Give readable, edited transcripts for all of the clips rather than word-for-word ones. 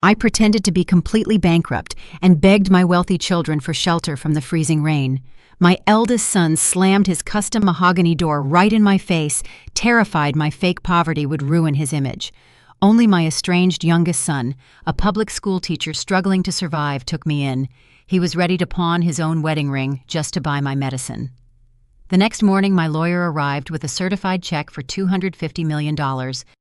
I pretended to be completely bankrupt and begged my wealthy children for shelter from the freezing rain. My eldest son slammed his custom mahogany door right in my face, terrified my fake poverty would ruin his image. Only my estranged youngest son, a public school teacher struggling to survive, took me in. He was ready to pawn his own wedding ring just to buy my medicine. The next morning, my lawyer arrived with a certified check for $250 million,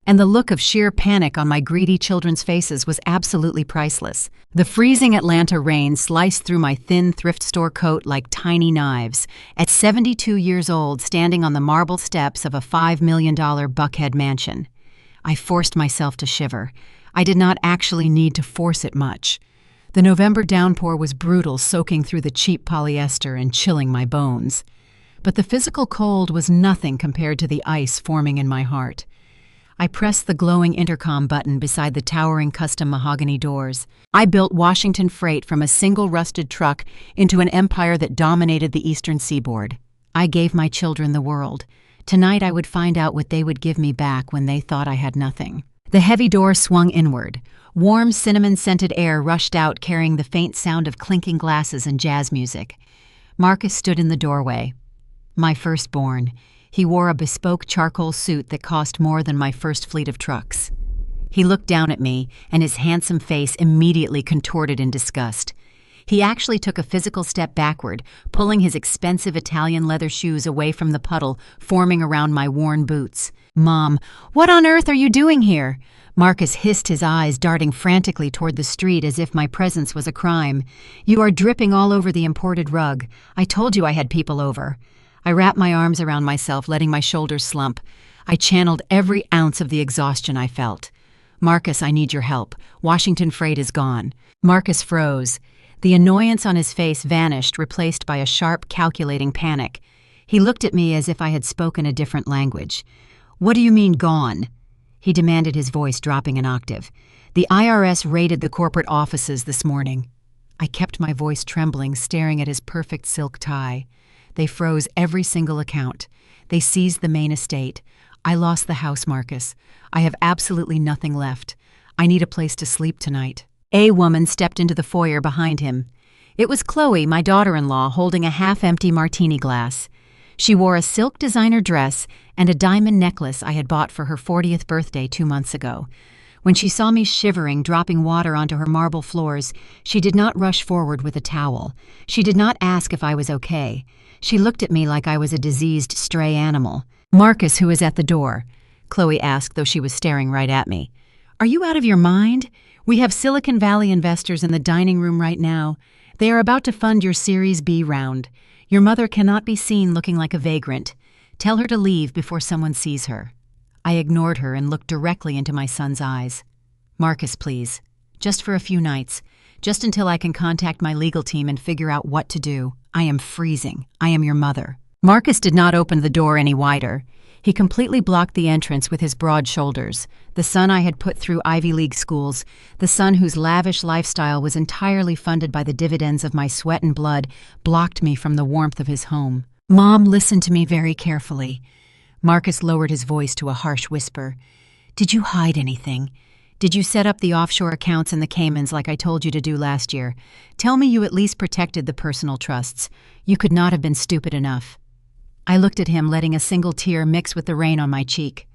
and the look of sheer panic on my greedy children's faces was absolutely priceless. The freezing Atlanta rain sliced through my thin thrift store coat like tiny knives. At 72 years old, standing on the marble steps of a $5 million Buckhead mansion, I forced myself to shiver. I did not actually need to force it much. The November downpour was brutal, soaking through the cheap polyester and chilling my bones. But the physical cold was nothing compared to the ice forming in my heart. I pressed the glowing intercom button beside the towering custom mahogany doors. I built Washington freight from a single rusted truck into an empire that dominated the eastern seaboard. I gave my children the world. Tonight I would find out what they would give me back when they thought I had nothing. The heavy door swung inward. Warm, cinnamon-scented air rushed out, carrying the faint sound of clinking glasses and jazz music. Marcus stood in the doorway. My firstborn. He wore a bespoke charcoal suit that cost more than my first fleet of trucks. He looked down at me, and his handsome face immediately contorted in disgust. He actually took a physical step backward, pulling his expensive Italian leather shoes away from the puddle forming around my worn boots. "Mom, what on earth are you doing here?" Marcus hissed, his eyes darting frantically toward the street as if my presence was a crime. "You are dripping all over the imported rug. I told you I had people over." I wrapped my arms around myself, letting my shoulders slump. I channeled every ounce of the exhaustion I felt. "Marcus, I need your help. Washington freight is gone." Marcus froze. The annoyance on his face vanished, replaced by a sharp, calculating panic. He looked at me as if I had spoken a different language. "What do you mean, gone?" he demanded, his voice dropping an octave. "The IRS raided the corporate offices this morning." I kept my voice trembling, staring at his perfect silk tie. "They froze every single account. They seized the main estate. I lost the house, Marcus. I have absolutely nothing left. I need a place to sleep tonight." A woman stepped into the foyer behind him. It was Chloe, my daughter-in-law, holding a half-empty martini glass. She wore a silk designer dress and a diamond necklace I had bought for her 40th birthday 2 months ago. When she saw me shivering, dropping water onto her marble floors, she did not rush forward with a towel. She did not ask if I was okay. She looked at me like I was a diseased stray animal. "Marcus, who is at the door?" Chloe asked, though she was staring right at me. "Are you out of your mind? We have Silicon Valley investors in the dining room right now. They are about to fund your Series B round. Your mother cannot be seen looking like a vagrant. Tell her to leave before someone sees her." I ignored her and looked directly into my son's eyes. "Marcus, please. Just for a few nights. Just until I can contact my legal team and figure out what to do. I am freezing. I am your mother." Marcus did not open the door any wider. He completely blocked the entrance with his broad shoulders. The son I had put through Ivy League schools, the son whose lavish lifestyle was entirely funded by the dividends of my sweat and blood, blocked me from the warmth of his home. "Mom, listen to me very carefully." Marcus lowered his voice to a harsh whisper. "Did you hide anything? Did you set up the offshore accounts in the Caymans like I told you to do last year? Tell me you at least protected the personal trusts. You could not have been stupid enough." I looked at him, letting a single tear mix with the rain on my cheek.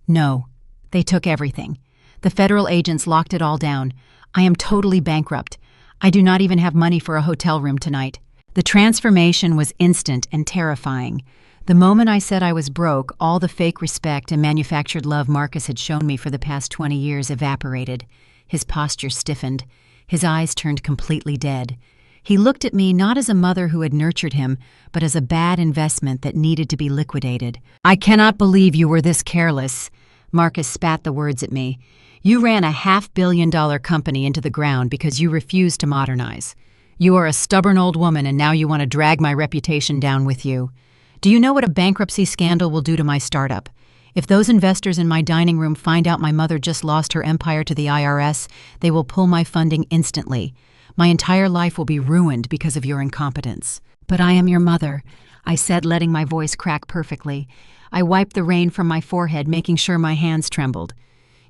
"No. They took everything. The federal agents locked it all down. I am totally bankrupt. I do not even have money for a hotel room tonight." The transformation was instant and terrifying. The moment I said I was broke, all the fake respect and manufactured love Marcus had shown me for the past 20 years evaporated. His posture stiffened. His eyes turned completely dead. He looked at me not as a mother who had nurtured him, but as a bad investment that needed to be liquidated. "I cannot believe you were this careless." Marcus spat the words at me. "You ran a $500 million company into the ground because you refused to modernize. You are a stubborn old woman, and now you want to drag my reputation down with you. Do you know what a bankruptcy scandal will do to my startup? If those investors in my dining room find out my mother just lost her empire to the IRS, they will pull my funding instantly. My entire life will be ruined because of your incompetence." "But I am your mother," I said, letting my voice crack perfectly. I wiped the rain from my forehead, making sure my hands trembled.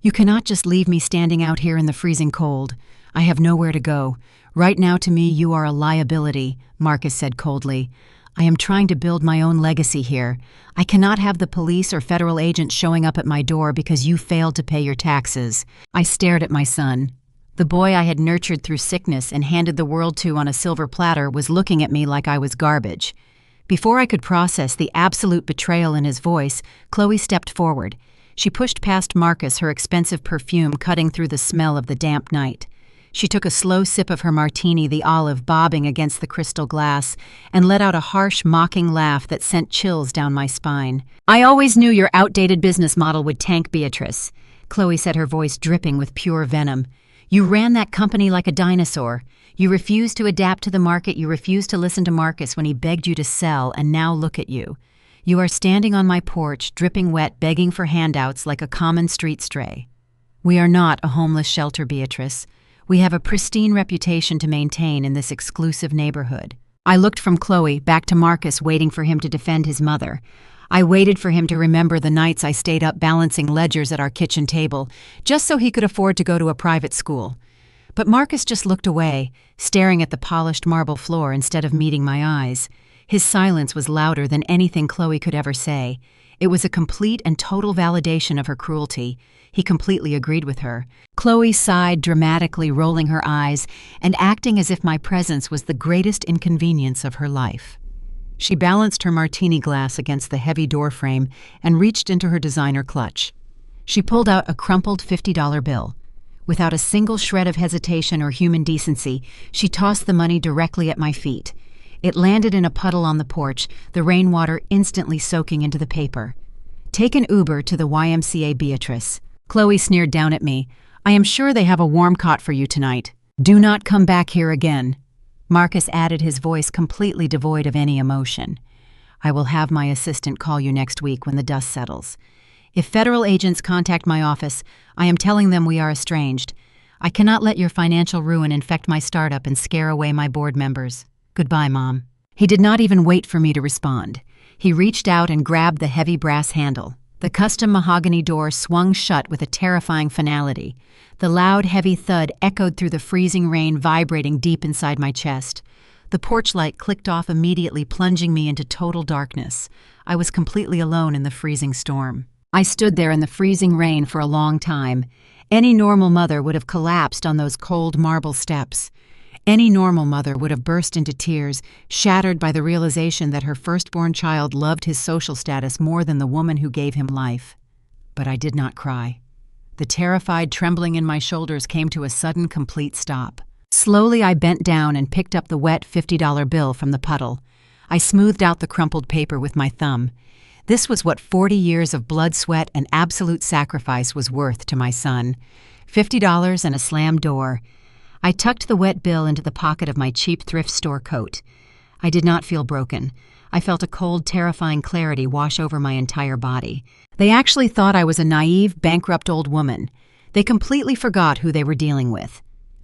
You cannot just leave me standing out here in the freezing cold. I have nowhere to go. Right now to me you are a liability," Marcus said coldly. "I am trying to build my own legacy here. I cannot have the police or federal agents showing up at my door because you failed to pay your taxes." I stared at my son. The boy I had nurtured through sickness and handed the world to on a silver platter was looking at me like I was garbage. Before I could process the absolute betrayal in his voice, Chloe stepped forward. She pushed past Marcus, her expensive perfume cutting through the smell of the damp night. She took a slow sip of her martini, the olive bobbing against the crystal glass, and let out a harsh, mocking laugh that sent chills down my spine. "I always knew your outdated business model would tank, Beatrice," Chloe said, her voice dripping with pure venom. "You ran that company like a dinosaur. You refused to adapt to the market, you refused to listen to Marcus when he begged you to sell, and now look at you. You are standing on my porch, dripping wet, begging for handouts like a common street stray. We are not a homeless shelter, Beatrice. We have a pristine reputation to maintain in this exclusive neighborhood." I looked from Chloe back to Marcus, waiting for him to defend his mother. I waited for him to remember the nights I stayed up balancing ledgers at our kitchen table, just so he could afford to go to a private school. But Marcus just looked away, staring at the polished marble floor instead of meeting my eyes. His silence was louder than anything Chloe could ever say. It was a complete and total validation of her cruelty. He completely agreed with her. Chloe sighed dramatically, rolling her eyes and acting as if my presence was the greatest inconvenience of her life. She balanced her martini glass against the heavy doorframe and reached into her designer clutch. She pulled out a crumpled $50 bill. Without a single shred of hesitation or human decency, she tossed the money directly at my feet. It landed in a puddle on the porch, the rainwater instantly soaking into the paper. "Take an Uber to the YMCA, Beatrice." Chloe sneered down at me. "I am sure they have a warm cot for you tonight. Do not come back here again." Marcus added, his voice completely devoid of any emotion. "I will have my assistant call you next week when the dust settles. If federal agents contact my office, I am telling them we are estranged. I cannot let your financial ruin infect my startup and scare away my board members. Goodbye, Mom." He did not even wait for me to respond. He reached out and grabbed the heavy brass handle. The custom mahogany door swung shut with a terrifying finality. The loud, heavy thud echoed through the freezing rain, vibrating deep inside my chest. The porch light clicked off immediately, plunging me into total darkness. I was completely alone in the freezing storm. I stood there in the freezing rain for a long time. Any normal mother would have collapsed on those cold marble steps. Any normal mother would have burst into tears, shattered by the realization that her firstborn child loved his social status more than the woman who gave him life. But I did not cry. The terrified trembling in my shoulders came to a sudden, complete stop. Slowly I bent down and picked up the wet $50 bill from the puddle. I smoothed out the crumpled paper with my thumb. This was what 40 years of blood, sweat, and absolute sacrifice was worth to my son. $50 and a slammed door. I tucked the wet bill into the pocket of my cheap thrift store coat. I did not feel broken. I felt a cold, terrifying clarity wash over my entire body. They actually thought I was a naive, bankrupt old woman. They completely forgot who they were dealing with.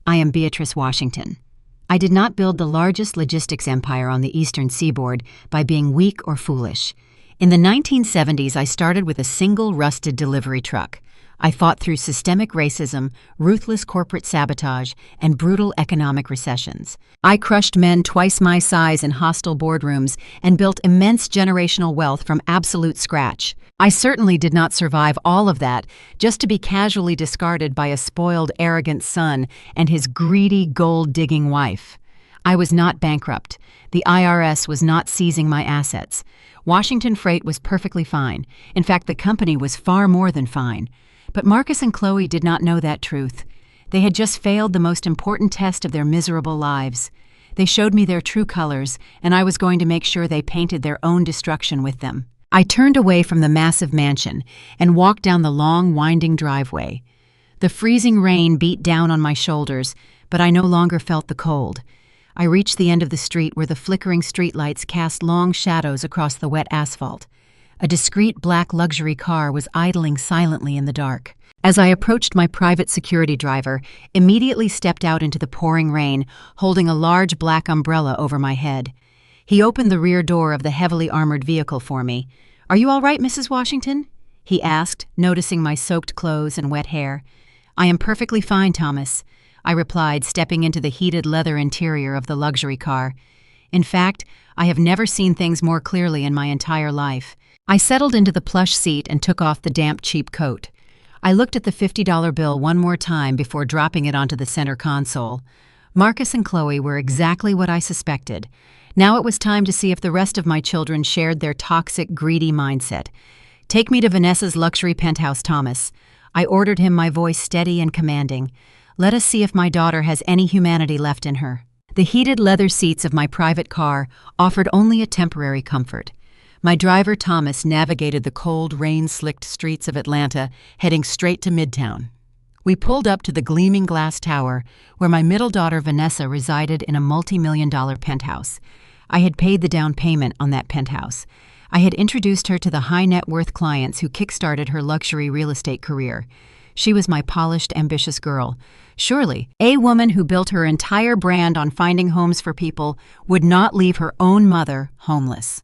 I am Beatrice Washington. I did not build the largest logistics empire on the eastern seaboard by being weak or foolish. In the 1970s, I started with a single rusted delivery truck. I fought through systemic racism, ruthless corporate sabotage, and brutal economic recessions. I crushed men twice my size in hostile boardrooms and built immense generational wealth from absolute scratch. I certainly did not survive all of that just to be casually discarded by a spoiled, arrogant son and his greedy, gold-digging wife. I was not bankrupt. The IRS was not seizing my assets. Washington Freight was perfectly fine. In fact, the company was far more than fine. But Marcus and Chloe did not know that truth. They had just failed the most important test of their miserable lives. They showed me their true colors, and I was going to make sure they painted their own destruction with them. I turned away from the massive mansion and walked down the long, winding driveway. The freezing rain beat down on my shoulders, but I no longer felt the cold. I reached the end of the street where the flickering streetlights cast long shadows across the wet asphalt. A discreet black luxury car was idling silently in the dark. As I approached, my private security driver immediately stepped out into the pouring rain, holding a large black umbrella over my head. He opened the rear door of the heavily armored vehicle for me. "Are you all right, Mrs. Washington?" he asked, noticing my soaked clothes and wet hair. "I am perfectly fine, Thomas," I replied, stepping into the heated leather interior of the luxury car. In fact, I have never seen things more clearly in my entire life. I settled into the plush seat and took off the damp, cheap coat. I looked at the $50 bill one more time before dropping it onto the center console. Marcus and Chloe were exactly what I suspected. Now it was time to see if the rest of my children shared their toxic, greedy mindset. "Take me to Vanessa's luxury penthouse, Thomas." I ordered him, my voice steady and commanding. "Let us see if my daughter has any humanity left in her." The heated leather seats of my private car offered only a temporary comfort. My driver, Thomas, navigated the cold, rain-slicked streets of Atlanta, heading straight to Midtown. We pulled up to the gleaming glass tower where my middle daughter, Vanessa, resided in a multi-million-dollar penthouse. I had paid the down payment on that penthouse. I had introduced her to the high-net-worth clients who kick-started her luxury real estate career. She was my polished, ambitious girl. Surely, a woman who built her entire brand on finding homes for people would not leave her own mother homeless.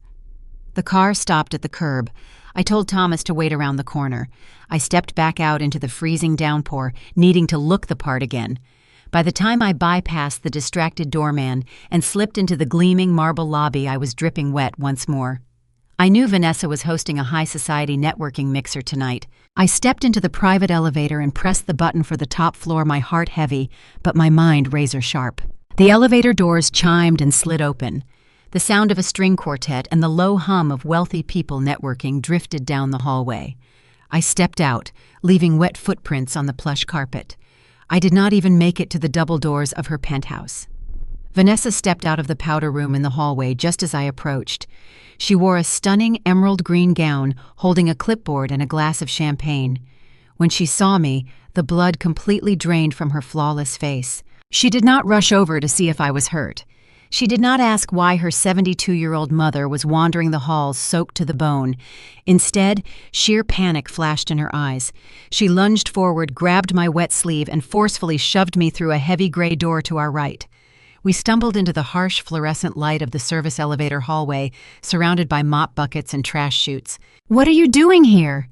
The car stopped at the curb. I told Thomas to wait around the corner. I stepped back out into the freezing downpour, needing to look the part again. By the time I bypassed the distracted doorman and slipped into the gleaming marble lobby, I was dripping wet once more. I knew Vanessa was hosting a high-society networking mixer tonight. I stepped into the private elevator and pressed the button for the top floor, my heart heavy, but my mind razor-sharp. The elevator doors chimed and slid open. The sound of a string quartet and the low hum of wealthy people networking drifted down the hallway. I stepped out, leaving wet footprints on the plush carpet. I did not even make it to the double doors of her penthouse. Vanessa stepped out of the powder room in the hallway just as I approached. She wore a stunning emerald green gown, holding a clipboard and a glass of champagne. When she saw me, the blood completely drained from her flawless face. She did not rush over to see if I was hurt. She did not ask why her 72-year-old mother was wandering the halls soaked to the bone. Instead, sheer panic flashed in her eyes. She lunged forward, grabbed my wet sleeve, and forcefully shoved me through a heavy gray door to our right. We stumbled into the harsh fluorescent light of the service elevator hallway, surrounded by mop buckets and trash chutes. "What are you doing here?"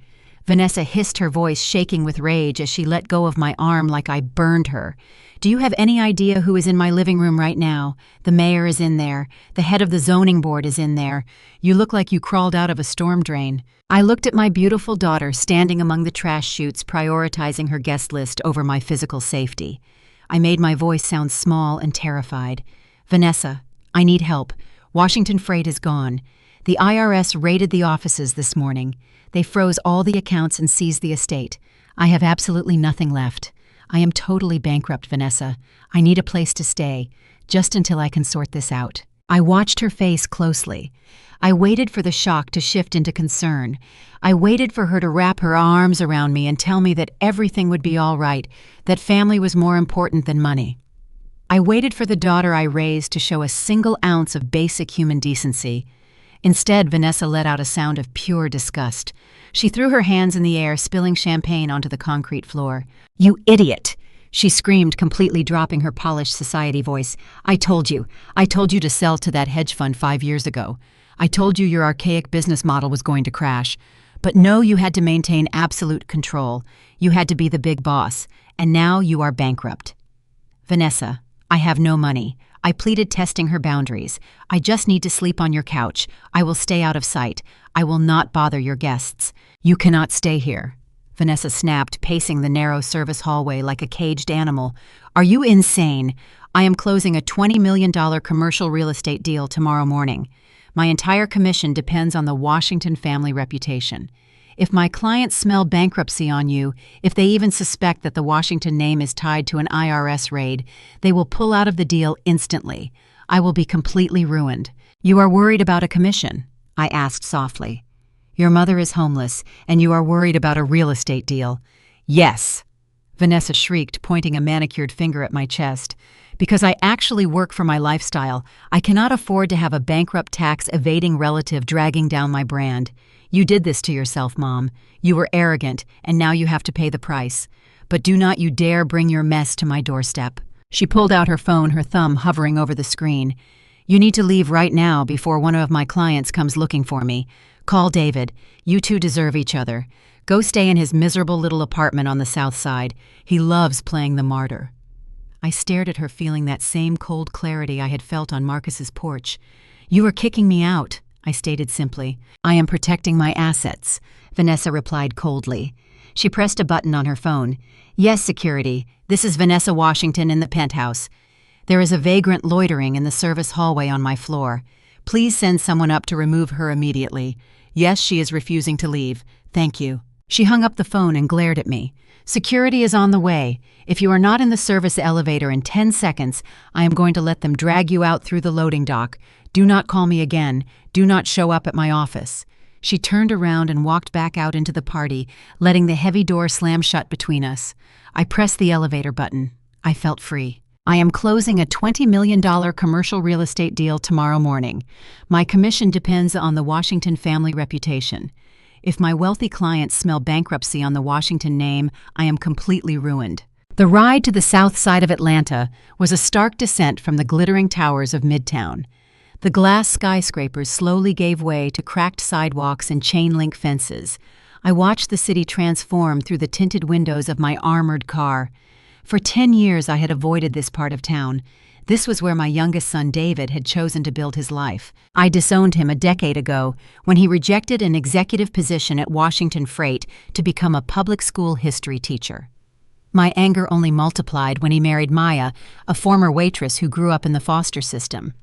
Vanessa hissed, her voice shaking with rage as she let go of my arm like I burned her. "Do you have any idea who is in my living room right now? The mayor is in there. The head of the zoning board is in there. You look like you crawled out of a storm drain." I looked at my beautiful daughter standing among the trash chutes, prioritizing her guest list over my physical safety. I made my voice sound small and terrified. "Vanessa, I need help. Washington Freight is gone. The IRS raided the offices this morning. They froze all the accounts and seized the estate. I have absolutely nothing left. I am totally bankrupt, Vanessa. I need a place to stay, just until I can sort this out." I watched her face closely. I waited for the shock to shift into concern. I waited for her to wrap her arms around me and tell me that everything would be all right, that family was more important than money. I waited for the daughter I raised to show a single ounce of basic human decency. Instead, Vanessa let out a sound of pure disgust. She threw her hands in the air, spilling champagne onto the concrete floor. "You idiot!" she screamed, completely dropping her polished society voice. I told you to sell to that hedge fund 5 years ago. I told you your archaic business model was going to crash. But no, you had to maintain absolute control. You had to be the big boss. And now you are bankrupt." "Vanessa, I have no money," I pleaded, testing her boundaries. "I just need to sleep on your couch. I will stay out of sight. I will not bother your guests." "You cannot stay here," Vanessa snapped, pacing the narrow service hallway like a caged animal. "Are you insane? I am closing a $20 million commercial real estate deal tomorrow morning. My entire commission depends on the Washington family reputation. If my clients smell bankruptcy on you, if they even suspect that the Washington name is tied to an IRS raid, they will pull out of the deal instantly. I will be completely ruined." "You are worried about a commission?" I asked softly. "Your mother is homeless, and you are worried about a real estate deal." "Yes," Vanessa shrieked, pointing a manicured finger at my chest. "Because I actually work for my lifestyle. I cannot afford to have a bankrupt tax-evading relative dragging down my brand. You did this to yourself, Mom. You were arrogant, and now you have to pay the price. But do not you dare bring your mess to my doorstep." She pulled out her phone, her thumb hovering over the screen. You need to leave right now before one of my clients comes looking for me. Call David. You two deserve each other. Go stay in his miserable little apartment on the south side. He loves playing the martyr." I stared at her, feeling that same cold clarity I had felt on Marcus's porch. "You are kicking me out," I stated simply. "I am protecting my assets," Vanessa replied coldly. She pressed a button on her phone. "Yes, security. This is Vanessa Washington in the penthouse. There is a vagrant loitering in the service hallway on my floor. Please send someone up to remove her immediately. Yes, she is refusing to leave. Thank you." She hung up the phone and glared at me. "Security is on the way. If you are not in the service elevator in 10 seconds, I am going to let them drag you out through the loading dock. Do not call me again. Do not show up at my office." She turned around and walked back out into the party, letting the heavy door slam shut between us. I pressed the elevator button. I felt free. "I am closing a $20 million commercial real estate deal tomorrow morning. My commission depends on the Washington family reputation. If my wealthy clients smell bankruptcy on the Washington name, I am completely ruined." The ride to the south side of Atlanta was a stark descent from the glittering towers of Midtown. The glass skyscrapers slowly gave way to cracked sidewalks and chain-link fences. I watched the city transform through the tinted windows of my armored car. For 10 years I had avoided this part of town. This was where my youngest son David had chosen to build his life. I disowned him a decade ago when he rejected an executive position at Washington Freight to become a public school history teacher. My anger only multiplied when he married Maya, a former waitress who grew up in the foster system.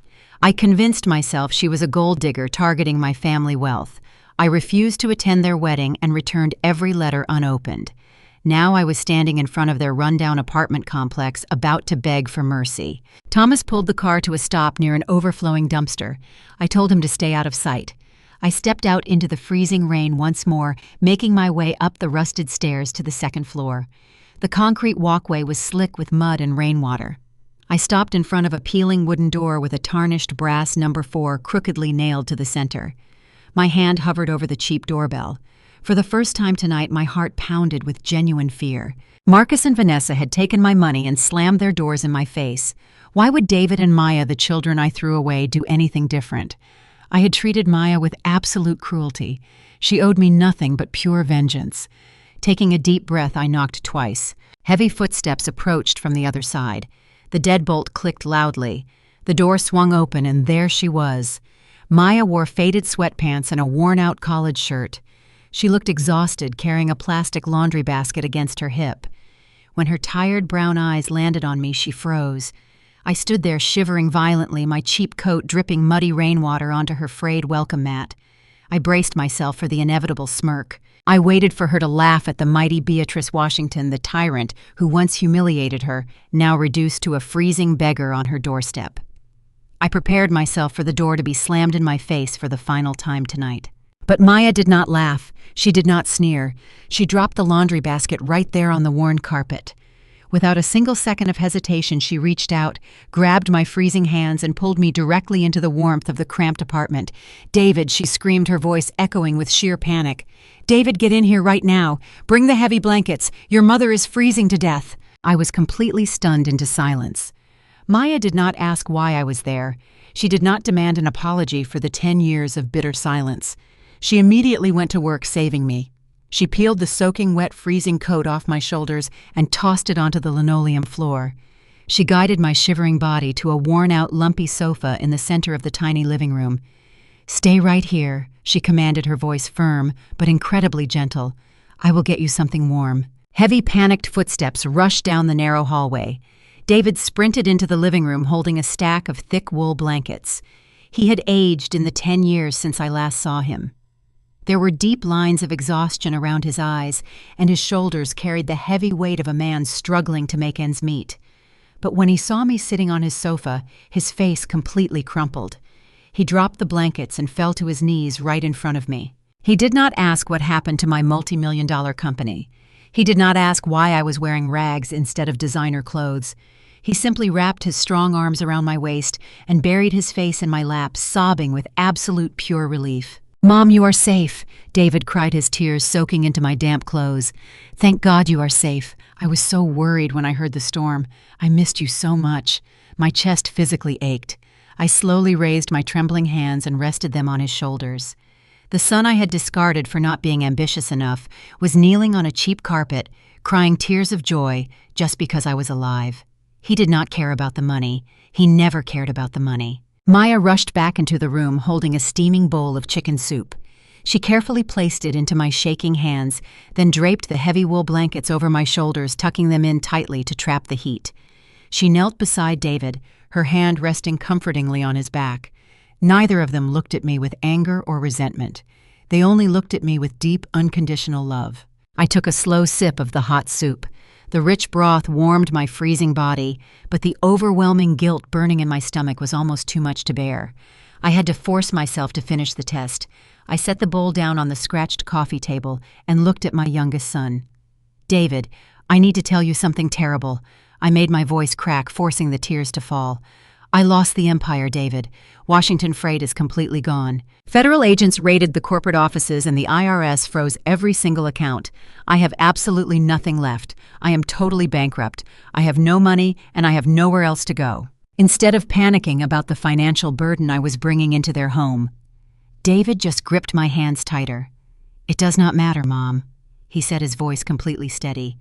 I convinced myself she was a gold digger targeting my family wealth. I refused to attend their wedding and returned every letter unopened. Now I was standing in front of their rundown apartment complex, about to beg for mercy. Thomas pulled the car to a stop near an overflowing dumpster. I told him to stay out of sight. I stepped out into the freezing rain once more, making my way up the rusted stairs to the second floor. The concrete walkway was slick with mud and rainwater. I stopped in front of a peeling wooden door with a tarnished brass number 4 crookedly nailed to the center. My hand hovered over the cheap doorbell. For the first time tonight, my heart pounded with genuine fear. Marcus and Vanessa had taken my money and slammed their doors in my face. Why would David and Maya, the children I threw away, do anything different? I had treated Maya with absolute cruelty. She owed me nothing but pure vengeance. Taking a deep breath, I knocked twice. Heavy footsteps approached from the other side. The deadbolt clicked loudly. The door swung open, and there she was. Maya wore faded sweatpants and a worn-out college shirt. She looked exhausted, carrying a plastic laundry basket against her hip. When her tired brown eyes landed on me, she froze. I stood there shivering violently, my cheap coat dripping muddy rainwater onto her frayed welcome mat. I braced myself for the inevitable smirk. I waited for her to laugh at the mighty Beatrice Washington, the tyrant who once humiliated her, now reduced to a freezing beggar on her doorstep. I prepared myself for the door to be slammed in my face for the final time tonight. But Maya did not laugh. She did not sneer. She dropped the laundry basket right there on the worn carpet. Without a single second of hesitation, she reached out, grabbed my freezing hands, and pulled me directly into the warmth of the cramped apartment. "David," she screamed, her voice echoing with sheer panic. "David, get in here right now. Bring the heavy blankets. Your mother is freezing to death." I was completely stunned into silence. Maya did not ask why I was there. She did not demand an apology for the 10 years of bitter silence. She immediately went to work saving me. She peeled the soaking wet freezing coat off my shoulders and tossed it onto the linoleum floor. She guided my shivering body to a worn-out lumpy sofa in the center of the tiny living room. "Stay right here," she commanded, her voice firm but incredibly gentle. "I will get you something warm." Heavy, panicked footsteps rushed down the narrow hallway. David sprinted into the living room holding a stack of thick wool blankets. He had aged in the 10 years since I last saw him. There were deep lines of exhaustion around his eyes, and his shoulders carried the heavy weight of a man struggling to make ends meet. But when he saw me sitting on his sofa, his face completely crumpled. He dropped the blankets and fell to his knees right in front of me. He did not ask what happened to my multi-million-dollar company. He did not ask why I was wearing rags instead of designer clothes. He simply wrapped his strong arms around my waist and buried his face in my lap, sobbing with absolute pure relief. "Mom, you are safe," David cried, his tears soaking into my damp clothes. "Thank God you are safe. I was so worried when I heard the storm. I missed you so much." My chest physically ached. I slowly raised my trembling hands and rested them on his shoulders. The son I had discarded for not being ambitious enough was kneeling on a cheap carpet, crying tears of joy just because I was alive. He did not care about the money. He never cared about the money. Maya rushed back into the room holding a steaming bowl of chicken soup. She carefully placed it into my shaking hands, then draped the heavy wool blankets over my shoulders, tucking them in tightly to trap the heat. She knelt beside David, her hand resting comfortingly on his back. Neither of them looked at me with anger or resentment. They only looked at me with deep, unconditional love. I took a slow sip of the hot soup. The rich broth warmed my freezing body, but the overwhelming guilt burning in my stomach was almost too much to bear. I had to force myself to finish the test. I set the bowl down on the scratched coffee table and looked at my youngest son. "David, I need to tell you something terrible." I made my voice crack, forcing the tears to fall. "I lost the empire, David. Washington Freight is completely gone. Federal agents raided the corporate offices and the IRS froze every single account. I have absolutely nothing left. I am totally bankrupt. I have no money and I have nowhere else to go." Instead of panicking about the financial burden I was bringing into their home, David just gripped my hands tighter. "It does not matter, Mom," he said, his voice completely steady.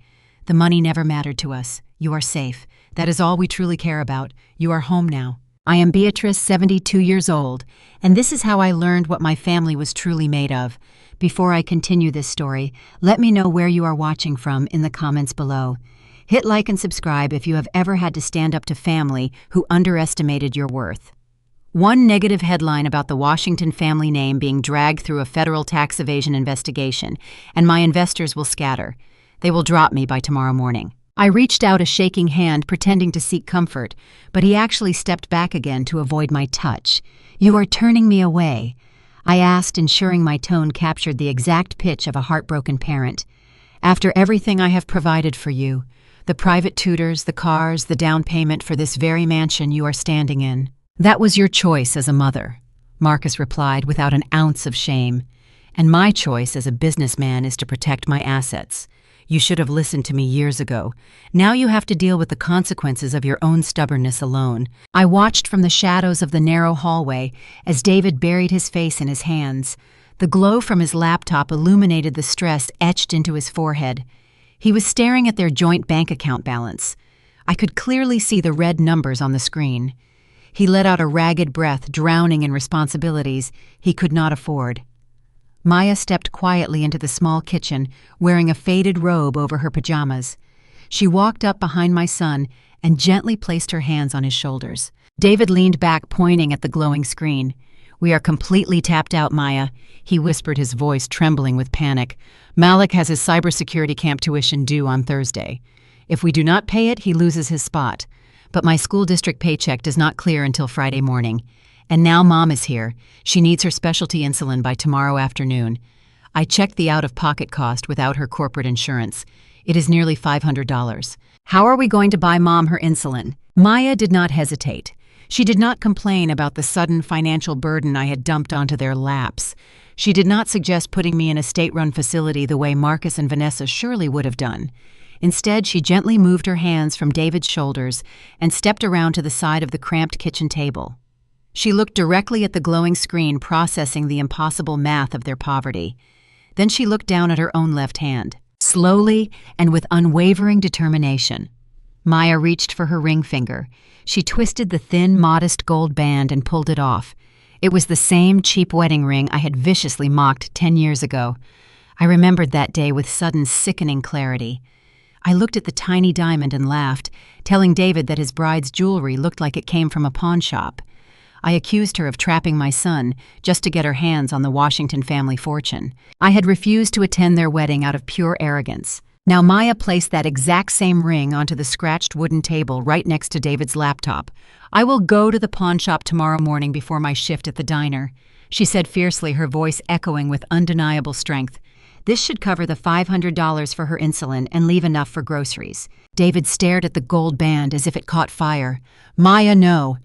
"The money never mattered to us. You are safe. That is all we truly care about. You are home now. I am Beatrice, 72 years old, and this is how I learned what my family was truly made of. Before I continue this story, let me know where you are watching from in the comments below. Hit like and subscribe if you have ever had to stand up to family who underestimated your worth. One negative headline about the Washington family name being dragged through a federal tax evasion investigation, and my investors will scatter. They will drop me by tomorrow morning. I reached out a shaking hand, pretending to seek comfort, but he actually stepped back again to avoid my touch. "You are turning me away," I asked, ensuring my tone captured the exact pitch of a heartbroken parent. "After everything I have provided for you, the private tutors, the cars, the down payment for this very mansion you are standing in." "That was your choice as a mother," Marcus replied without an ounce of shame. "And my choice as a businessman is to protect my assets. You should have listened to me years ago. Now you have to deal with the consequences of your own stubbornness alone." I watched from the shadows of the narrow hallway as David buried his face in his hands. The glow from his laptop illuminated the stress etched into his forehead. He was staring at their joint bank account balance. I could clearly see the red numbers on the screen. He let out a ragged breath, drowning in responsibilities he could not afford. Maya stepped quietly into the small kitchen, wearing a faded robe over her pajamas. She walked up behind my son and gently placed her hands on his shoulders. David leaned back, pointing at the glowing screen. "We are completely tapped out, Maya," he whispered, his voice trembling with panic. "Malik has his cybersecurity camp tuition due on Thursday. If we do not pay it, he loses his spot. But my school district paycheck does not clear until Friday morning. And now Mom is here. She needs her specialty insulin by tomorrow afternoon. I checked the out-of-pocket cost without her corporate insurance. It is nearly $500. How are we going to buy Mom her insulin?" Maya did not hesitate. She did not complain about the sudden financial burden I had dumped onto their laps. She did not suggest putting me in a state-run facility the way Marcus and Vanessa surely would have done. Instead, she gently moved her hands from David's shoulders and stepped around to the side of the cramped kitchen table. She looked directly at the glowing screen, processing the impossible math of their poverty. Then she looked down at her own left hand. Slowly and with unwavering determination, Maya reached for her ring finger. She twisted the thin, modest gold band and pulled it off. It was the same cheap wedding ring I had viciously mocked 10 years ago. I remembered that day with sudden, sickening clarity. I looked at the tiny diamond and laughed, telling David that his bride's jewelry looked like it came from a pawn shop. I accused her of trapping my son just to get her hands on the Washington family fortune. I had refused to attend their wedding out of pure arrogance. Now Maya placed that exact same ring onto the scratched wooden table right next to David's laptop. "I will go to the pawn shop tomorrow morning before my shift at the diner," she said fiercely, her voice echoing with undeniable strength. "This should cover the $500 for her insulin and leave enough for groceries." David stared at the gold band as if it caught fire. "Maya, no,"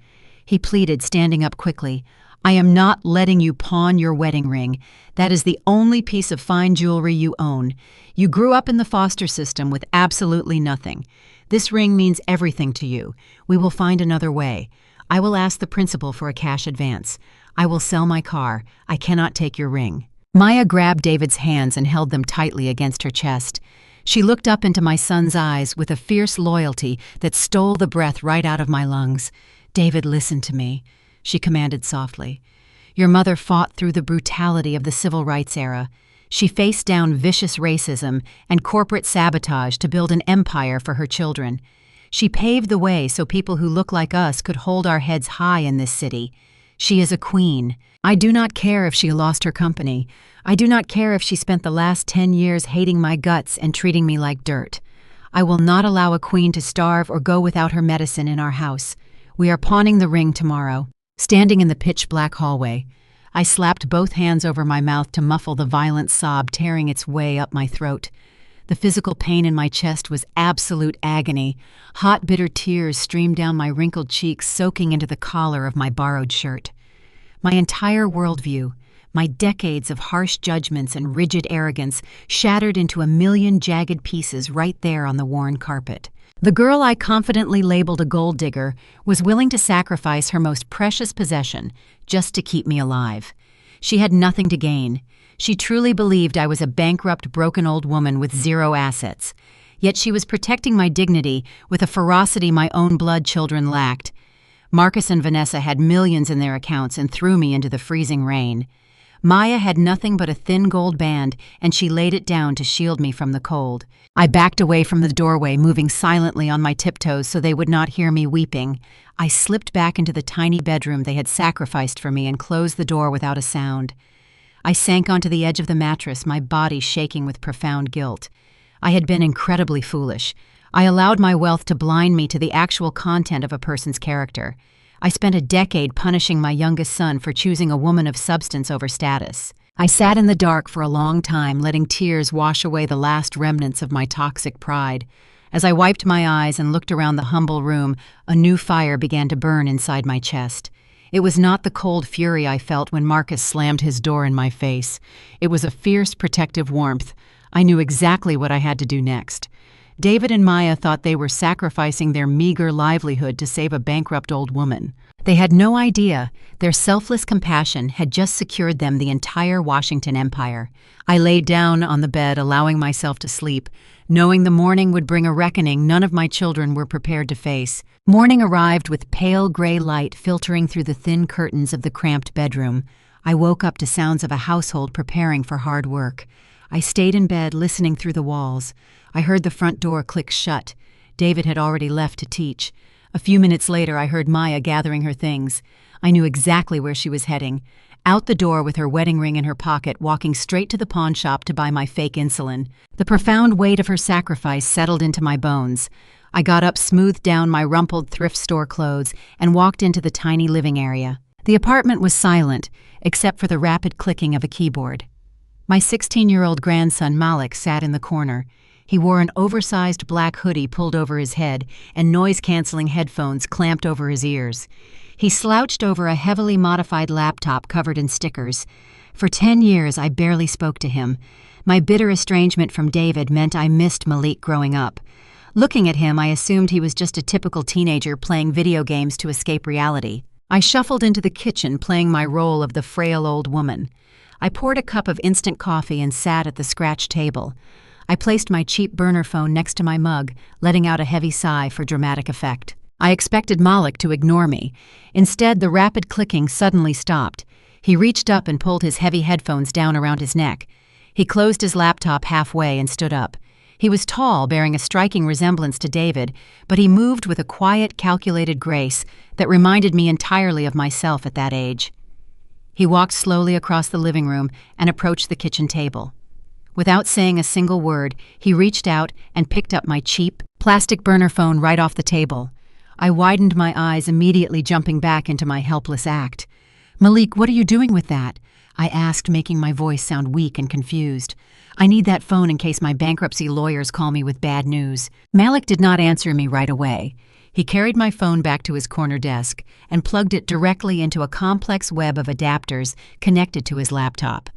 he pleaded, standing up quickly. "I am not letting you pawn your wedding ring. That is the only piece of fine jewelry you own. You grew up in the foster system with absolutely nothing. This ring means everything to you. We will find another way. I will ask the principal for a cash advance. I will sell my car. I cannot take your ring." Maya grabbed David's hands and held them tightly against her chest. She looked up into my son's eyes with a fierce loyalty that stole the breath right out of my lungs. "David, listen to me," she commanded softly. "Your mother fought through the brutality of the civil rights era. She faced down vicious racism and corporate sabotage to build an empire for her children. She paved the way so people who look like us could hold our heads high in this city. She is a queen. I do not care if she lost her company. I do not care if she spent the last 10 years hating my guts and treating me like dirt. I will not allow a queen to starve or go without her medicine in our house. We are pawning the ring tomorrow." Standing in the pitch-black hallway, I slapped both hands over my mouth to muffle the violent sob tearing its way up my throat. The physical pain in my chest was absolute agony. Hot, bitter tears streamed down my wrinkled cheeks, soaking into the collar of my borrowed shirt. My entire worldview, my decades of harsh judgments and rigid arrogance, shattered into a million jagged pieces right there on the worn carpet. The girl I confidently labeled a gold digger was willing to sacrifice her most precious possession just to keep me alive. She had nothing to gain. She truly believed I was a bankrupt, broken old woman with zero assets. Yet she was protecting my dignity with a ferocity my own blood children lacked. Marcus and Vanessa had millions in their accounts and threw me into the freezing rain. Maya had nothing but a thin gold band, and she laid it down to shield me from the cold. I backed away from the doorway, moving silently on my tiptoes so they would not hear me weeping. I slipped back into the tiny bedroom they had sacrificed for me and closed the door without a sound. I sank onto the edge of the mattress, my body shaking with profound guilt. I had been incredibly foolish. I allowed my wealth to blind me to the actual content of a person's character. I spent a decade punishing my youngest son for choosing a woman of substance over status. I sat in the dark for a long time, letting tears wash away the last remnants of my toxic pride. As I wiped my eyes and looked around the humble room, a new fire began to burn inside my chest. It was not the cold fury I felt when Marcus slammed his door in my face. It was a fierce, protective warmth. I knew exactly what I had to do next. David and Maya thought they were sacrificing their meager livelihood to save a bankrupt old woman. They had no idea their selfless compassion had just secured them the entire Washington Empire. I lay down on the bed, allowing myself to sleep, knowing the morning would bring a reckoning none of my children were prepared to face. Morning arrived with pale gray light filtering through the thin curtains of the cramped bedroom. I woke up to sounds of a household preparing for hard work. I stayed in bed, listening through the walls. I heard the front door click shut. David had already left to teach. A few minutes later, I heard Maya gathering her things. I knew exactly where she was heading. Out the door with her wedding ring in her pocket, walking straight to the pawn shop to buy my fake insulin. The profound weight of her sacrifice settled into my bones. I got up, smoothed down my rumpled thrift store clothes, and walked into the tiny living area. The apartment was silent, except for the rapid clicking of a keyboard. My 16-year-old grandson Malik sat in the corner. He wore an oversized black hoodie pulled over his head and noise-canceling headphones clamped over his ears. He slouched over a heavily modified laptop covered in stickers. For 10 years, I barely spoke to him. My bitter estrangement from David meant I missed Malik growing up. Looking at him, I assumed he was just a typical teenager playing video games to escape reality. I shuffled into the kitchen, playing my role of the frail old woman. I poured a cup of instant coffee and sat at the scratch table. I placed my cheap burner phone next to my mug, letting out a heavy sigh for dramatic effect. I expected Malik to ignore me. Instead, the rapid clicking suddenly stopped. He reached up and pulled his heavy headphones down around his neck. He closed his laptop halfway and stood up. He was tall, bearing a striking resemblance to David, but he moved with a quiet, calculated grace that reminded me entirely of myself at that age. He walked slowly across the living room and approached the kitchen table. Without saying a single word, he reached out and picked up my cheap, plastic burner phone right off the table. I widened my eyes, immediately jumping back into my helpless act. "Malik, what are you doing with that?" I asked, making my voice sound weak and confused. "I need that phone in case my bankruptcy lawyers call me with bad news." Malik did not answer me right away. He carried my phone back to his corner desk and plugged it directly into a complex web of adapters connected to his laptop.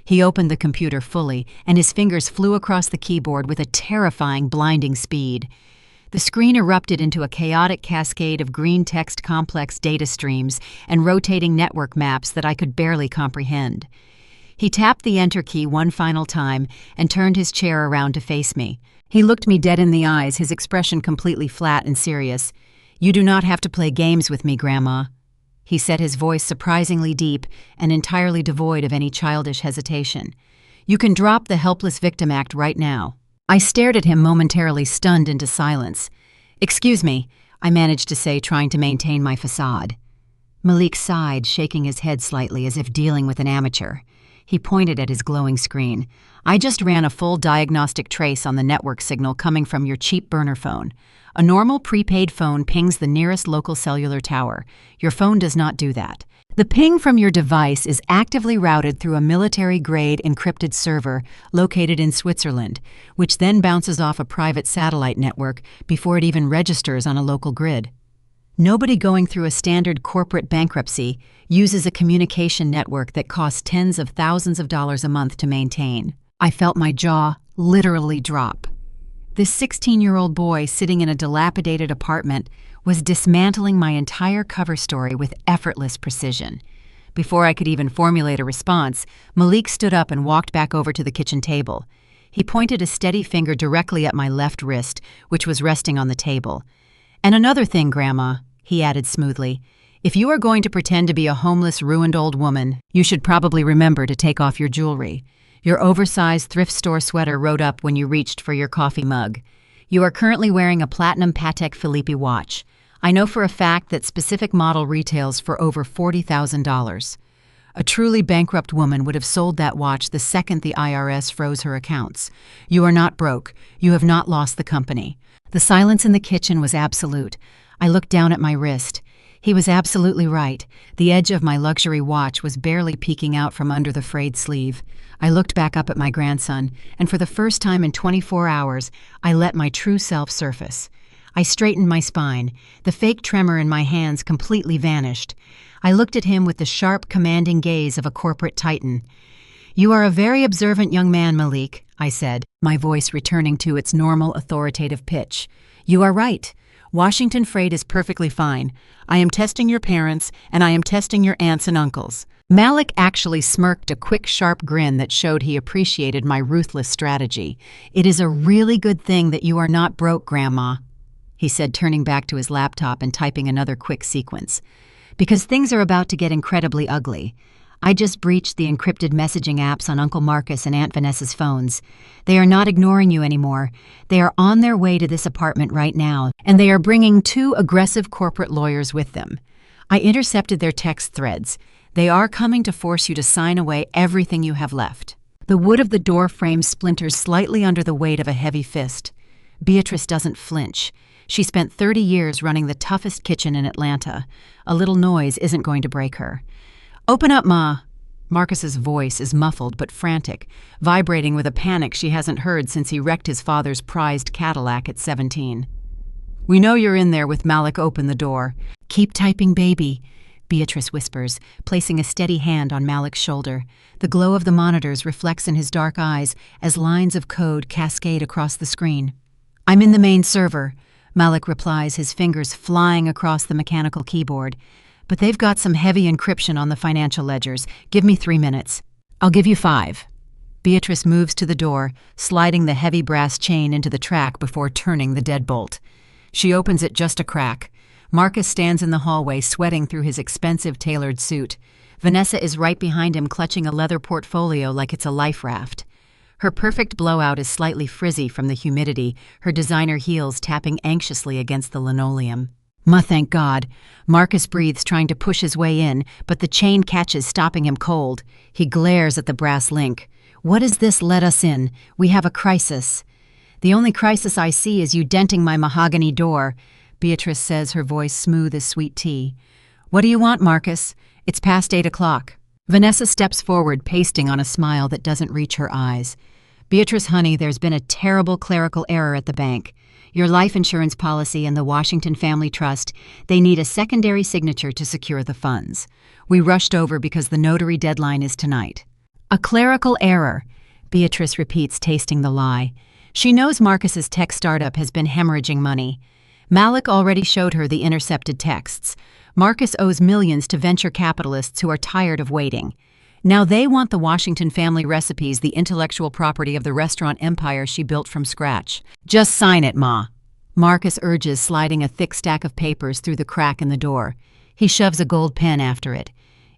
He opened the computer fully, and his fingers flew across the keyboard with a terrifying, blinding speed. The screen erupted into a chaotic cascade of green text complex data streams and rotating network maps that I could barely comprehend. He tapped the enter key one final time and turned his chair around to face me. He looked me dead in the eyes, his expression completely flat and serious. "You do not have to play games with me, Grandma," he said, his voice surprisingly deep and entirely devoid of any childish hesitation. "You can drop the helpless victim act right now." I stared at him, momentarily stunned into silence. "Excuse me," I managed to say, trying to maintain my facade. Malik sighed, shaking his head slightly as if dealing with an amateur. He pointed at his glowing screen. "I just ran a full diagnostic trace on the network signal coming from your cheap burner phone. A normal prepaid phone pings the nearest local cellular tower. Your phone does not do that. The ping from your device is actively routed through a military-grade encrypted server located in Switzerland, which then bounces off a private satellite network before it even registers on a local grid. Nobody going through a standard corporate bankruptcy uses a communication network that costs tens of thousands of dollars a month to maintain." I felt my jaw literally drop. This 16-year-old boy sitting in a dilapidated apartment was dismantling my entire cover story with effortless precision. Before I could even formulate a response, Malik stood up and walked back over to the kitchen table. He pointed a steady finger directly at my left wrist, which was resting on the table. "And another thing, Grandma," he added smoothly, "if you are going to pretend to be a homeless, ruined old woman, you should probably remember to take off your jewelry. Your oversized thrift store sweater rode up when you reached for your coffee mug. You are currently wearing a platinum Patek Philippe watch. I know for a fact that specific model retails for over $40,000. A truly bankrupt woman would have sold that watch the second the IRS froze her accounts. You are not broke. You have not lost the company." The silence in the kitchen was absolute. I looked down at my wrist. He was absolutely right. The edge of my luxury watch was barely peeking out from under the frayed sleeve. I looked back up at my grandson, and for the first time in 24 hours, I let my true self surface. I straightened my spine. The fake tremor in my hands completely vanished. I looked at him with the sharp, commanding gaze of a corporate titan. "You are a very observant young man, Malik," I said, my voice returning to its normal authoritative pitch. "You are right. Washington Freight is perfectly fine. I am testing your parents, and I am testing your aunts and uncles." Malik actually smirked a quick, sharp grin that showed he appreciated my ruthless strategy. "It is a really good thing that you are not broke, Grandma," he said, turning back to his laptop and typing another quick sequence. "Because things are about to get incredibly ugly. I just breached the encrypted messaging apps on Uncle Marcus and Aunt Vanessa's phones. They are not ignoring you anymore. They are on their way to this apartment right now, and they are bringing 2 aggressive corporate lawyers with them. I intercepted their text threads. They are coming to force you to sign away everything you have left." The wood of the door frame splinters slightly under the weight of a heavy fist. Beatrice doesn't flinch. She spent 30 years running the toughest kitchen in Atlanta. A little noise isn't going to break her. "Open up, Ma." Marcus's voice is muffled but frantic, vibrating with a panic she hasn't heard since he wrecked his father's prized Cadillac at 17. "We know you're in there with Malik. Open the door." "Keep typing, baby," Beatrice whispers, placing a steady hand on Malik's shoulder. The glow of the monitors reflects in his dark eyes as lines of code cascade across the screen. "I'm in the main server," Malik replies, his fingers flying across the mechanical keyboard. "But they've got some heavy encryption on the financial ledgers. Give me 3 minutes." "I'll give you 5. Beatrice moves to the door, sliding the heavy brass chain into the track before turning the deadbolt. She opens it just a crack. Marcus stands in the hallway, sweating through his expensive tailored suit. Vanessa is right behind him, clutching a leather portfolio like it's a life raft. Her perfect blowout is slightly frizzy from the humidity, her designer heels tapping anxiously against the linoleum. "Ma, thank God." Marcus breathes, trying to push his way in, but the chain catches, stopping him cold. He glares at the brass link. "What is this? Let us in. We have a crisis." "The only crisis I see is you denting my mahogany door," Beatrice says, her voice smooth as sweet tea. "What do you want, Marcus? It's past 8 o'clock. Vanessa steps forward, pasting on a smile that doesn't reach her eyes. "Beatrice, honey, there's been a terrible clerical error at the bank. Your life insurance policy and the Washington Family Trust, they need a secondary signature to secure the funds. We rushed over because the notary deadline is tonight." "A clerical error," Beatrice repeats, tasting the lie. She knows Marcus's tech startup has been hemorrhaging money. Malik already showed her the intercepted texts. Marcus owes millions to venture capitalists who are tired of waiting. Now they want the Washington family recipes, the intellectual property of the restaurant empire she built from scratch. Just sign it, Ma. Marcus urges, sliding a thick stack of papers through the crack in the door. He shoves a gold pen after it.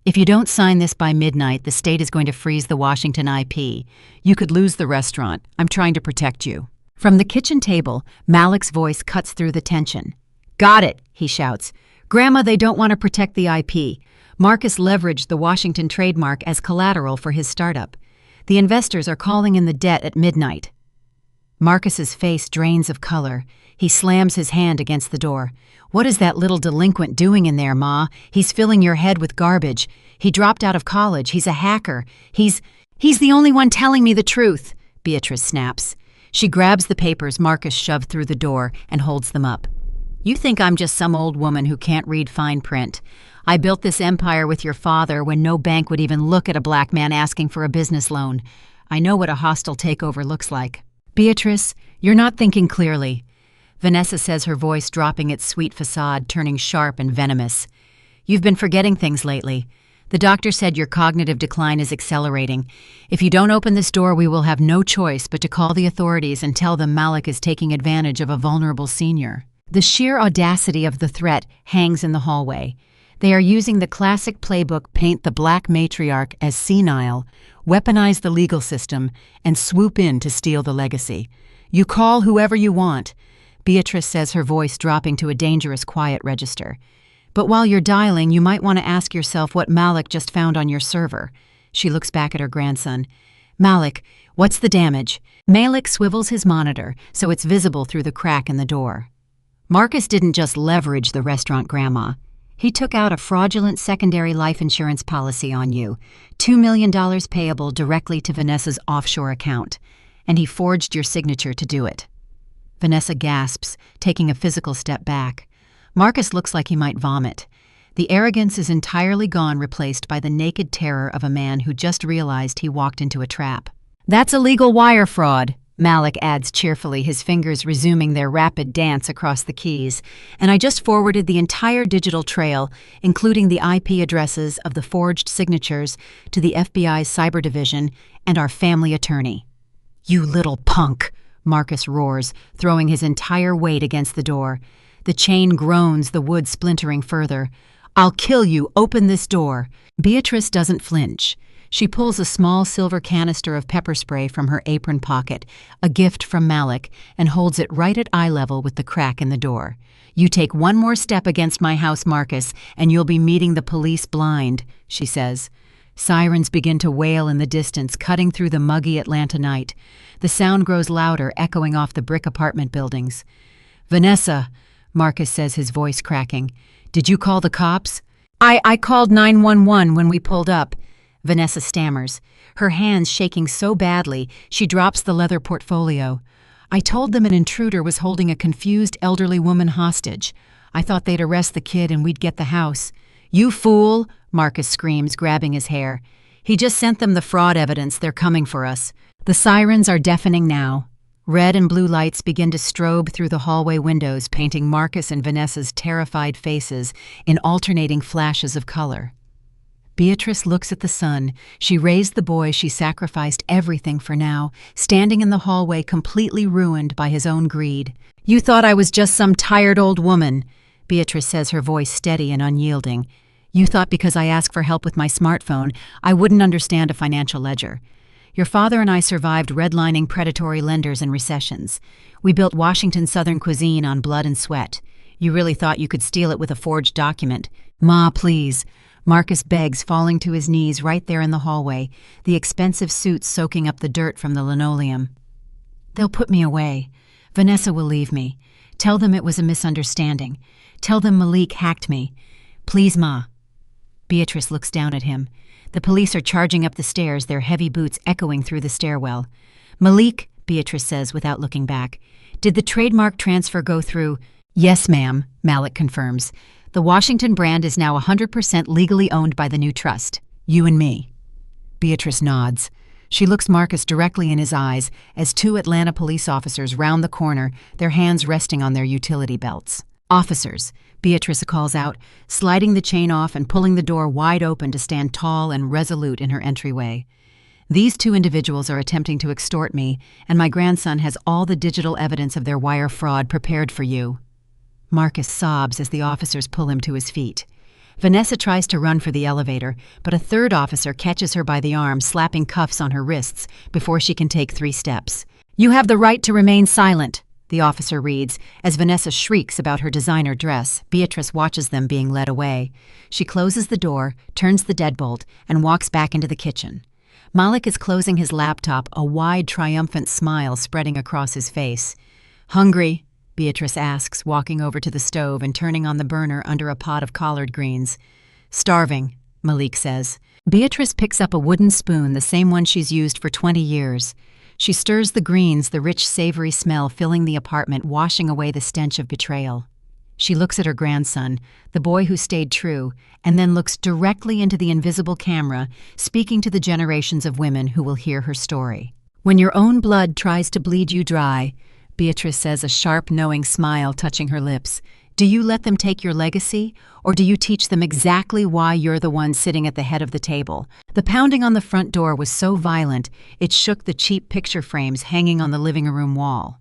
If you don't sign this by midnight, the state is going to freeze the Washington IP. You could lose the restaurant. I'm trying to protect you. From the kitchen table, Malik's voice cuts through the tension. Got it, he shouts. Grandma, they don't want to protect the IP. Marcus leveraged the Washington trademark as collateral for his startup. The investors are calling in the debt at midnight. Marcus's face drains of color. He slams his hand against the door. What is that little delinquent doing in there, Ma? He's filling your head with garbage. He dropped out of college. He's a hacker. He's the only one telling me the truth, Beatrice snaps. She grabs the papers Marcus shoved through the door and holds them up. You think I'm just some old woman who can't read fine print. I built this empire with your father when no bank would even look at a black man asking for a business loan. I know what a hostile takeover looks like. Beatrice, you're not thinking clearly. Vanessa says, her voice dropping its sweet facade, turning sharp and venomous. You've been forgetting things lately. The doctor said your cognitive decline is accelerating. If you don't open this door, we will have no choice but to call the authorities and tell them Malik is taking advantage of a vulnerable senior. The sheer audacity of the threat hangs in the hallway. They are using the classic playbook, paint the black matriarch as senile, weaponize the legal system, and swoop in to steal the legacy. You call whoever you want, Beatrice says, her voice dropping to a dangerous quiet register. But while you're dialing, you might want to ask yourself what Malik just found on your server. She looks back at her grandson. Malik, what's the damage? Malik swivels his monitor so it's visible through the crack in the door. Marcus didn't just leverage the restaurant grandma. He took out a fraudulent secondary life insurance policy on you, $2 million payable directly to Vanessa's offshore account, and he forged your signature to do it. Vanessa gasps, taking a physical step back. Marcus looks like he might vomit. The arrogance is entirely gone, replaced by the naked terror of a man who just realized he walked into a trap. That's illegal wire fraud, Malik adds cheerfully, his fingers resuming their rapid dance across the keys. And I just forwarded the entire digital trail, including the IP addresses of the forged signatures, to the FBI's cyber division and our family attorney. You little punk, Marcus roars, throwing his entire weight against the door. The chain groans, the wood splintering further. I'll kill you, open this door. Beatrice doesn't flinch. She pulls a small silver canister of pepper spray from her apron pocket, a gift from Malik, and holds it right at eye level with the crack in the door. You take one more step against my house, Marcus, and you'll be meeting the police blind, she says. Sirens begin to wail in the distance, cutting through the muggy Atlanta night. The sound grows louder, echoing off the brick apartment buildings. Vanessa, Marcus says, his voice cracking. Did you call the cops? I called 911 when we pulled up. Vanessa stammers, her hands shaking so badly she drops the leather portfolio. I told them an intruder was holding a confused elderly woman hostage. I thought they'd arrest the kid and we'd get the house. You fool, Marcus screams, grabbing his hair. He just sent them the fraud evidence. They're coming for us. The sirens are deafening now. Red and blue lights begin to strobe through the hallway windows, painting Marcus and Vanessa's terrified faces in alternating flashes of color. Beatrice looks at the sun. She raised the boy she sacrificed everything for now, standing in the hallway completely ruined by his own greed. You thought I was just some tired old woman, Beatrice says, her voice steady and unyielding. You thought because I asked for help with my smartphone, I wouldn't understand a financial ledger. Your father and I survived redlining predatory lenders and recessions. We built Washington Southern cuisine on blood and sweat. You really thought you could steal it with a forged document. Ma, please. Marcus begs, falling to his knees right there in the hallway, the expensive suits soaking up the dirt from the linoleum. They'll put me away. Vanessa will leave me. Tell them it was a misunderstanding. Tell them Malik hacked me. Please, Ma. Beatrice looks down at him. The police are charging up the stairs, their heavy boots echoing through the stairwell. Malik, Beatrice says without looking back. Did the trademark transfer go through? Yes, ma'am, Malik confirms. The Washington brand is now 100% legally owned by the new trust. You and me. Beatrice nods. She looks Marcus directly in his eyes as two Atlanta police officers round the corner, their hands resting on their utility belts. "Officers," Beatrice calls out, sliding the chain off and pulling the door wide open to stand tall and resolute in her entryway. "These two individuals are attempting to extort me, and my grandson has all the digital evidence of their wire fraud prepared for you." Marcus sobs as the officers pull him to his feet. Vanessa tries to run for the elevator, but a third officer catches her by the arm, slapping cuffs on her wrists before she can take 3 steps. "You have the right to remain silent," the officer reads, as Vanessa shrieks about her designer dress. Beatrice watches them being led away. She closes the door, turns the deadbolt, and walks back into the kitchen. Malik is closing his laptop, a wide, triumphant smile spreading across his face. "Hungry?" Beatrice asks, walking over to the stove and turning on the burner under a pot of collard greens. "Starving," Malik says. Beatrice picks up a wooden spoon, the same one she's used for 20 years. She stirs the greens, the rich, savory smell filling the apartment, washing away the stench of betrayal. She looks at her grandson, the boy who stayed true, and then looks directly into the invisible camera, speaking to the generations of women who will hear her story. "When your own blood tries to bleed you dry," Beatrice says, a sharp, knowing smile touching her lips, "do you let them take your legacy, or do you teach them exactly why you're the one sitting at the head of the table?" The pounding on the front door was so violent, it shook the cheap picture frames hanging on the living room wall.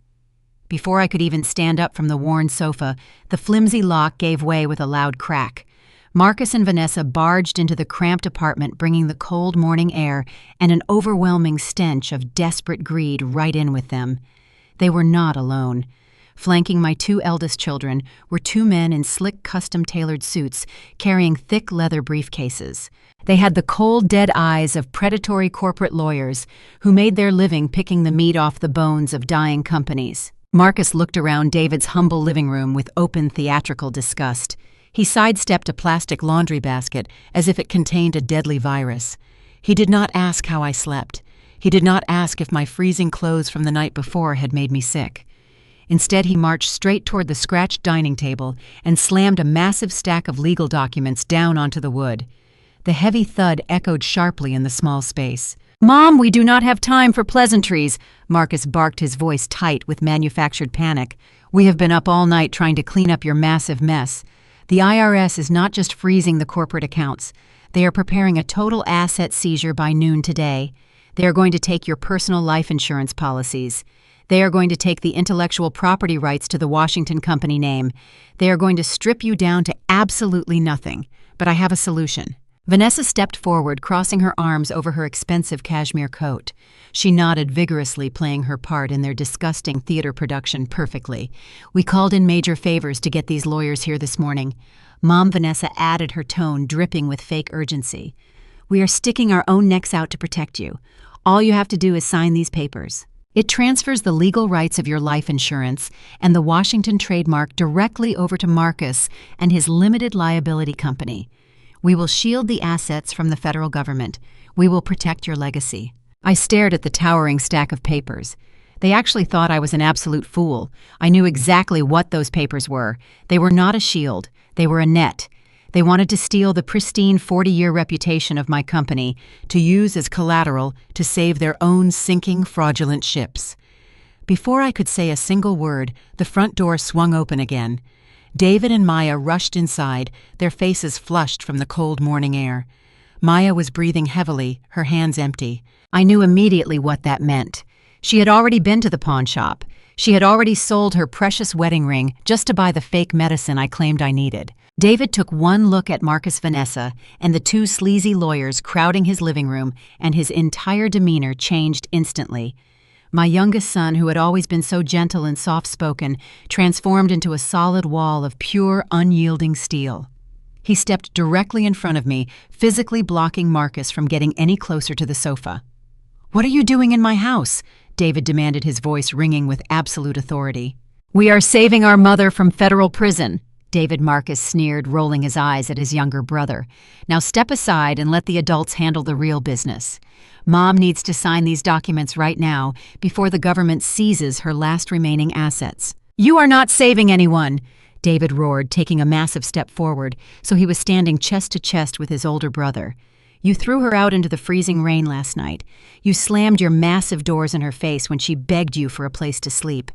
Before I could even stand up from the worn sofa, the flimsy lock gave way with a loud crack. Marcus and Vanessa barged into the cramped apartment, bringing the cold morning air and an overwhelming stench of desperate greed right in with them. They were not alone. Flanking my 2 eldest children were 2 men in slick, custom-tailored suits carrying thick leather briefcases. They had the cold, dead eyes of predatory corporate lawyers who made their living picking the meat off the bones of dying companies. Marcus looked around David's humble living room with open, theatrical disgust. He sidestepped a plastic laundry basket as if it contained a deadly virus. He did not ask how I slept. He did not ask if my freezing clothes from the night before had made me sick. Instead, he marched straight toward the scratched dining table and slammed a massive stack of legal documents down onto the wood. The heavy thud echoed sharply in the small space. "Mom, we do not have time for pleasantries," Marcus barked, his voice tight with manufactured panic. "We have been up all night trying to clean up your massive mess. The IRS is not just freezing the corporate accounts. They are preparing a total asset seizure by noon today. They are going to take your personal life insurance policies. They are going to take the intellectual property rights to the Washington company name. They are going to strip you down to absolutely nothing. But I have a solution." Vanessa stepped forward, crossing her arms over her expensive cashmere coat. She nodded vigorously, playing her part in their disgusting theater production perfectly. "We called in major favors to get these lawyers here this morning." Mom Vanessa added, her tone dripping with fake urgency. "We are sticking our own necks out to protect you. All you have to do is sign these papers. It transfers the legal rights of your life insurance and the Washington trademark directly over to Marcus and his limited liability company. We will shield the assets from the federal government. We will protect your legacy." I stared at the towering stack of papers. They actually thought I was an absolute fool. I knew exactly what those papers were. They were not a shield. They were a net. They wanted to steal the pristine 40-year reputation of my company to use as collateral to save their own sinking, fraudulent ships. Before I could say a single word, the front door swung open again. David and Maya rushed inside, their faces flushed from the cold morning air. Maya was breathing heavily, her hands empty. I knew immediately what that meant. She had already been to the pawn shop. She had already sold her precious wedding ring just to buy the fake medicine I claimed I needed. David took one look at Marcus Vanessa and the 2 sleazy lawyers crowding his living room, and his entire demeanor changed instantly. My youngest son, who had always been so gentle and soft-spoken, transformed into a solid wall of pure, unyielding steel. He stepped directly in front of me, physically blocking Marcus from getting any closer to the sofa. "What are you doing in my house?" David demanded, his voice ringing with absolute authority. "We are saving our mother from federal prison," David Marcus sneered, rolling his eyes at his younger brother. "Now step aside and let the adults handle the real business. Mom needs to sign these documents right now before the government seizes her last remaining assets." "You are not saving anyone," David roared, taking a massive step forward, so he was standing chest to chest with his older brother. You threw her out into the freezing rain last night. You slammed your massive doors in her face when she begged you for a place to sleep.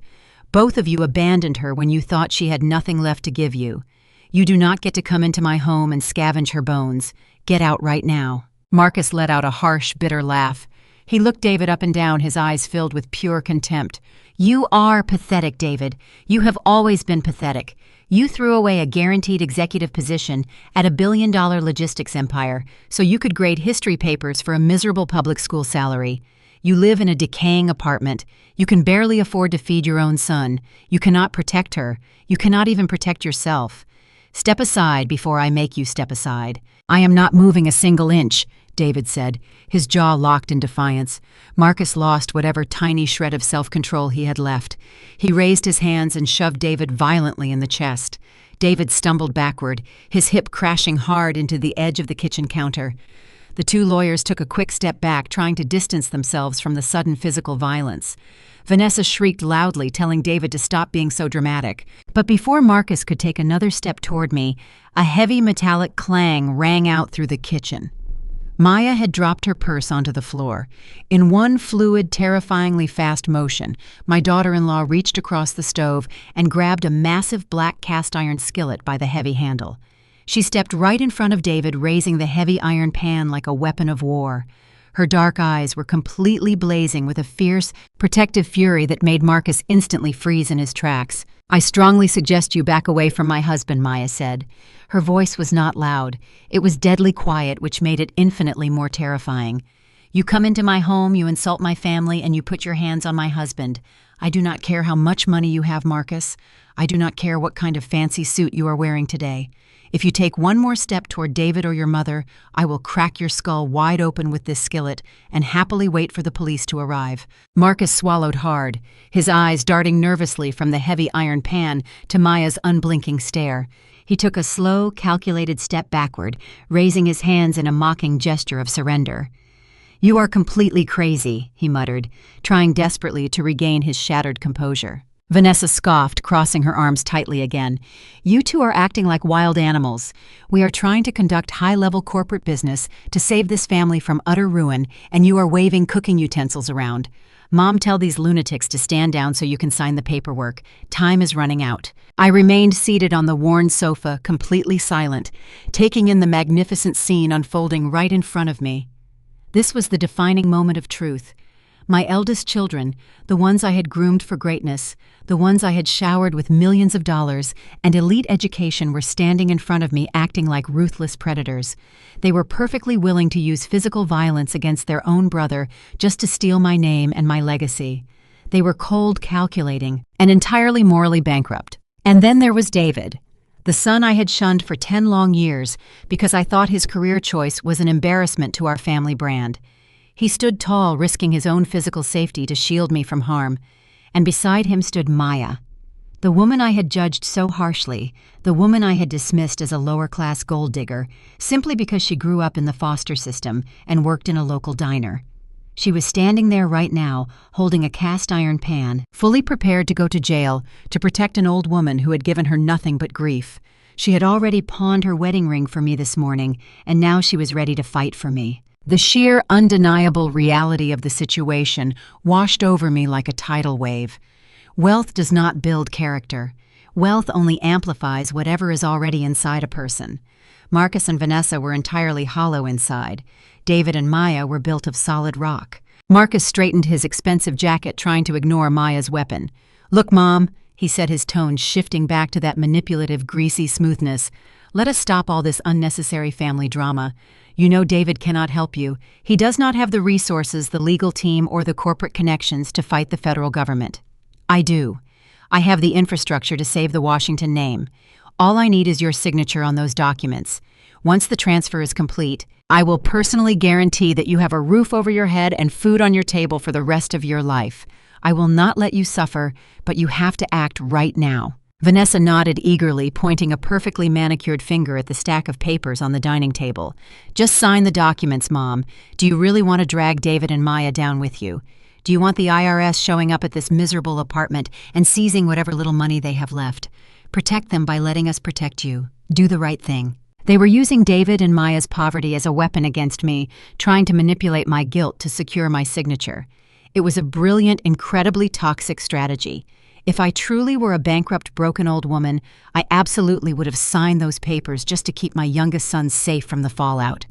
Both of you abandoned her when you thought she had nothing left to give you. You do not get to come into my home and scavenge her bones. Get out right now." Marcus let out a harsh, bitter laugh. He looked David up and down, his eyes filled with pure contempt. "You are pathetic, David. You have always been pathetic. You threw away a guaranteed executive position at a billion-dollar logistics empire so you could grade history papers for a miserable public school salary. You live in a decaying apartment. You can barely afford to feed your own son. You cannot protect her. You cannot even protect yourself. Step aside before I make you step aside." "I am not moving a single inch," David said, his jaw locked in defiance. Marcus lost whatever tiny shred of self-control he had left. He raised his hands and shoved David violently in the chest. David stumbled backward, his hip crashing hard into the edge of the kitchen counter. The two lawyers took a quick step back, trying to distance themselves from the sudden physical violence. Vanessa shrieked loudly, telling David to stop being so dramatic. But before Marcus could take another step toward me, a heavy metallic clang rang out through the kitchen. Maya had dropped her purse onto the floor. In one fluid, terrifyingly fast motion, my daughter-in-law reached across the stove and grabbed a massive black cast-iron skillet by the heavy handle. She stepped right in front of David, raising the heavy iron pan like a weapon of war. Her dark eyes were completely blazing with a fierce, protective fury that made Marcus instantly freeze in his tracks. "I strongly suggest you back away from my husband," Maya said. Her voice was not loud. It was deadly quiet, which made it infinitely more terrifying. "You come into my home, you insult my family, and you put your hands on my husband. I do not care how much money you have, Marcus. I do not care what kind of fancy suit you are wearing today. If you take one more step toward David or your mother, I will crack your skull wide open with this skillet and happily wait for the police to arrive." Marcus swallowed hard, his eyes darting nervously from the heavy iron pan to Maya's unblinking stare. He took a slow, calculated step backward, raising his hands in a mocking gesture of surrender. "You are completely crazy," he muttered, trying desperately to regain his shattered composure. Vanessa scoffed, crossing her arms tightly again. "You two are acting like wild animals. We are trying to conduct high-level corporate business to save this family from utter ruin, and you are waving cooking utensils around. Mom, tell these lunatics to stand down so you can sign the paperwork. Time is running out." I remained seated on the worn sofa, completely silent, taking in the magnificent scene unfolding right in front of me. This was the defining moment of truth. My eldest children, the ones I had groomed for greatness, the ones I had showered with millions of dollars and elite education, were standing in front of me acting like ruthless predators. They were perfectly willing to use physical violence against their own brother just to steal my name and my legacy. They were cold, calculating, and entirely morally bankrupt. And then there was David, the son I had shunned for 10 long years because I thought his career choice was an embarrassment to our family brand. He stood tall, risking his own physical safety to shield me from harm. And beside him stood Maya, the woman I had judged so harshly, the woman I had dismissed as a lower-class gold digger, simply because she grew up in the foster system and worked in a local diner. She was standing there right now, holding a cast-iron pan, fully prepared to go to jail to protect an old woman who had given her nothing but grief. She had already pawned her wedding ring for me this morning, and now she was ready to fight for me. The sheer, undeniable reality of the situation washed over me like a tidal wave. Wealth does not build character. Wealth only amplifies whatever is already inside a person. Marcus and Vanessa were entirely hollow inside. David and Maya were built of solid rock. Marcus straightened his expensive jacket, trying to ignore Maya's weapon. "Look, Mom," he said, his tone shifting back to that manipulative, greasy smoothness. "Let us stop all this unnecessary family drama. You know David cannot help you. He does not have the resources, the legal team, or the corporate connections to fight the federal government. I do. I have the infrastructure to save the Washington name. All I need is your signature on those documents. Once the transfer is complete, I will personally guarantee that you have a roof over your head and food on your table for the rest of your life. I will not let you suffer, but you have to act right now." Vanessa nodded eagerly, pointing a perfectly manicured finger at the stack of papers on the dining table. "Just sign the documents, Mom. Do you really want to drag David and Maya down with you? Do you want the IRS showing up at this miserable apartment and seizing whatever little money they have left? Protect them by letting us protect you. Do the right thing." They were using David and Maya's poverty as a weapon against me, trying to manipulate my guilt to secure my signature. It was a brilliant, incredibly toxic strategy. If I truly were a bankrupt, broken old woman, I absolutely would have signed those papers just to keep my youngest son safe from the fallout.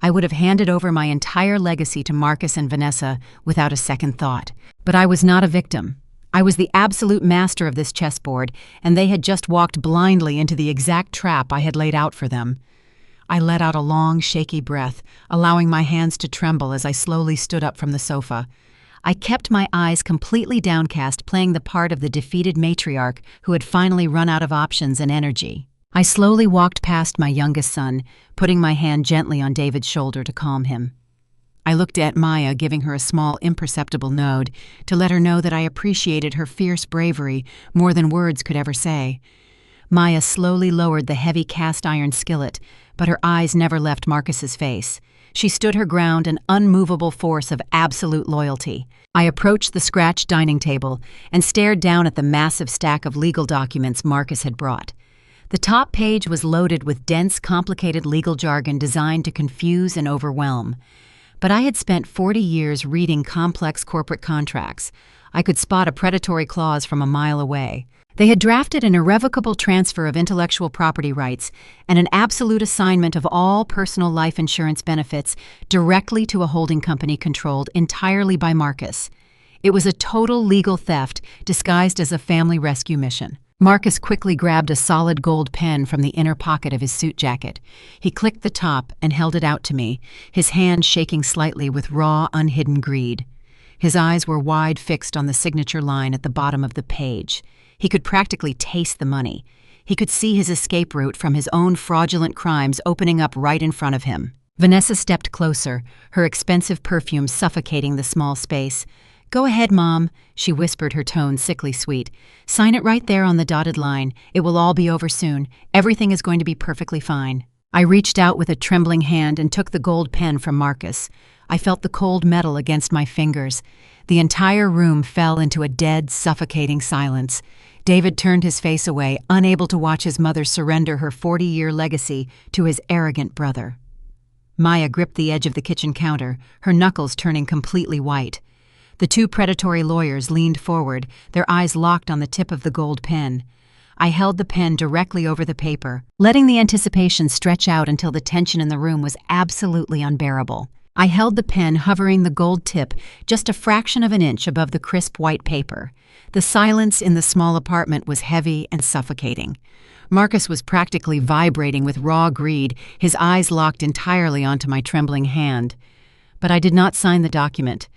I would have handed over my entire legacy to Marcus and Vanessa without a second thought. But I was not a victim. I was the absolute master of this chessboard, and they had just walked blindly into the exact trap I had laid out for them. I let out a long, shaky breath, allowing my hands to tremble as I slowly stood up from the sofa. I kept my eyes completely downcast, playing the part of the defeated matriarch who had finally run out of options and energy. I slowly walked past my youngest son, putting my hand gently on David's shoulder to calm him. I looked at Maya, giving her a small, imperceptible nod to let her know that I appreciated her fierce bravery more than words could ever say. Maya slowly lowered the heavy cast-iron skillet, but her eyes never left Marcus's face. She stood her ground, an unmovable force of absolute loyalty. I approached the scratched dining table and stared down at the massive stack of legal documents Marcus had brought. The top page was loaded with dense, complicated legal jargon designed to confuse and overwhelm. But I had spent 40 years reading complex corporate contracts. I could spot a predatory clause from a mile away. They had drafted an irrevocable transfer of intellectual property rights and an absolute assignment of all personal life insurance benefits directly to a holding company controlled entirely by Marcus. It was a total legal theft disguised as a family rescue mission. Marcus quickly grabbed a solid gold pen from the inner pocket of his suit jacket. He clicked the top and held it out to me, his hand shaking slightly with raw, unhidden greed. His eyes were wide, fixed on the signature line at the bottom of the page. He could practically taste the money. He could see his escape route from his own fraudulent crimes opening up right in front of him. Vanessa stepped closer, her expensive perfume suffocating the small space. "Go ahead, Mom," she whispered, her tone sickly sweet. "Sign it right there on the dotted line. It will all be over soon. Everything is going to be perfectly fine." I reached out with a trembling hand and took the gold pen from Marcus. I felt the cold metal against my fingers. The entire room fell into a dead, suffocating silence. David turned his face away, unable to watch his mother surrender her 40-year legacy to his arrogant brother. Maya gripped the edge of the kitchen counter, her knuckles turning completely white. The two predatory lawyers leaned forward, their eyes locked on the tip of the gold pen. I held the pen directly over the paper, letting the anticipation stretch out until the tension in the room was absolutely unbearable. I held the pen hovering the gold tip just a fraction of an inch above the crisp white paper. The silence in the small apartment was heavy and suffocating. Marcus was practically vibrating with raw greed, his eyes locked entirely onto my trembling hand. But I did not sign the document.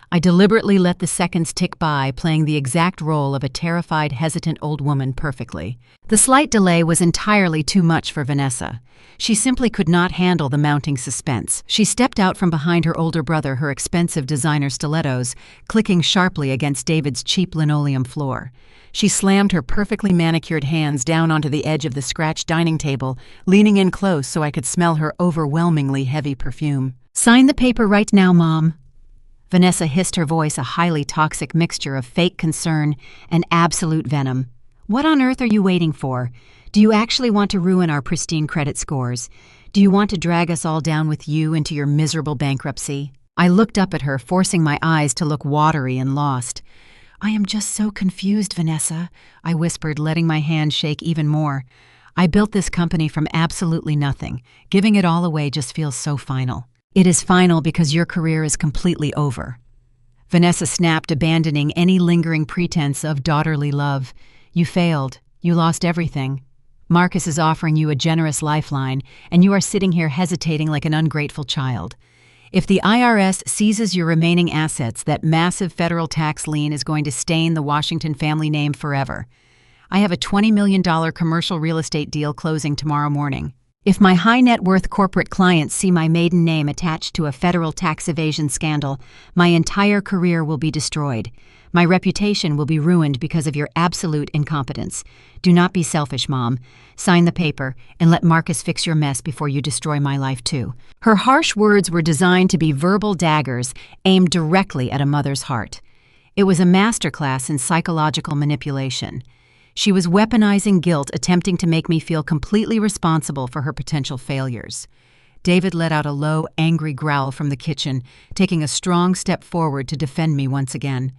I deliberately let the seconds tick by, playing the exact role of a terrified, hesitant old woman perfectly. The slight delay was entirely too much for Vanessa. She simply could not handle the mounting suspense. She stepped out from behind her older brother, her expensive designer stilettos, clicking sharply against David's cheap linoleum floor. She slammed her perfectly manicured hands down onto the edge of the scratched dining table, leaning in close so I could smell her overwhelmingly heavy perfume. "Sign the paper right now, Mom." Vanessa hissed, her voice a highly toxic mixture of fake concern and absolute venom. "What on earth are you waiting for? Do you actually want to ruin our pristine credit scores? Do you want to drag us all down with you into your miserable bankruptcy?" I looked up at her, forcing my eyes to look watery and lost. "I am just so confused, Vanessa," I whispered, letting my hand shake even more. "I built this company from absolutely nothing. Giving it all away just feels so final." "It is final because your career is completely over." Vanessa snapped, abandoning any lingering pretense of daughterly love. "You failed. You lost everything. Marcus is offering you a generous lifeline, and you are sitting here hesitating like an ungrateful child. If the IRS seizes your remaining assets, that massive federal tax lien is going to stain the Washington family name forever. I have a $20 million commercial real estate deal closing tomorrow morning. If my high-net-worth corporate clients see my maiden name attached to a federal tax evasion scandal, my entire career will be destroyed. My reputation will be ruined because of your absolute incompetence. Do not be selfish, Mom. Sign the paper and let Marcus fix your mess before you destroy my life too." Her harsh words were designed to be verbal daggers aimed directly at a mother's heart. It was a masterclass in psychological manipulation. She was weaponizing guilt, attempting to make me feel completely responsible for her potential failures. David let out a low, angry growl from the kitchen, taking a strong step forward to defend me once again.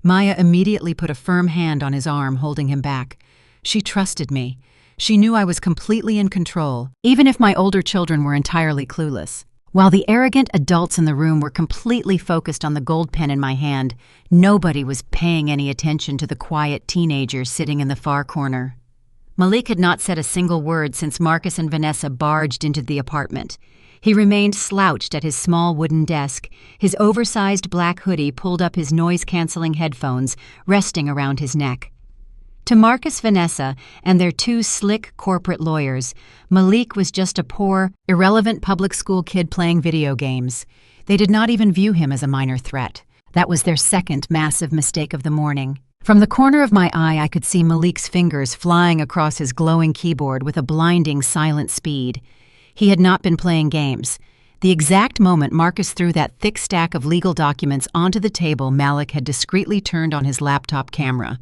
Maya immediately put a firm hand on his arm, holding him back. She trusted me. She knew I was completely in control, even if my older children were entirely clueless. While the arrogant adults in the room were completely focused on the gold pen in my hand, nobody was paying any attention to the quiet teenager sitting in the far corner. Malik had not said a single word since Marcus and Vanessa barged into the apartment. He remained slouched at his small wooden desk, his oversized black hoodie pulled up, his noise-canceling headphones resting around his neck. To Marcus, Vanessa, and their two slick corporate lawyers, Malik was just a poor, irrelevant public school kid playing video games. They did not even view him as a minor threat. That was their second massive mistake of the morning. From the corner of my eye, I could see Malik's fingers flying across his glowing keyboard with a blinding, silent speed. He had not been playing games. The exact moment Marcus threw that thick stack of legal documents onto the table, Malik had discreetly turned on his laptop camera.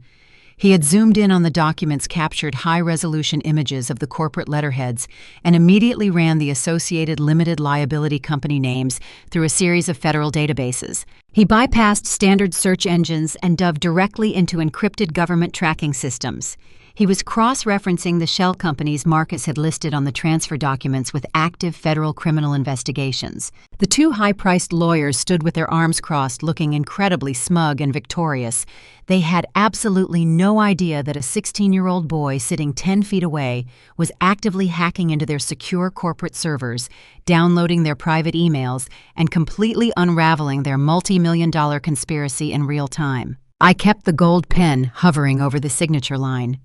He had zoomed in on the documents, captured high-resolution images of the corporate letterheads, and immediately ran the associated limited liability company names through a series of federal databases. He bypassed standard search engines and dove directly into encrypted government tracking systems. He was cross-referencing the shell companies Marcus had listed on the transfer documents with active federal criminal investigations. The two high-priced lawyers stood with their arms crossed, looking incredibly smug and victorious. They had absolutely no idea that a 16-year-old boy sitting 10 feet away was actively hacking into their secure corporate servers, downloading their private emails, and completely unraveling their multi-million-dollar conspiracy in real time. I kept the gold pen hovering over the signature line.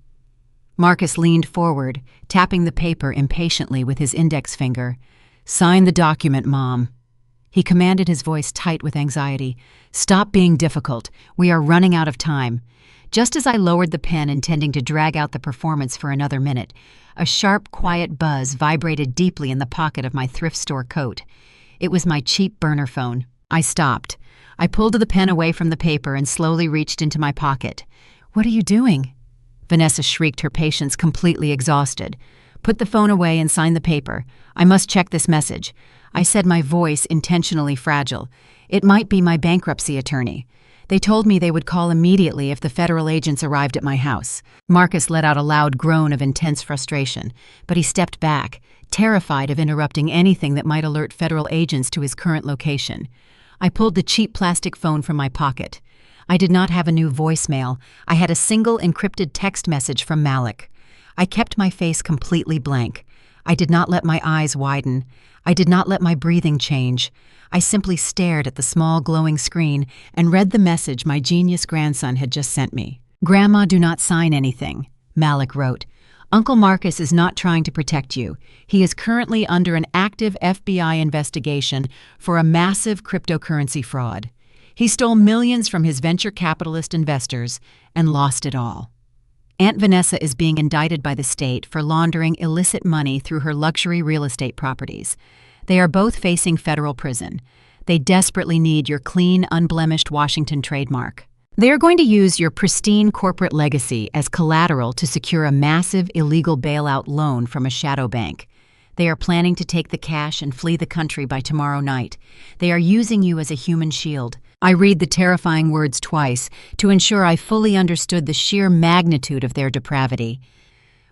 Marcus leaned forward, tapping the paper impatiently with his index finger. "Sign the document, Mom." He commanded, his voice tight with anxiety. "Stop being difficult. We are running out of time." Just as I lowered the pen, intending to drag out the performance for another minute, a sharp, quiet buzz vibrated deeply in the pocket of my thrift store coat. It was my cheap burner phone. I stopped. I pulled the pen away from the paper and slowly reached into my pocket. "What are you doing?" Vanessa shrieked, her patience completely exhausted. "Put the phone away and sign the paper. I must check this message." I said, my voice intentionally fragile. "It might be my bankruptcy attorney. They told me they would call immediately if the federal agents arrived at my house." Marcus let out a loud groan of intense frustration, but he stepped back, terrified of interrupting anything that might alert federal agents to his current location. I pulled the cheap plastic phone from my pocket. I did not have a new voicemail. I had a single encrypted text message from Malik. I kept my face completely blank. I did not let my eyes widen. I did not let my breathing change. I simply stared at the small glowing screen and read the message my genius grandson had just sent me. "Grandma, do not sign anything," Malik wrote. "Uncle Marcus is not trying to protect you. He is currently under an active FBI investigation for a massive cryptocurrency fraud. He stole millions from his venture capitalist investors and lost it all. Aunt Vanessa is being indicted by the state for laundering illicit money through her luxury real estate properties. They are both facing federal prison. They desperately need your clean, unblemished Washington trademark. They are going to use your pristine corporate legacy as collateral to secure a massive illegal bailout loan from a shadow bank. They are planning to take the cash and flee the country by tomorrow night. They are using you as a human shield." I read the terrifying words twice to ensure I fully understood the sheer magnitude of their depravity.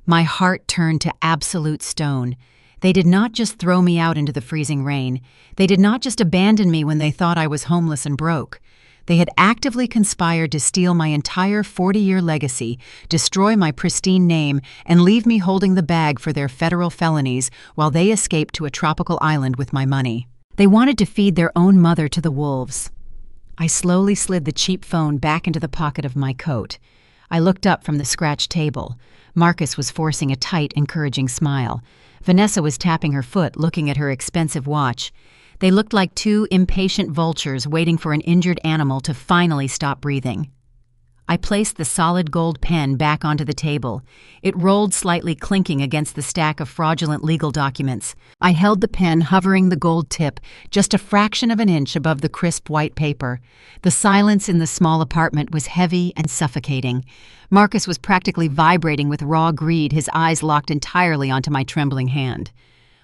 My heart turned to absolute stone. They did not just throw me out into the freezing rain. They did not just abandon me when they thought I was homeless and broke. They had actively conspired to steal my entire 40-year legacy, destroy my pristine name, and leave me holding the bag for their federal felonies while they escaped to a tropical island with my money. They wanted to feed their own mother to the wolves. I slowly slid the cheap phone back into the pocket of my coat. I looked up from the scratched table. Marcus was forcing a tight, encouraging smile. Vanessa was tapping her foot, looking at her expensive watch. They looked like two impatient vultures waiting for an injured animal to finally stop breathing. I placed the solid gold pen back onto the table. It rolled slightly, clinking against the stack of fraudulent legal documents. I held the pen, hovering the gold tip just a fraction of an inch above the crisp white paper. The silence in the small apartment was heavy and suffocating. Marcus was practically vibrating with raw greed, his eyes locked entirely onto my trembling hand.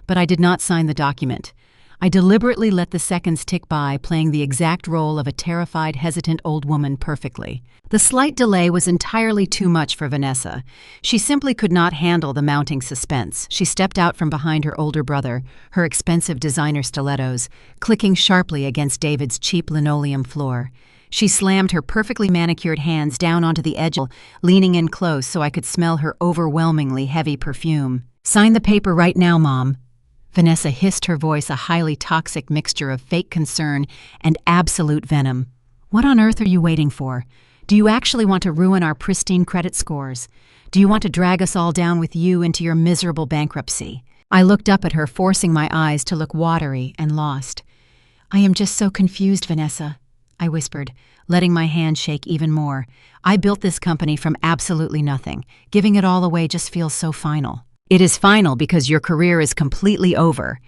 But I did not sign the document. I deliberately let the seconds tick by, playing the exact role of a terrified, hesitant old woman perfectly. The slight delay was entirely too much for Vanessa. She simply could not handle the mounting suspense. She stepped out from behind her older brother, her expensive designer stilettos, clicking sharply against David's cheap linoleum floor. She slammed her perfectly manicured hands down onto the edge, leaning in close so I could smell her overwhelmingly heavy perfume. "Sign the paper right now, Mom." Vanessa hissed, her voice a highly toxic mixture of fake concern and absolute venom. "What on earth are you waiting for? Do you actually want to ruin our pristine credit scores? Do you want to drag us all down with you into your miserable bankruptcy?" I looked up at her, forcing my eyes to look watery and lost. "I am just so confused, Vanessa," I whispered, letting my hand shake even more. "I built this company from absolutely nothing. Giving it all away just feels so final." "It is final because your career is completely over,"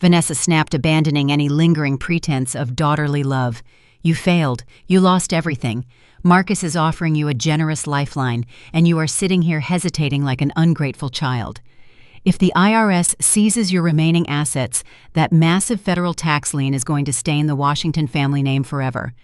Vanessa snapped, abandoning any lingering pretense of daughterly love. "You failed. You lost everything. Marcus is offering you a generous lifeline, and you are sitting here hesitating like an ungrateful child. If the IRS seizes your remaining assets, that massive federal tax lien is going to stain the Washington family name forever.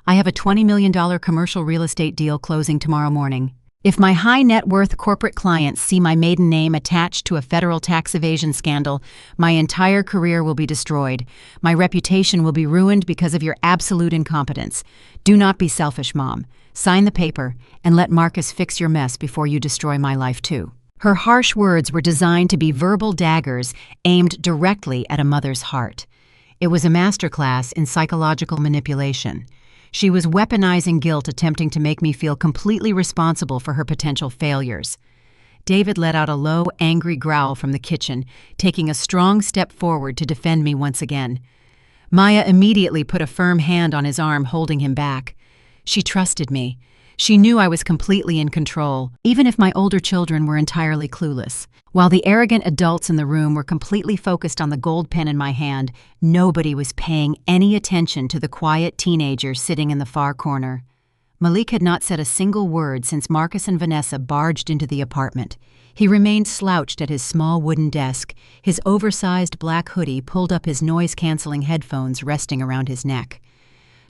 I have a $20 million commercial real estate deal closing tomorrow morning. If my high-net-worth corporate clients see my maiden name attached to a federal tax evasion scandal, my entire career will be destroyed. My reputation will be ruined because of your absolute incompetence. Do not be selfish, Mom. Sign the paper and let Marcus fix your mess before you destroy my life too." Her harsh words were designed to be verbal daggers aimed directly at a mother's heart. It was a masterclass in psychological manipulation. She was weaponizing guilt, attempting to make me feel completely responsible for her potential failures. David let out a low, angry growl from the kitchen, taking a strong step forward to defend me once again. Maya immediately put a firm hand on his arm, holding him back. She trusted me. She knew I was completely in control, even if my older children were entirely clueless. While the arrogant adults in the room were completely focused on the gold pen in my hand, nobody was paying any attention to the quiet teenager sitting in the far corner. Malik had not said a single word since Marcus and Vanessa barged into the apartment. He remained slouched at his small wooden desk, his oversized black hoodie pulled up, his noise-canceling headphones resting around his neck.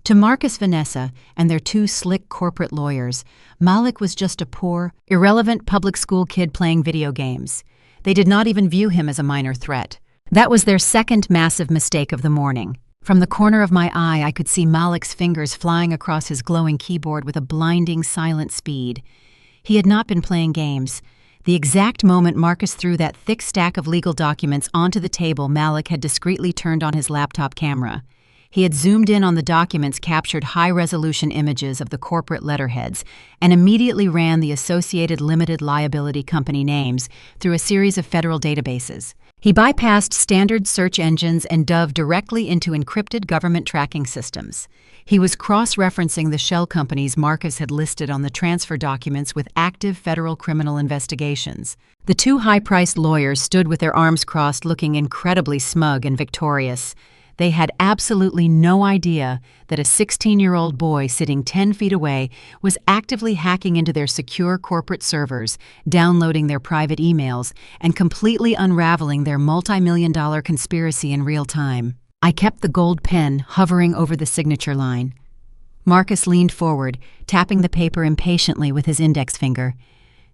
To Marcus, Vanessa, and their two slick corporate lawyers, Malik was just a poor, irrelevant public school kid playing video games. They did not even view him as a minor threat. That was their second massive mistake of the morning. From the corner of my eye, I could see Malik's fingers flying across his glowing keyboard with a blinding, silent speed. He had not been playing games. The exact moment Marcus threw that thick stack of legal documents onto the table, Malik had discreetly turned on his laptop camera. He had zoomed in on the documents, captured high-resolution images of the corporate letterheads, and immediately ran the associated limited liability company names through a series of federal databases. He bypassed standard search engines and dove directly into encrypted government tracking systems. He was cross-referencing the shell companies Marcus had listed on the transfer documents with active federal criminal investigations. The two high-priced lawyers stood with their arms crossed, looking incredibly smug and victorious. They had absolutely no idea that a 16-year-old boy sitting 10 feet away was actively hacking into their secure corporate servers, downloading their private emails, and completely unraveling their multi-million-dollar conspiracy in real time. I kept the gold pen hovering over the signature line. Marcus leaned forward, tapping the paper impatiently with his index finger.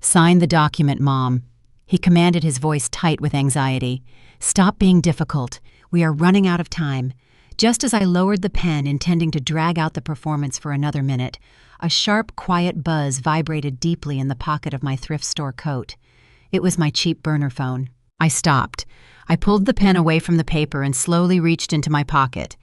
"Sign the document, Mom," he commanded, his voice tight with anxiety. "Stop being difficult. We are running out of time." Just as I lowered the pen, intending to drag out the performance for another minute, a sharp, quiet buzz vibrated deeply in the pocket of my thrift store coat. It was my cheap burner phone. I stopped. I pulled the pen away from the paper and slowly reached into my pocket.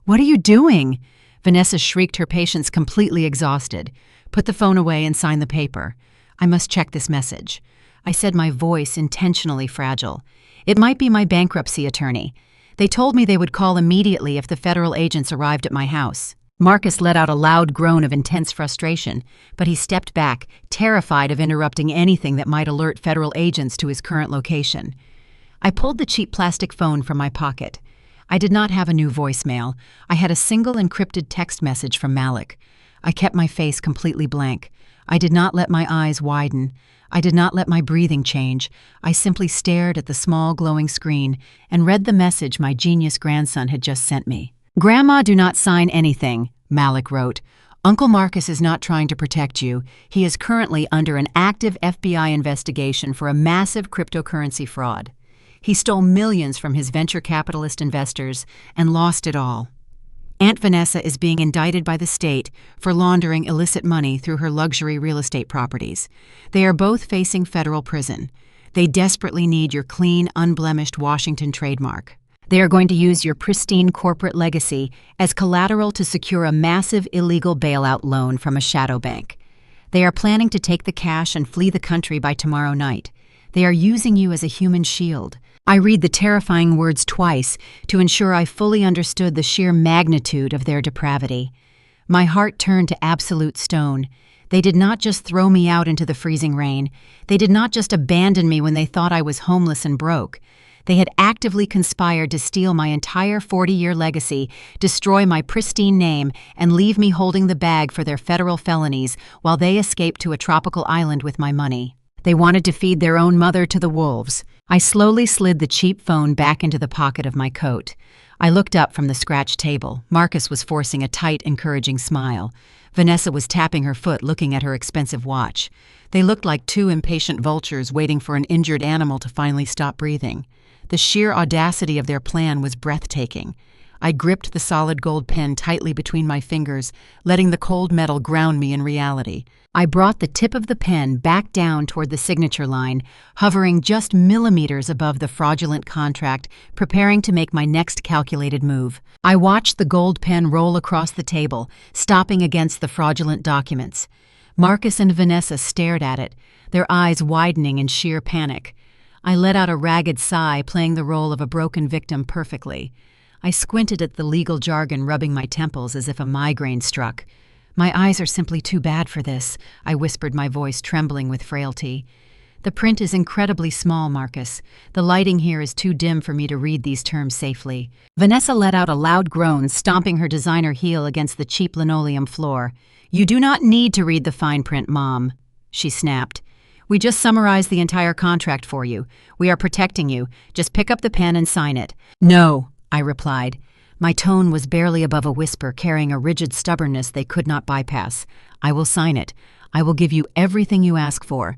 "What are you doing?" Vanessa shrieked, her patience completely exhausted. "Put the phone away and sign the paper. I must check this message," I said, my voice intentionally fragile. "It might be my bankruptcy attorney. They told me they would call immediately if the federal agents arrived at my house." Marcus let out a loud groan of intense frustration, but he stepped back, terrified of interrupting anything that might alert federal agents to his current location. I pulled the cheap plastic phone from my pocket. I did not have a new voicemail. I had a single encrypted text message from Malik. I kept my face completely blank. I did not let my eyes widen. I did not let my breathing change. I simply stared at the small glowing screen and read the message my genius grandson had just sent me. "Grandma, do not sign anything," Malik wrote. "Uncle Marcus is not trying to protect you. He is currently under an active FBI investigation for a massive cryptocurrency fraud. He stole millions from his venture capitalist investors and lost it all. Aunt Vanessa is being indicted by the state for laundering illicit money through her luxury real estate properties. They are both facing federal prison. They desperately need your clean, unblemished Washington trademark. They are going to use your pristine corporate legacy as collateral to secure a massive illegal bailout loan from a shadow bank. They are planning to take the cash and flee the country by tomorrow night. They are using you as a human shield." I read the terrifying words twice to ensure I fully understood the sheer magnitude of their depravity. My heart turned to absolute stone. They did not just throw me out into the freezing rain. They did not just abandon me when they thought I was homeless and broke. They had actively conspired to steal my entire 40-year legacy, destroy my pristine name, and leave me holding the bag for their federal felonies while they escaped to a tropical island with my money. They wanted to feed their own mother to the wolves. I slowly slid the cheap phone back into the pocket of my coat. I looked up from the scratched table. Marcus was forcing a tight, encouraging smile. Vanessa was tapping her foot, looking at her expensive watch. They looked like two impatient vultures waiting for an injured animal to finally stop breathing. The sheer audacity of their plan was breathtaking. I gripped the solid gold pen tightly between my fingers, letting the cold metal ground me in reality. I brought the tip of the pen back down toward the signature line, hovering just millimeters above the fraudulent contract, preparing to make my next calculated move. I watched the gold pen roll across the table, stopping against the fraudulent documents. Marcus and Vanessa stared at it, their eyes widening in sheer panic. I let out a ragged sigh, playing the role of a broken victim perfectly. I squinted at the legal jargon, rubbing my temples as if a migraine struck. "My eyes are simply too bad for this," I whispered, my voice trembling with frailty. "The print is incredibly small, Marcus. The lighting here is too dim for me to read these terms safely." Vanessa let out a loud groan, stomping her designer heel against the cheap linoleum floor. "You do not need to read the fine print, Mom," she snapped. "We just summarized the entire contract for you. We are protecting you. Just pick up the pen and sign it." "No," I replied. My tone was barely above a whisper, carrying a rigid stubbornness they could not bypass. "I will sign it. I will give you everything you ask for.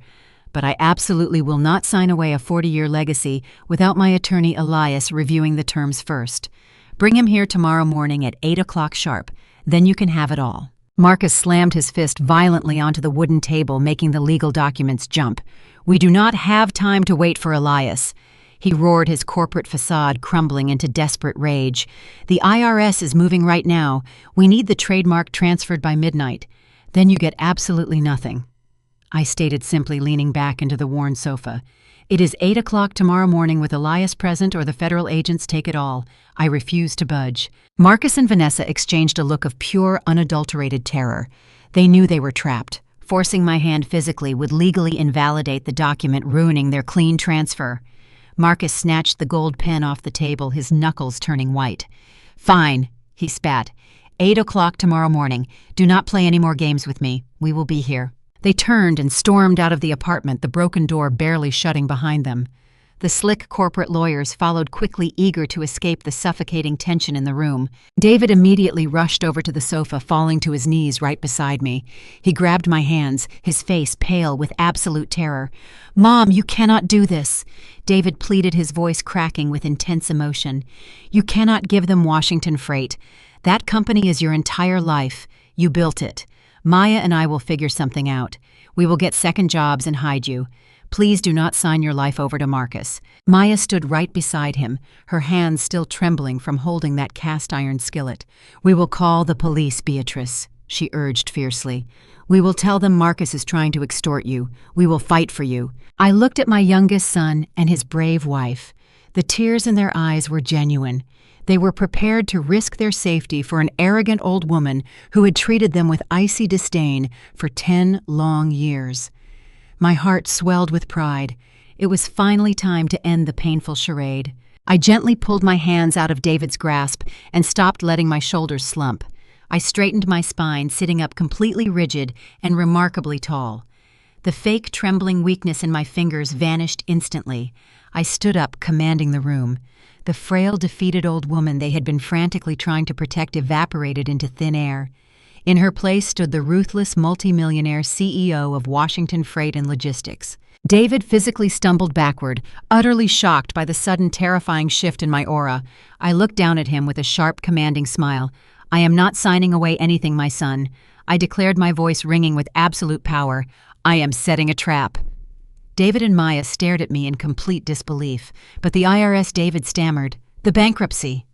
But I absolutely will not sign away a 40-year legacy without my attorney Elias reviewing the terms first. Bring him here tomorrow morning at 8 o'clock sharp. Then you can have it all." Marcus slammed his fist violently onto the wooden table, making the legal documents jump. "We do not have time to wait for Elias." He roared, his corporate facade crumbling into desperate rage. "The IRS is moving right now. We need the trademark transferred by midnight. Then you get absolutely nothing." I stated simply, leaning back into the worn sofa. "It is 8 o'clock tomorrow morning with Elias present, or the federal agents take it all. I refuse to budge." Marcus and Vanessa exchanged a look of pure, unadulterated terror. They knew they were trapped. Forcing my hand physically would legally invalidate the document, ruining their clean transfer. Marcus snatched the gold pen off the table, his knuckles turning white. "Fine," he spat. 8 o'clock tomorrow morning. Do not play any more games with me. We will be here." They turned and stormed out of the apartment, the broken door barely shutting behind them. The slick corporate lawyers followed quickly, eager to escape the suffocating tension in the room. David immediately rushed over to the sofa, falling to his knees right beside me. He grabbed my hands, his face pale with absolute terror. "Mom, you cannot do this," David pleaded, his voice cracking with intense emotion. "You cannot give them Washington Freight. That company is your entire life. You built it. Maya and I will figure something out. We will get second jobs and hide you. Please do not sign your life over to Marcus." Maya stood right beside him, her hands still trembling from holding that cast-iron skillet. "We will call the police, Beatrice," she urged fiercely. "We will tell them Marcus is trying to extort you. We will fight for you." I looked at my youngest son and his brave wife. The tears in their eyes were genuine. They were prepared to risk their safety for an arrogant old woman who had treated them with icy disdain for 10 long years. My heart swelled with pride. It was finally time to end the painful charade. I gently pulled my hands out of David's grasp and stopped letting my shoulders slump. I straightened my spine, sitting up completely rigid and remarkably tall. The fake trembling weakness in my fingers vanished instantly. I stood up, commanding the room. The frail, defeated old woman they had been frantically trying to protect evaporated into thin air. In her place stood the ruthless multimillionaire CEO of Washington Freight and Logistics. David physically stumbled backward, utterly shocked by the sudden terrifying shift in my aura. I looked down at him with a sharp, commanding smile. "I am not signing away anything, my son," I declared, my voice ringing with absolute power. "I am setting a trap." David and Maya stared at me in complete disbelief, but the IRS David stammered, "The bankruptcy,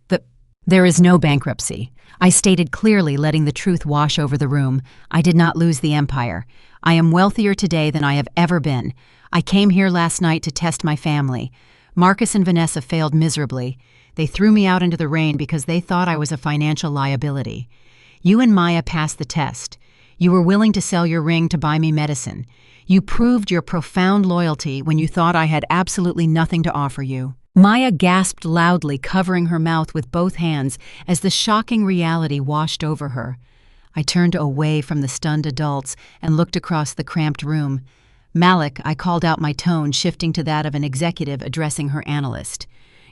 There is no bankruptcy," I stated clearly, letting the truth wash over the room. "I did not lose the empire. I am wealthier today than I have ever been. I came here last night to test my family. Marcus and Vanessa failed miserably. They threw me out into the rain because they thought I was a financial liability. You and Maya passed the test. You were willing to sell your ring to buy me medicine. You proved your profound loyalty when you thought I had absolutely nothing to offer you." Maya gasped loudly, covering her mouth with both hands as the shocking reality washed over her. I turned away from the stunned adults and looked across the cramped room. "Malik," I called out, my tone shifting to that of an executive addressing her analyst.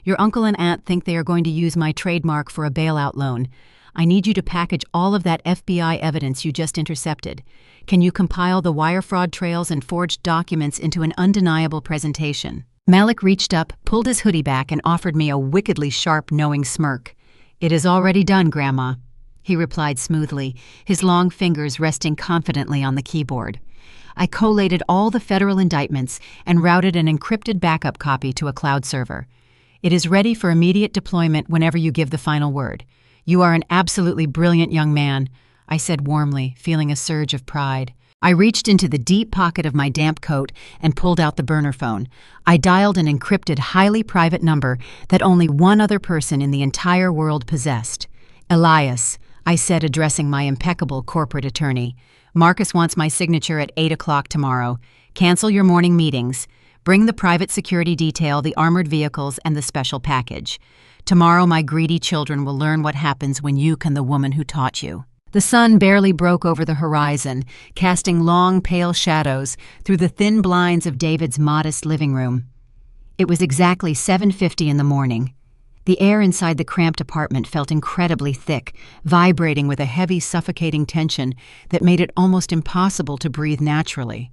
"Your uncle and aunt think they are going to use my trademark for a bailout loan. I need you to package all of that FBI evidence you just intercepted. Can you compile the wire fraud trails and forged documents into an undeniable presentation?" Malik reached up, pulled his hoodie back, and offered me a wickedly sharp, knowing smirk. "It is already done, Grandma," he replied smoothly, his long fingers resting confidently on the keyboard. I collated all the federal indictments and routed an encrypted backup copy to a cloud server. "It is ready for immediate deployment whenever you give the final word. You are an absolutely brilliant young man," I said warmly, feeling a surge of pride. I reached into the deep pocket of my damp coat and pulled out the burner phone. I dialed an encrypted, highly private number that only one other person in the entire world possessed. "Elias," I said, addressing my impeccable corporate attorney. "Marcus wants my signature at 8 o'clock tomorrow. Cancel your morning meetings. Bring the private security detail, the armored vehicles, and the special package. Tomorrow my greedy children will learn what happens when you can the woman who taught you." The sun barely broke over the horizon, casting long, pale shadows through the thin blinds of David's modest living room. It was exactly 7:50 in the morning. The air inside the cramped apartment felt incredibly thick, vibrating with a heavy, suffocating tension that made it almost impossible to breathe naturally.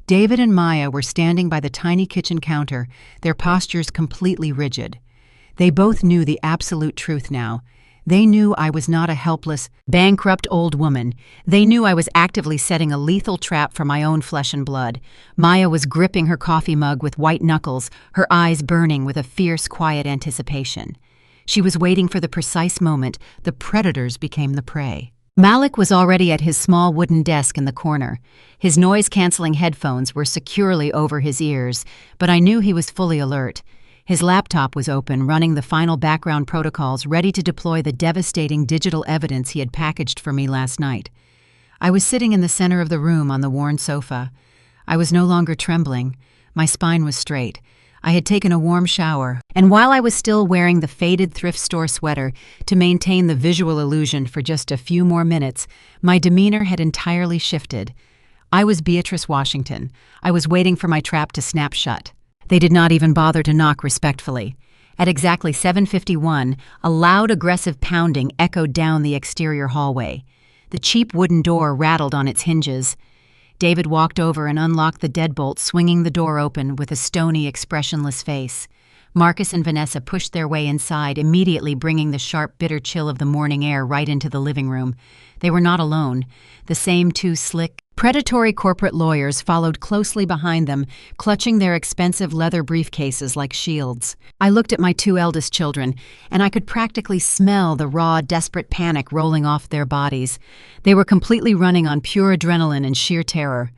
David and Maya were standing by the tiny kitchen counter, their postures completely rigid. They both knew the absolute truth now. They knew I was not a helpless, bankrupt old woman. They knew I was actively setting a lethal trap for my own flesh and blood. Maya was gripping her coffee mug with white knuckles, her eyes burning with a fierce, quiet anticipation. She was waiting for the precise moment the predators became the prey. Malik was already at his small wooden desk in the corner. His noise-canceling headphones were securely over his ears, but I knew he was fully alert. His laptop was open, running the final background protocols, ready to deploy the devastating digital evidence he had packaged for me last night. I was sitting in the center of the room on the worn sofa. I was no longer trembling. My spine was straight. I had taken a warm shower, and while I was still wearing the faded thrift store sweater to maintain the visual illusion for just a few more minutes, my demeanor had entirely shifted. I was Beatrice Washington. I was waiting for my trap to snap shut. They did not even bother to knock respectfully. At exactly 7:51, a loud, aggressive pounding echoed down the exterior hallway. The cheap wooden door rattled on its hinges. David walked over and unlocked the deadbolt, swinging the door open with a stony, expressionless face. Marcus and Vanessa pushed their way inside, immediately bringing the sharp, bitter chill of the morning air right into the living room. They were not alone. The same two slick, predatory corporate lawyers followed closely behind them, clutching their expensive leather briefcases like shields. I looked at my two eldest children, and I could practically smell the raw, desperate panic rolling off their bodies. They were completely running on pure adrenaline and sheer terror.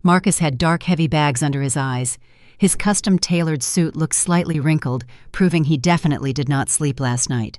Marcus had dark, heavy bags under his eyes. His custom-tailored suit looked slightly wrinkled, proving he definitely did not sleep last night.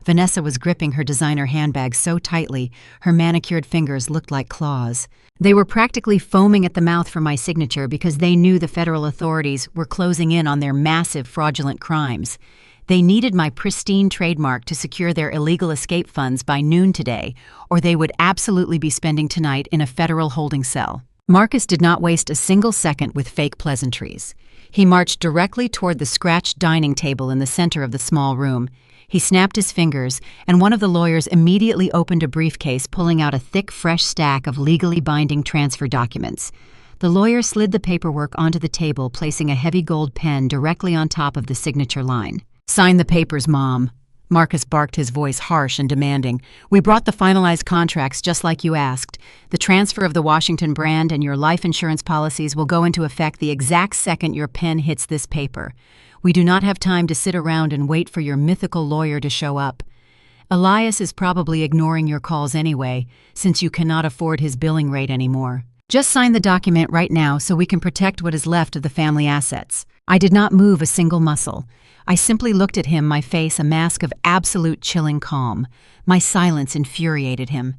Vanessa was gripping her designer handbag so tightly, her manicured fingers looked like claws. They were practically foaming at the mouth for my signature because they knew the federal authorities were closing in on their massive fraudulent crimes. They needed my pristine trademark to secure their illegal escape funds by noon today, or they would absolutely be spending tonight in a federal holding cell. Marcus did not waste a single second with fake pleasantries. He marched directly toward the scratched dining table in the center of the small room. He snapped his fingers, and one of the lawyers immediately opened a briefcase, pulling out a thick, fresh stack of legally binding transfer documents. The lawyer slid the paperwork onto the table, placing a heavy gold pen directly on top of the signature line. "Sign the papers, Mom." Marcus barked, his voice harsh and demanding. "We brought the finalized contracts just like you asked. The transfer of the Washington brand and your life insurance policies will go into effect the exact second your pen hits this paper. We do not have time to sit around and wait for your mythical lawyer to show up. Elias is probably ignoring your calls anyway, since you cannot afford his billing rate anymore. Just sign the document right now so we can protect what is left of the family assets." I did not move a single muscle. I simply looked at him, my face a mask of absolute chilling calm. My silence infuriated him.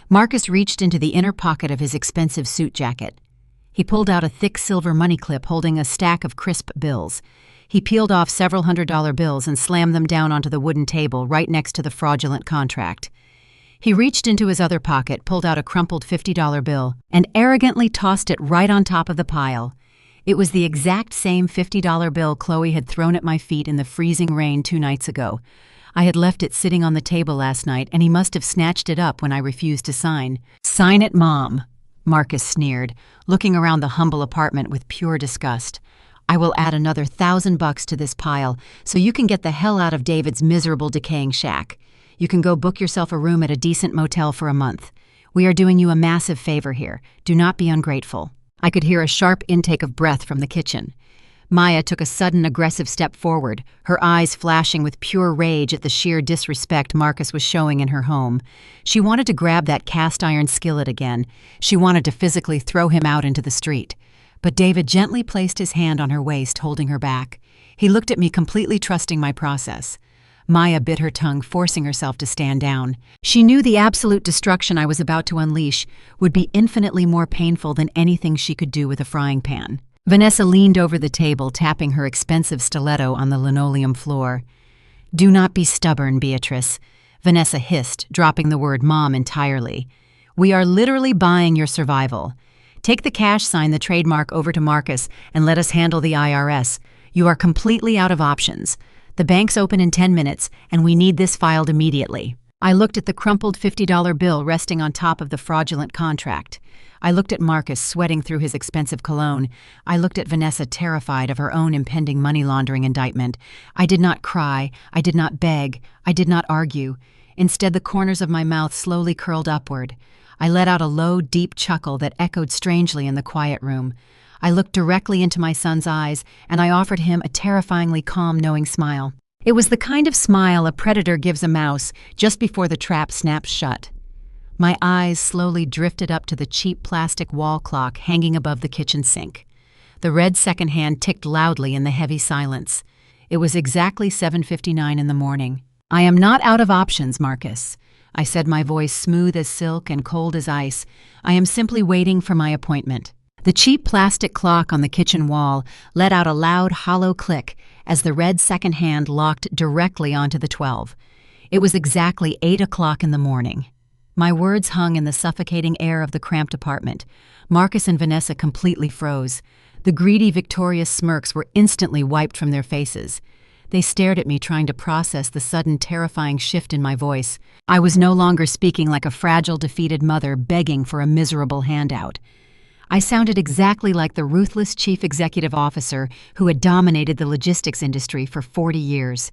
Marcus reached into the inner pocket of his expensive suit jacket. He pulled out a thick silver money clip holding a stack of crisp bills. He peeled off several $100 bills and slammed them down onto the wooden table right next to the fraudulent contract. He reached into his other pocket, pulled out a crumpled $50 bill, and arrogantly tossed it right on top of the pile. It was the exact same $50 bill Chloe had thrown at my feet in the freezing rain 2 nights ago. I had left it sitting on the table last night, and he must have snatched it up when I refused to sign. "Sign it, Mom," Marcus sneered, looking around the humble apartment with pure disgust. "I will add another $1,000 to this pile, so you can get the hell out of David's miserable, decaying shack. You can go book yourself a room at a decent motel for a month. We are doing you a massive favor here. Do not be ungrateful." I could hear a sharp intake of breath from the kitchen. Maya took a sudden aggressive step forward, her eyes flashing with pure rage at the sheer disrespect Marcus was showing in her home. She wanted to grab that cast-iron skillet again. She wanted to physically throw him out into the street. But David gently placed his hand on her waist, holding her back. He looked at me, completely trusting my process. Maya bit her tongue, forcing herself to stand down. She knew the absolute destruction I was about to unleash would be infinitely more painful than anything she could do with a frying pan. Vanessa leaned over the table, tapping her expensive stiletto on the linoleum floor. "Do not be stubborn, Beatrice," Vanessa hissed, dropping the word Mom entirely. "We are literally buying your survival. Take the cash, sign the trademark over to Marcus, and let us handle the IRS. You are completely out of options. The bank's open in 10 minutes, and we need this filed immediately." I looked at the crumpled $50 bill resting on top of the fraudulent contract. I looked at Marcus, sweating through his expensive cologne. I looked at Vanessa, terrified of her own impending money laundering indictment. I did not cry. I did not beg. I did not argue. Instead, the corners of my mouth slowly curled upward. I let out a low, deep chuckle that echoed strangely in the quiet room. I looked directly into my son's eyes, and I offered him a terrifyingly calm, knowing smile. It was the kind of smile a predator gives a mouse just before the trap snaps shut. My eyes slowly drifted up to the cheap plastic wall clock hanging above the kitchen sink. The red second hand ticked loudly in the heavy silence. It was exactly 7:59 in the morning. "I am not out of options, Marcus," I said, my voice smooth as silk and cold as ice. "I am simply waiting for my appointment." The cheap plastic clock on the kitchen wall let out a loud, hollow click as the red second hand locked directly onto the 12. It was exactly 8 o'clock in the morning. My words hung in the suffocating air of the cramped apartment. Marcus and Vanessa completely froze. The greedy, victorious smirks were instantly wiped from their faces. They stared at me, trying to process the sudden, terrifying shift in my voice. I was no longer speaking like a fragile, defeated mother begging for a miserable handout. I sounded exactly like the ruthless chief executive officer who had dominated the logistics industry for 40 years.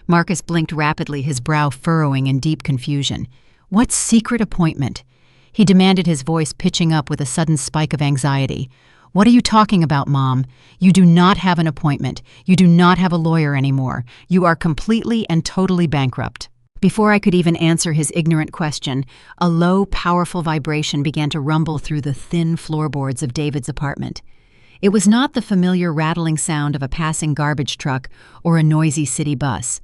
Marcus blinked rapidly, his brow furrowing in deep confusion. "What secret appointment?" he demanded, his voice pitching up with a sudden spike of anxiety. "What are you talking about, Mom? You do not have an appointment. You do not have a lawyer anymore. You are completely and totally bankrupt." Before I could even answer his ignorant question, a low, powerful vibration began to rumble through the thin floorboards of David's apartment. It was not the familiar rattling sound of a passing garbage truck or a noisy city bus.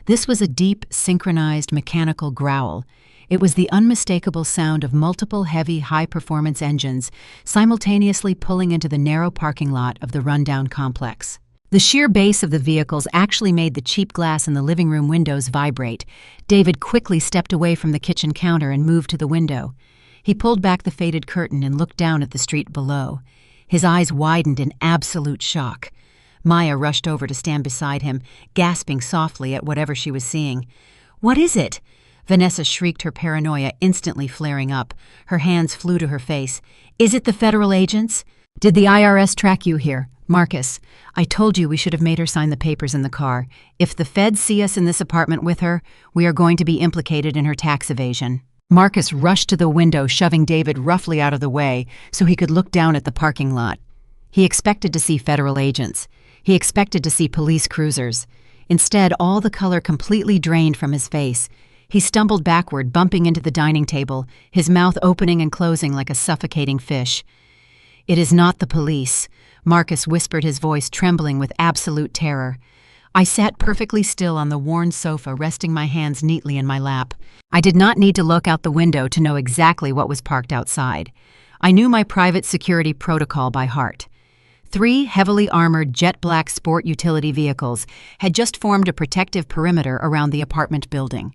This was a deep, synchronized mechanical growl. It was the unmistakable sound of multiple heavy, high-performance engines simultaneously pulling into the narrow parking lot of the rundown complex. The sheer bass of the vehicles actually made the cheap glass in the living room windows vibrate. David quickly stepped away from the kitchen counter and moved to the window. He pulled back the faded curtain and looked down at the street below. His eyes widened in absolute shock. Maya rushed over to stand beside him, gasping softly at whatever she was seeing. "What is it?" Vanessa shrieked, her paranoia instantly flaring up. Her hands flew to her face. "Is it the federal agents? Did the IRS track you here?" "Marcus, I told you we should have made her sign the papers in the car. If the feds see us in this apartment with her, we are going to be implicated in her tax evasion." Marcus rushed to the window, shoving David roughly out of the way so he could look down at the parking lot. He expected to see federal agents. He expected to see police cruisers. Instead, all the color completely drained from his face. He stumbled backward, bumping into the dining table, his mouth opening and closing like a suffocating fish. "It is not the police," Marcus whispered, his voice trembling with absolute terror. I sat perfectly still on the worn sofa, resting my hands neatly in my lap. I did not need to look out the window to know exactly what was parked outside. I knew my private security protocol by heart. 3 heavily armored jet-black sport utility vehicles had just formed a protective perimeter around the apartment building.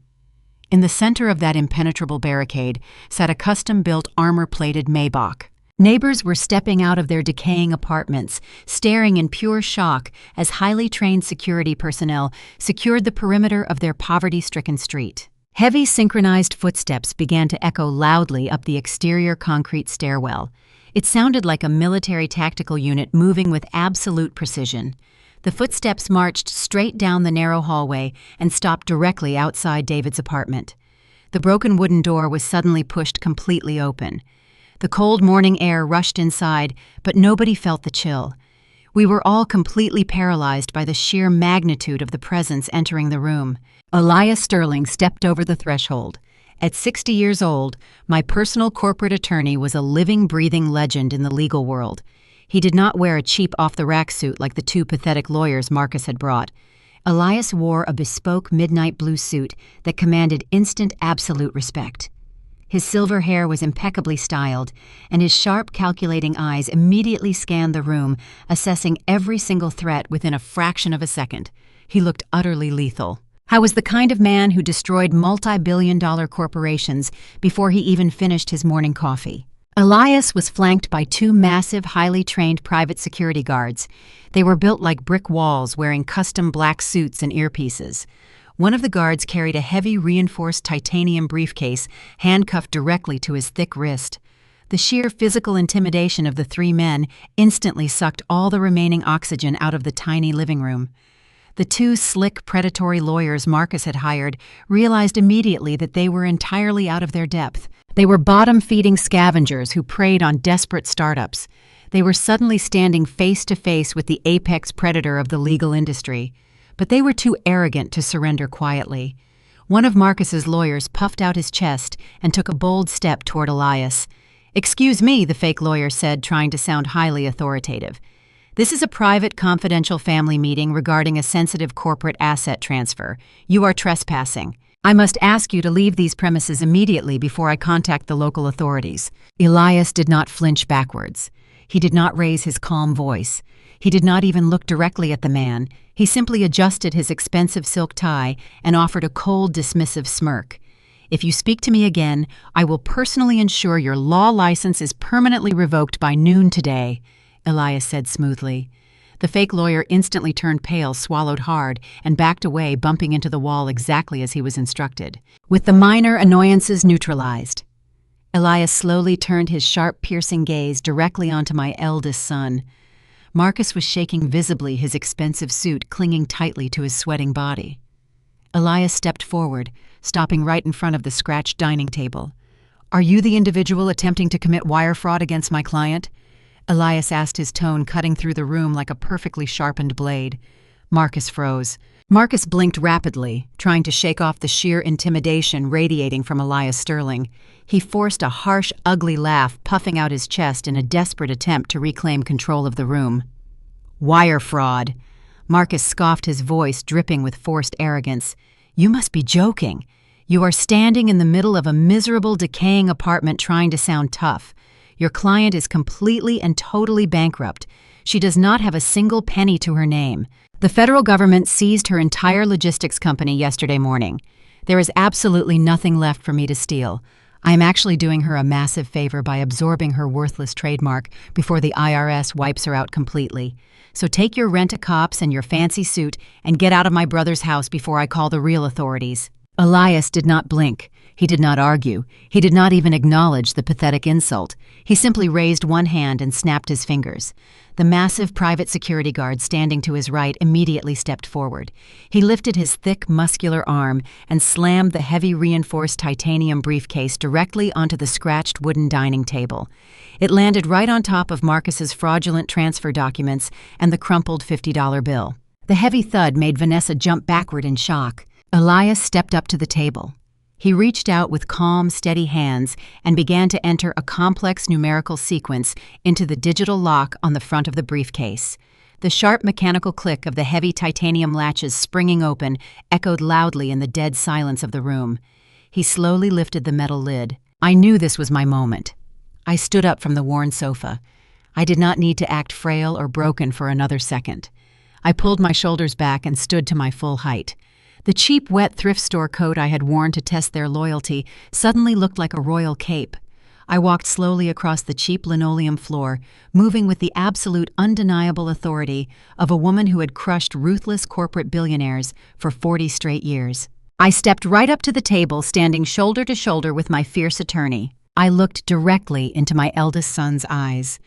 In the center of that impenetrable barricade sat a custom-built armor-plated Maybach. Neighbors were stepping out of their decaying apartments, staring in pure shock as highly trained security personnel secured the perimeter of their poverty-stricken street. Heavy synchronized footsteps began to echo loudly up the exterior concrete stairwell. It sounded like a military tactical unit moving with absolute precision. The footsteps marched straight down the narrow hallway and stopped directly outside David's apartment. The broken wooden door was suddenly pushed completely open. The cold morning air rushed inside, but nobody felt the chill. We were all completely paralyzed by the sheer magnitude of the presence entering the room. Elias Sterling stepped over the threshold. At 60 years old, my personal corporate attorney was a living, breathing legend in the legal world. He did not wear a cheap off-the-rack suit like the 2 pathetic lawyers Marcus had brought. Elias wore a bespoke midnight blue suit that commanded instant, absolute respect. His silver hair was impeccably styled, and his sharp, calculating eyes immediately scanned the room, assessing every single threat within a fraction of a second. He looked utterly lethal. I was the kind of man who destroyed multi-billion-dollar corporations before he even finished his morning coffee. Elias was flanked by 2 massive, highly trained private security guards. They were built like brick walls, wearing custom black suits and earpieces. One of the guards carried a heavy, reinforced titanium briefcase handcuffed directly to his thick wrist. The sheer physical intimidation of the 3 men instantly sucked all the remaining oxygen out of the tiny living room. The 2 slick, predatory lawyers Marcus had hired realized immediately that they were entirely out of their depth. They were bottom-feeding scavengers who preyed on desperate startups. They were suddenly standing face-to-face with the apex predator of the legal industry. But they were too arrogant to surrender quietly. One of Marcus's lawyers puffed out his chest and took a bold step toward Elias. "Excuse me," the fake lawyer said, trying to sound highly authoritative. "This is a private, confidential family meeting regarding a sensitive corporate asset transfer. You are trespassing. I must ask you to leave these premises immediately before I contact the local authorities." Elias did not flinch backwards. He did not raise his calm voice. He did not even look directly at the man. He simply adjusted his expensive silk tie and offered a cold, dismissive smirk. "If you speak to me again, I will personally ensure your law license is permanently revoked by noon today," Elias said smoothly. The fake lawyer instantly turned pale, swallowed hard, and backed away, bumping into the wall exactly as he was instructed. With the minor annoyances neutralized, Elias slowly turned his sharp, piercing gaze directly onto my eldest son. Marcus was shaking visibly, his expensive suit clinging tightly to his sweating body. Elias stepped forward, stopping right in front of the scratched dining table. "Are you the individual attempting to commit wire fraud against my client?" Elias asked, his tone cutting through the room like a perfectly sharpened blade. Marcus froze. Marcus blinked rapidly, trying to shake off the sheer intimidation radiating from Elias Sterling. He forced a harsh, ugly laugh, puffing out his chest in a desperate attempt to reclaim control of the room. "Wire fraud." Marcus scoffed, his voice dripping with forced arrogance. "You must be joking. You are standing in the middle of a miserable, decaying apartment trying to sound tough. Your client is completely and totally bankrupt. She does not have a single penny to her name. The federal government seized her entire logistics company yesterday morning. There is absolutely nothing left for me to steal. I am actually doing her a massive favor by absorbing her worthless trademark before the IRS wipes her out completely. So take your rent-a-cops and your fancy suit and get out of my brother's house before I call the real authorities." Elias did not blink. He did not argue. He did not even acknowledge the pathetic insult. He simply raised one hand and snapped his fingers. The massive private security guard standing to his right immediately stepped forward. He lifted his thick, muscular arm and slammed the heavy reinforced titanium briefcase directly onto the scratched wooden dining table. It landed right on top of Marcus's fraudulent transfer documents and the crumpled $50 bill. The heavy thud made Vanessa jump backward in shock. Elias stepped up to the table. He reached out with calm, steady hands and began to enter a complex numerical sequence into the digital lock on the front of the briefcase. The sharp mechanical click of the heavy titanium latches springing open echoed loudly in the dead silence of the room. He slowly lifted the metal lid. I knew this was my moment. I stood up from the worn sofa. I did not need to act frail or broken for another second. I pulled my shoulders back and stood to my full height. The cheap, wet thrift store coat I had worn to test their loyalty suddenly looked like a royal cape. I walked slowly across the cheap linoleum floor, moving with the absolute, undeniable authority of a woman who had crushed ruthless corporate billionaires for 40 straight years. I stepped right up to the table, standing shoulder to shoulder with my fierce attorney. I looked directly into my eldest son's eyes.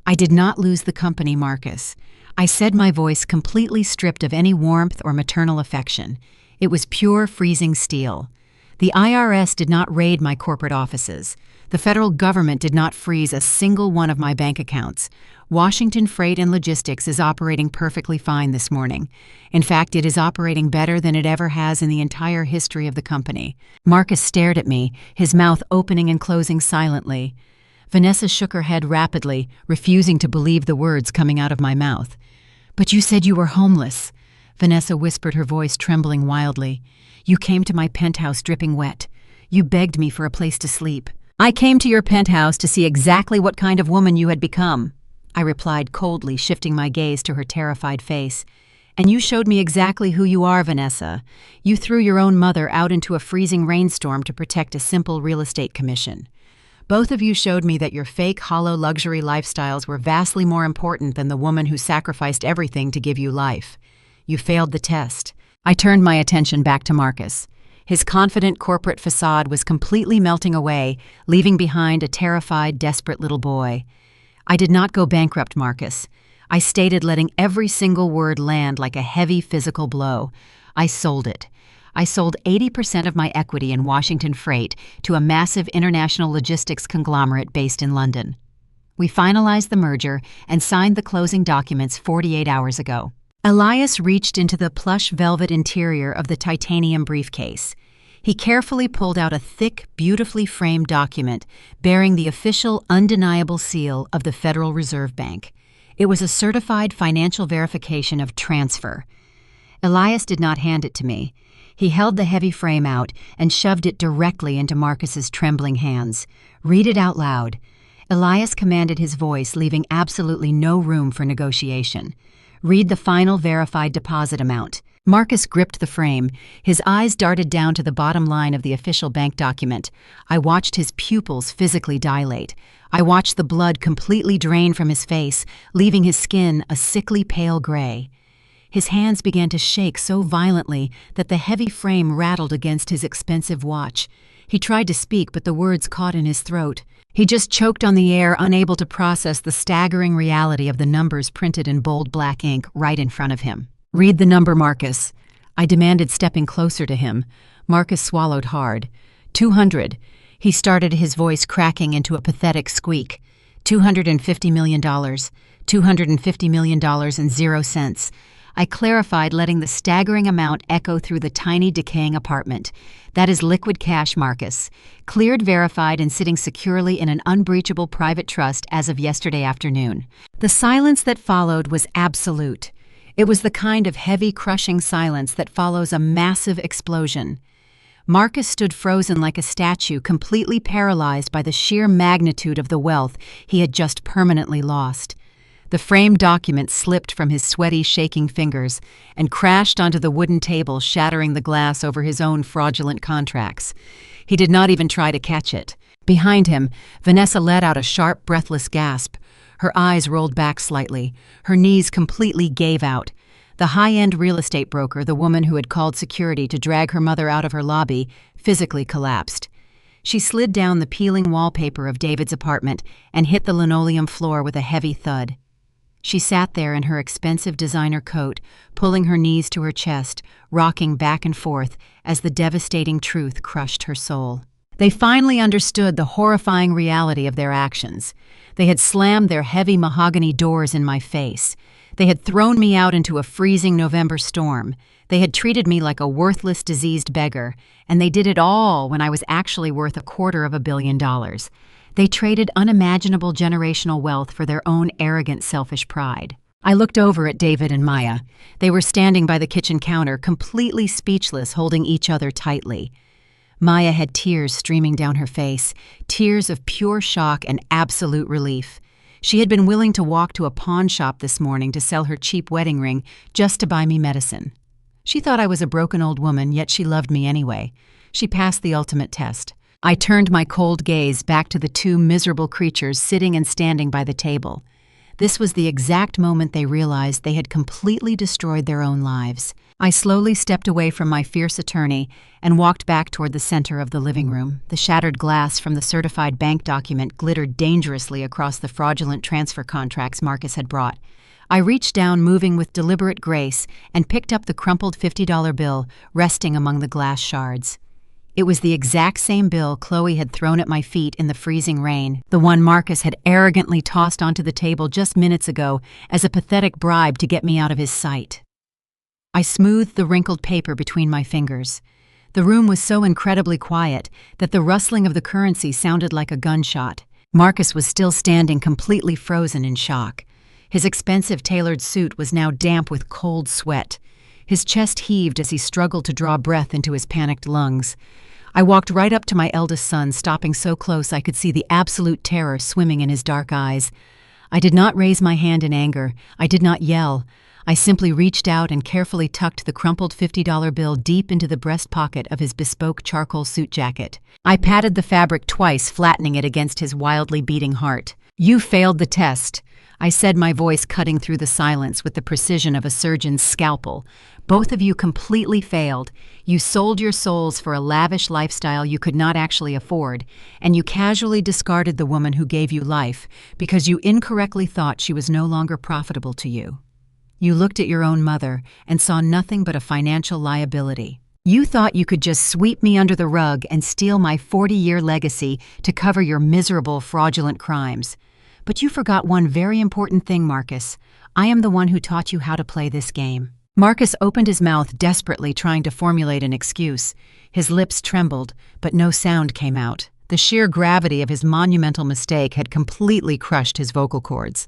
I did not lose the company, Marcus. I said, my voice completely stripped of any warmth or maternal affection. It was pure, freezing steel. The IRS did not raid my corporate offices. The federal government did not freeze a single one of my bank accounts. Washington Freight and Logistics is operating perfectly fine this morning. In fact, it is operating better than it ever has in the entire history of the company. Marcus stared at me, his mouth opening and closing silently. Vanessa shook her head rapidly, refusing to believe the words coming out of my mouth. "But you said you were homeless," Vanessa whispered, her voice trembling wildly. "You came to my penthouse dripping wet. You begged me for a place to sleep." "I came to your penthouse to see exactly what kind of woman you had become," I replied coldly, shifting my gaze to her terrified face. "And you showed me exactly who you are, Vanessa. You threw your own mother out into a freezing rainstorm to protect a simple real estate commission. Both of you showed me that your fake, hollow luxury lifestyles were vastly more important than the woman who sacrificed everything to give you life. You failed the test." I turned my attention back to Marcus. His confident corporate facade was completely melting away, leaving behind a terrified, desperate little boy. "I did not go bankrupt, Marcus. I stated, letting every single word land like a heavy physical blow. I sold it. I sold 80% of my equity in Washington Freight to a massive international logistics conglomerate based in London. We finalized the merger and signed the closing documents 48 hours ago." Elias reached into the plush velvet interior of the titanium briefcase. He carefully pulled out a thick, beautifully framed document bearing the official, undeniable seal of the Federal Reserve Bank. It was a certified financial verification of transfer. Elias did not hand it to me. He held the heavy frame out and shoved it directly into Marcus's trembling hands. "Read it out loud." Elias commanded, his voice leaving absolutely no room for negotiation. "Read the final verified deposit amount." Marcus gripped the frame. His eyes darted down to the bottom line of the official bank document. I watched his pupils physically dilate. I watched the blood completely drain from his face, leaving his skin a sickly pale gray. His hands began to shake so violently that the heavy frame rattled against his expensive watch. He tried to speak, but the words caught in his throat. He just choked on the air, unable to process the staggering reality of the numbers printed in bold black ink right in front of him. "Read the number, Marcus," I demanded, stepping closer to him. Marcus swallowed hard. 200. He started, his voice cracking into a pathetic squeak. $250 million. $250 million and 0 cents. I clarified, letting the staggering amount echo through the tiny, decaying apartment. That is liquid cash, Marcus. Cleared, verified, and sitting securely in an unbreachable private trust as of yesterday afternoon. The silence that followed was absolute. It was the kind of heavy, crushing silence that follows a massive explosion. Marcus stood frozen like a statue, completely paralyzed by the sheer magnitude of the wealth he had just permanently lost. The framed document slipped from his sweaty, shaking fingers and crashed onto the wooden table, shattering the glass over his own fraudulent contracts. He did not even try to catch it. Behind him, Vanessa let out a sharp, breathless gasp. Her eyes rolled back slightly. Her knees completely gave out. The high-end real estate broker, the woman who had called security to drag her mother out of her lobby, physically collapsed. She slid down the peeling wallpaper of David's apartment and hit the linoleum floor with a heavy thud. She sat there in her expensive designer coat, pulling her knees to her chest, rocking back and forth as the devastating truth crushed her soul. They finally understood the horrifying reality of their actions. They had slammed their heavy mahogany doors in my face. They had thrown me out into a freezing November storm. They had treated me like a worthless, diseased beggar, and they did it all when I was actually worth $250 million. They traded unimaginable generational wealth for their own arrogant, selfish pride. I looked over at David and Maya. They were standing by the kitchen counter, completely speechless, holding each other tightly. Maya had tears streaming down her face, tears of pure shock and absolute relief. She had been willing to walk to a pawn shop this morning to sell her cheap wedding ring just to buy me medicine. She thought I was a broken old woman, yet she loved me anyway. She passed the ultimate test. I turned my cold gaze back to the two miserable creatures sitting and standing by the table. This was the exact moment they realized they had completely destroyed their own lives. I slowly stepped away from my fierce attorney and walked back toward the center of the living room. The shattered glass from the certified bank document glittered dangerously across the fraudulent transfer contracts Marcus had brought. I reached down, moving with deliberate grace, and picked up the crumpled $50 bill resting among the glass shards. It was the exact same bill Chloe had thrown at my feet in the freezing rain, the one Marcus had arrogantly tossed onto the table just minutes ago as a pathetic bribe to get me out of his sight. I smoothed the wrinkled paper between my fingers. The room was so incredibly quiet that the rustling of the currency sounded like a gunshot. Marcus was still standing, completely frozen in shock. His expensive tailored suit was now damp with cold sweat. His chest heaved as he struggled to draw breath into his panicked lungs. I walked right up to my eldest son, stopping so close I could see the absolute terror swimming in his dark eyes. I did not raise my hand in anger. I did not yell. I simply reached out and carefully tucked the crumpled $50 bill deep into the breast pocket of his bespoke charcoal suit jacket. I patted the fabric twice, flattening it against his wildly beating heart. "You failed the test," I said, my voice cutting through the silence with the precision of a surgeon's scalpel. "Both of you completely failed. You sold your souls for a lavish lifestyle you could not actually afford, and you casually discarded the woman who gave you life because you incorrectly thought she was no longer profitable to you. You looked at your own mother and saw nothing but a financial liability. You thought you could just sweep me under the rug and steal my 40-year legacy to cover your miserable, fraudulent crimes. But you forgot one very important thing, Marcus. I am the one who taught you how to play this game." Marcus opened his mouth desperately, trying to formulate an excuse. His lips trembled, but no sound came out. The sheer gravity of his monumental mistake had completely crushed his vocal cords.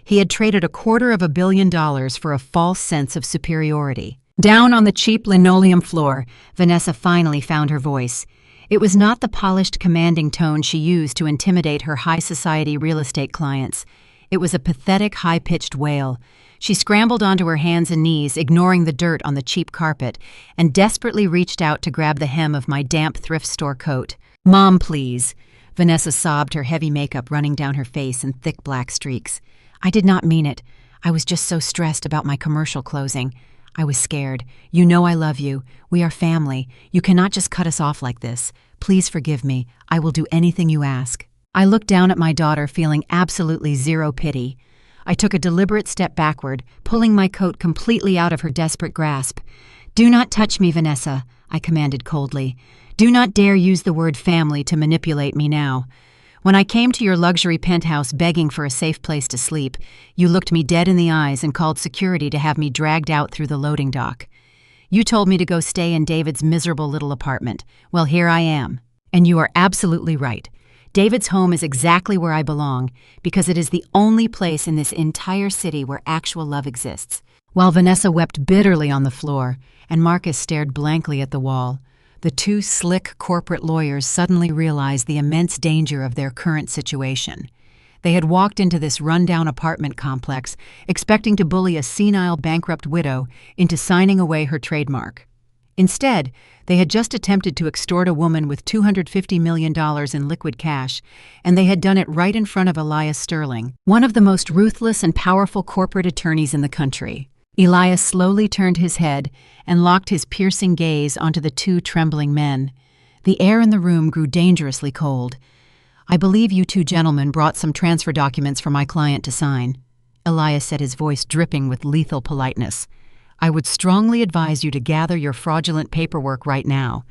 He had traded $250 million for a false sense of superiority. Down on the cheap linoleum floor, Vanessa finally found her voice. It was not the polished, commanding tone she used to intimidate her high-society real estate clients. It was a pathetic, high-pitched wail. She scrambled onto her hands and knees, ignoring the dirt on the cheap carpet, and desperately reached out to grab the hem of my damp thrift store coat. "Mom, please." Vanessa sobbed, her heavy makeup running down her face in thick black streaks. "I did not mean it. I was just so stressed about my commercial closing. I was scared. You know I love you. We are family. You cannot just cut us off like this. Please forgive me. I will do anything you ask." I looked down at my daughter, feeling absolutely zero pity. I took a deliberate step backward, pulling my coat completely out of her desperate grasp. "Do not touch me, Vanessa," I commanded coldly. "Do not dare use the word family to manipulate me now. When I came to your luxury penthouse begging for a safe place to sleep, you looked me dead in the eyes and called security to have me dragged out through the loading dock. You told me to go stay in David's miserable little apartment. Well, here I am. And you are absolutely right. David's home is exactly where I belong, because it is the only place in this entire city where actual love exists. While Vanessa wept bitterly on the floor, and Marcus stared blankly at the wall, the two slick corporate lawyers suddenly realized the immense danger of their current situation. They had walked into this rundown apartment complex, expecting to bully a senile bankrupt widow into signing away her trademark. Instead, they had just attempted to extort a woman with $250 million in liquid cash, and they had done it right in front of Elias Sterling, one of the most ruthless and powerful corporate attorneys in the country. Elias slowly turned his head and locked his piercing gaze onto the two trembling men. The air in the room grew dangerously cold. "I believe you two gentlemen brought some transfer documents for my client to sign," Elias said, his voice dripping with lethal politeness. "I would strongly advise you to gather your fraudulent paperwork right now.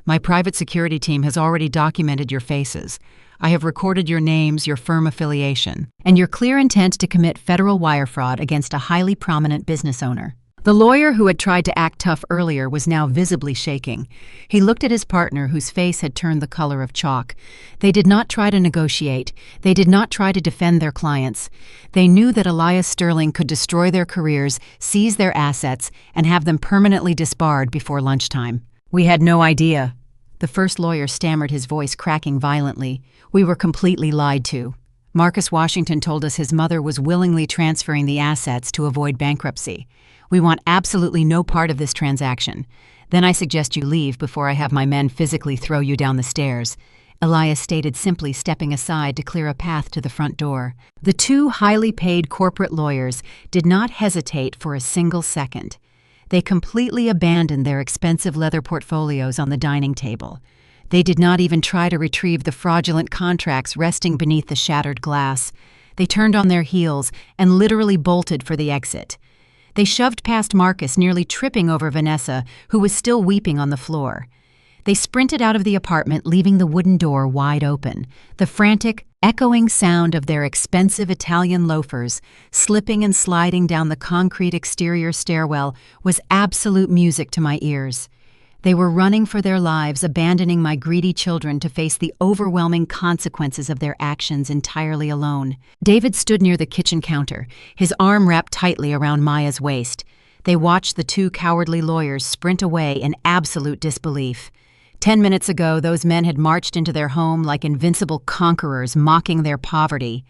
My private security team has already documented your faces. I have recorded your names, your firm affiliation, and your clear intent to commit federal wire fraud against a highly prominent business owner." The lawyer who had tried to act tough earlier was now visibly shaking. He looked at his partner, whose face had turned the color of chalk. They did not try to negotiate. They did not try to defend their clients. They knew that Elias Sterling could destroy their careers, seize their assets, and have them permanently disbarred before lunchtime. "We had no idea." The first lawyer stammered, his voice cracking violently. "We were completely lied to. Marcus Washington told us his mother was willingly transferring the assets to avoid bankruptcy. We want absolutely no part of this transaction. Then I suggest you leave before I have my men physically throw you down the stairs," Elias stated, simply stepping aside to clear a path to the front door. The two highly paid corporate lawyers did not hesitate for a single second. They completely abandoned their expensive leather portfolios on the dining table. They did not even try to retrieve the fraudulent contracts resting beneath the shattered glass. They turned on their heels and literally bolted for the exit. They shoved past Marcus, nearly tripping over Vanessa, who was still weeping on the floor. They sprinted out of the apartment, leaving the wooden door wide open. The frantic, echoing sound of their expensive Italian loafers slipping and sliding down the concrete exterior stairwell was absolute music to my ears. They were running for their lives, abandoning my greedy children to face the overwhelming consequences of their actions entirely alone. David stood near the kitchen counter, his arm wrapped tightly around Maya's waist. They watched the two cowardly lawyers sprint away in absolute disbelief. 10 minutes ago, those men had marched into their home like invincible conquerors, mocking their poverty.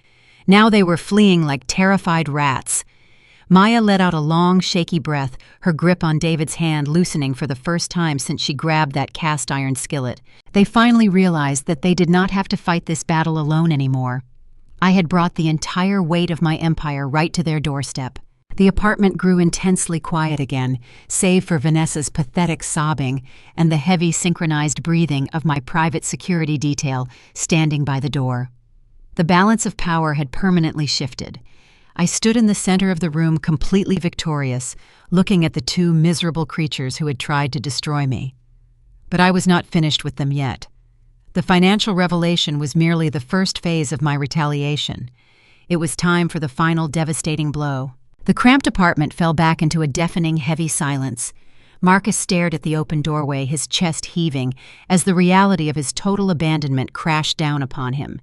Now they were fleeing like terrified rats. Maya let out a long, shaky breath, her grip on David's hand loosening for the first time since she grabbed that cast-iron skillet. They finally realized that they did not have to fight this battle alone anymore. I had brought the entire weight of my empire right to their doorstep. The apartment grew intensely quiet again, save for Vanessa's pathetic sobbing and the heavy synchronized breathing of my private security detail standing by the door. The balance of power had permanently shifted. I stood in the center of the room, completely victorious, looking at the two miserable creatures who had tried to destroy me. But I was not finished with them yet. The financial revelation was merely the first phase of my retaliation. It was time for the final devastating blow. The cramped apartment fell back into a deafening, heavy silence. Marcus stared at the open doorway, his chest heaving, as the reality of his total abandonment crashed down upon him.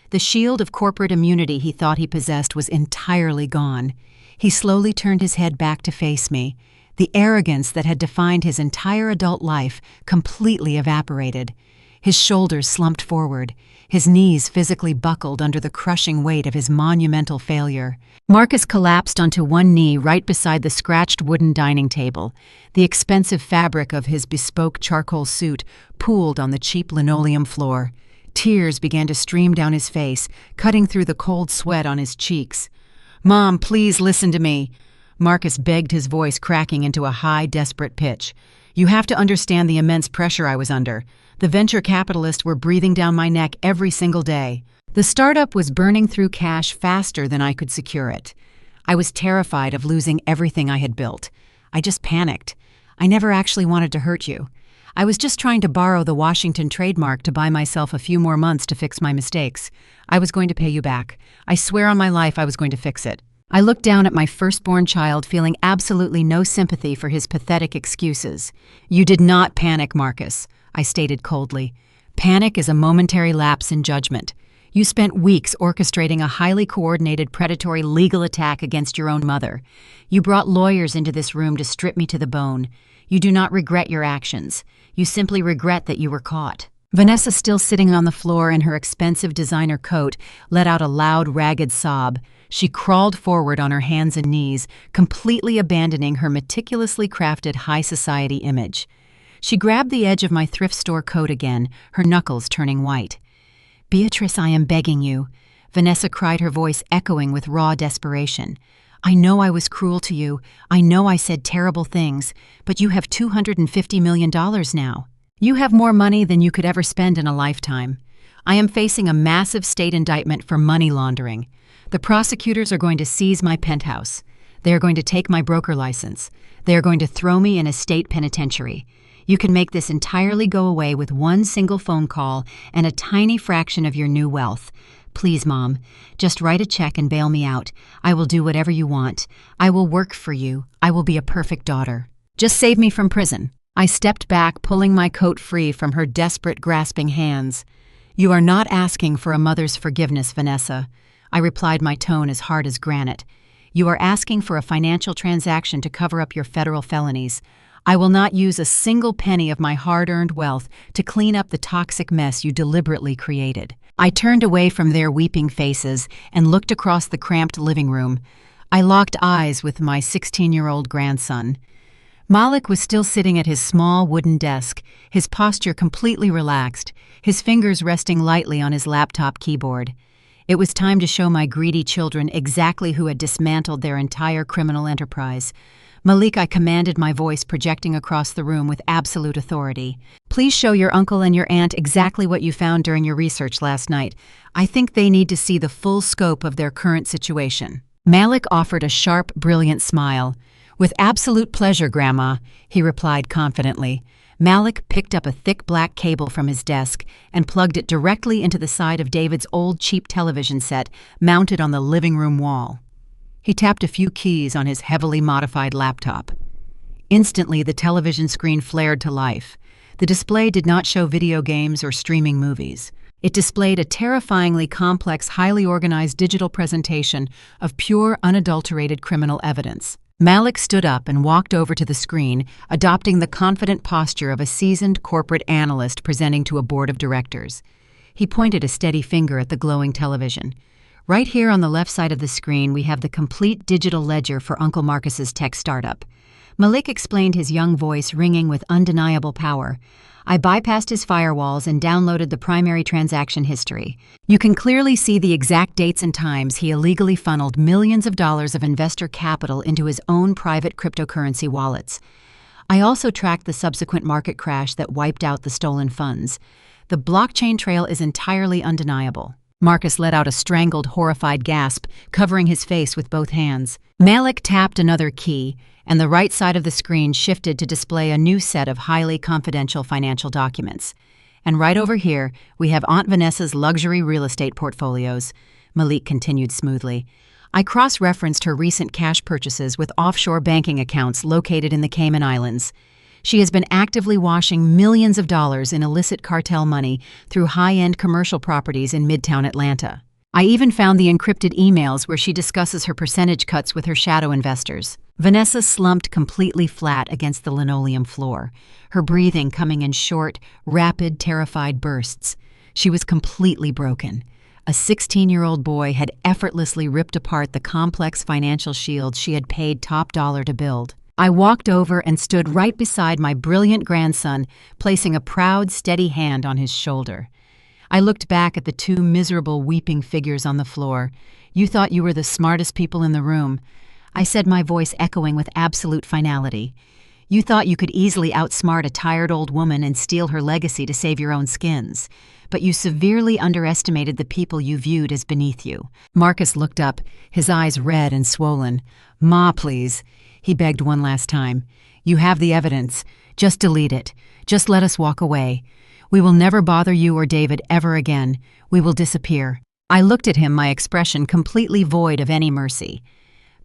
The shield of corporate immunity he thought he possessed was entirely gone. He slowly turned his head back to face me. The arrogance that had defined his entire adult life completely evaporated. His shoulders slumped forward. His knees physically buckled under the crushing weight of his monumental failure. Marcus collapsed onto one knee right beside the scratched wooden dining table. The expensive fabric of his bespoke charcoal suit pooled on the cheap linoleum floor. Tears began to stream down his face, cutting through the cold sweat on his cheeks. "Mom, please listen to me," Marcus begged, his voice cracking into a high, desperate pitch. "You have to understand the immense pressure I was under. The venture capitalists were breathing down my neck every single day. The startup was burning through cash faster than I could secure it. I was terrified of losing everything I had built. I just panicked. I never actually wanted to hurt you. I was just trying to borrow the Washington trademark to buy myself a few more months to fix my mistakes. I was going to pay you back. I swear on my life I was going to fix it. I looked down at my firstborn child, feeling absolutely no sympathy for his pathetic excuses. You did not panic, Marcus, I stated coldly. Panic is a momentary lapse in judgment. You spent weeks orchestrating a highly coordinated predatory legal attack against your own mother. You brought lawyers into this room to strip me to the bone. You do not regret your actions. You simply regret that you were caught. Vanessa, still sitting on the floor in her expensive designer coat, let out a loud, ragged sob. She crawled forward on her hands and knees, completely abandoning her meticulously crafted high society image. She grabbed the edge of my thrift store coat again, her knuckles turning white. Beatrice, I am begging you, Vanessa cried, her voice echoing with raw desperation. I know I was cruel to you. I know I said terrible things, but you have $250 million now. You have more money than you could ever spend in a lifetime. I am facing a massive state indictment for money laundering. The prosecutors are going to seize my penthouse. They are going to take my broker license. They are going to throw me in a state penitentiary. You can make this entirely go away with one single phone call and a tiny fraction of your new wealth. Please, Mom, just write a check and bail me out. I will do whatever you want. I will work for you. I will be a perfect daughter. Just save me from prison. I stepped back, pulling my coat free from her desperate, grasping hands. You are not asking for a mother's forgiveness, Vanessa. I replied, my tone as hard as granite. You are asking for a financial transaction to cover up your federal felonies. I will not use a single penny of my hard-earned wealth to clean up the toxic mess you deliberately created. I turned away from their weeping faces and looked across the cramped living room. I locked eyes with my 16-year-old grandson. Malik was still sitting at his small wooden desk, his posture completely relaxed, his fingers resting lightly on his laptop keyboard. It was time to show my greedy children exactly who had dismantled their entire criminal enterprise. Malik, I commanded, my voice projecting across the room with absolute authority. Please show your uncle and your aunt exactly what you found during your research last night. I think they need to see the full scope of their current situation. Malik offered a sharp, brilliant smile. With absolute pleasure, Grandma, he replied confidently. Malik picked up a thick black cable from his desk and plugged it directly into the side of David's old cheap television set mounted on the living room wall. He tapped a few keys on his heavily modified laptop. Instantly, the television screen flared to life. The display did not show video games or streaming movies. It displayed a terrifyingly complex, highly organized digital presentation of pure, unadulterated criminal evidence. Malik stood up and walked over to the screen, adopting the confident posture of a seasoned corporate analyst presenting to a board of directors. He pointed a steady finger at the glowing television. Right here on the left side of the screen, we have the complete digital ledger for Uncle Marcus's tech startup. Malik explained, his young voice ringing with undeniable power. I bypassed his firewalls and downloaded the primary transaction history. You can clearly see the exact dates and times he illegally funneled millions of dollars of investor capital into his own private cryptocurrency wallets. I also tracked the subsequent market crash that wiped out the stolen funds. The blockchain trail is entirely undeniable. Marcus let out a strangled, horrified gasp, covering his face with both hands. Malik tapped another key, and the right side of the screen shifted to display a new set of highly confidential financial documents. And right over here, we have Aunt Vanessa's luxury real estate portfolios, Malik continued smoothly. I cross-referenced her recent cash purchases with offshore banking accounts located in the Cayman Islands. She has been actively washing millions of dollars in illicit cartel money through high-end commercial properties in Midtown Atlanta. I even found the encrypted emails where she discusses her percentage cuts with her shadow investors. Vanessa slumped completely flat against the linoleum floor, her breathing coming in short, rapid, terrified bursts. She was completely broken. A 16-year-old boy had effortlessly ripped apart the complex financial shield she had paid top dollar to build. I walked over and stood right beside my brilliant grandson, placing a proud, steady hand on his shoulder. I looked back at the two miserable, weeping figures on the floor. You thought you were the smartest people in the room, I said, my voice echoing with absolute finality. You thought you could easily outsmart a tired old woman and steal her legacy to save your own skins. But you severely underestimated the people you viewed as beneath you. Marcus looked up, his eyes red and swollen. Ma, please, he begged one last time. You have the evidence. Just delete it. Just let us walk away. We will never bother you or David ever again. We will disappear." I looked at him, my expression completely void of any mercy.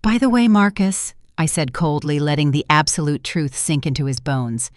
"By the way, Marcus," I said coldly, letting the absolute truth sink into his bones,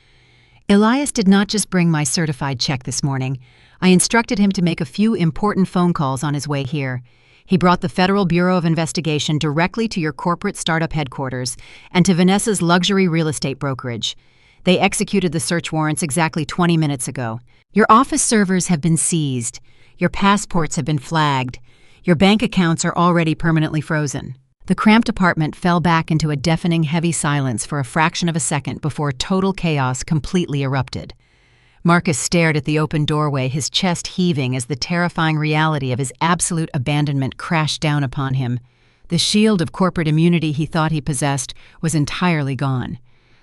"Elias did not just bring my certified check this morning. I instructed him to make a few important phone calls on his way here. He brought the Federal Bureau of Investigation directly to your corporate startup headquarters and to Vanessa's luxury real estate brokerage. They executed the search warrants exactly 20 minutes ago. Your office servers have been seized. Your passports have been flagged. Your bank accounts are already permanently frozen." The cramped apartment fell back into a deafening heavy silence for a fraction of a second before total chaos completely erupted. Marcus stared at the open doorway, his chest heaving as the terrifying reality of his absolute abandonment crashed down upon him. The shield of corporate immunity he thought he possessed was entirely gone.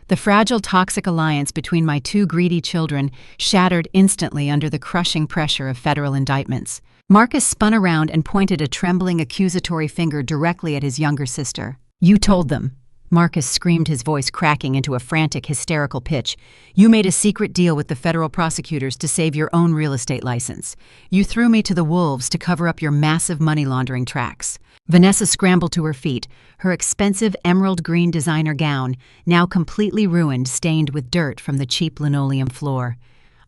The fragile, toxic alliance between my two greedy children shattered instantly under the crushing pressure of federal indictments. Marcus spun around and pointed a trembling, accusatory finger directly at his younger sister. "You told them." Marcus screamed, his voice cracking into a frantic, hysterical pitch. "You made a secret deal with the federal prosecutors to save your own real estate license. You threw me to the wolves to cover up your massive money laundering tracks." Vanessa scrambled to her feet, her expensive emerald green designer gown now completely ruined, stained with dirt from the cheap linoleum floor.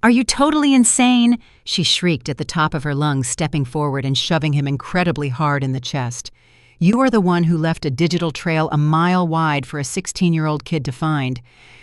"Are you totally insane?" she shrieked at the top of her lungs, stepping forward and shoving him incredibly hard in the chest. "You are the one who left a digital trail a mile wide for a 16-year-old kid to find.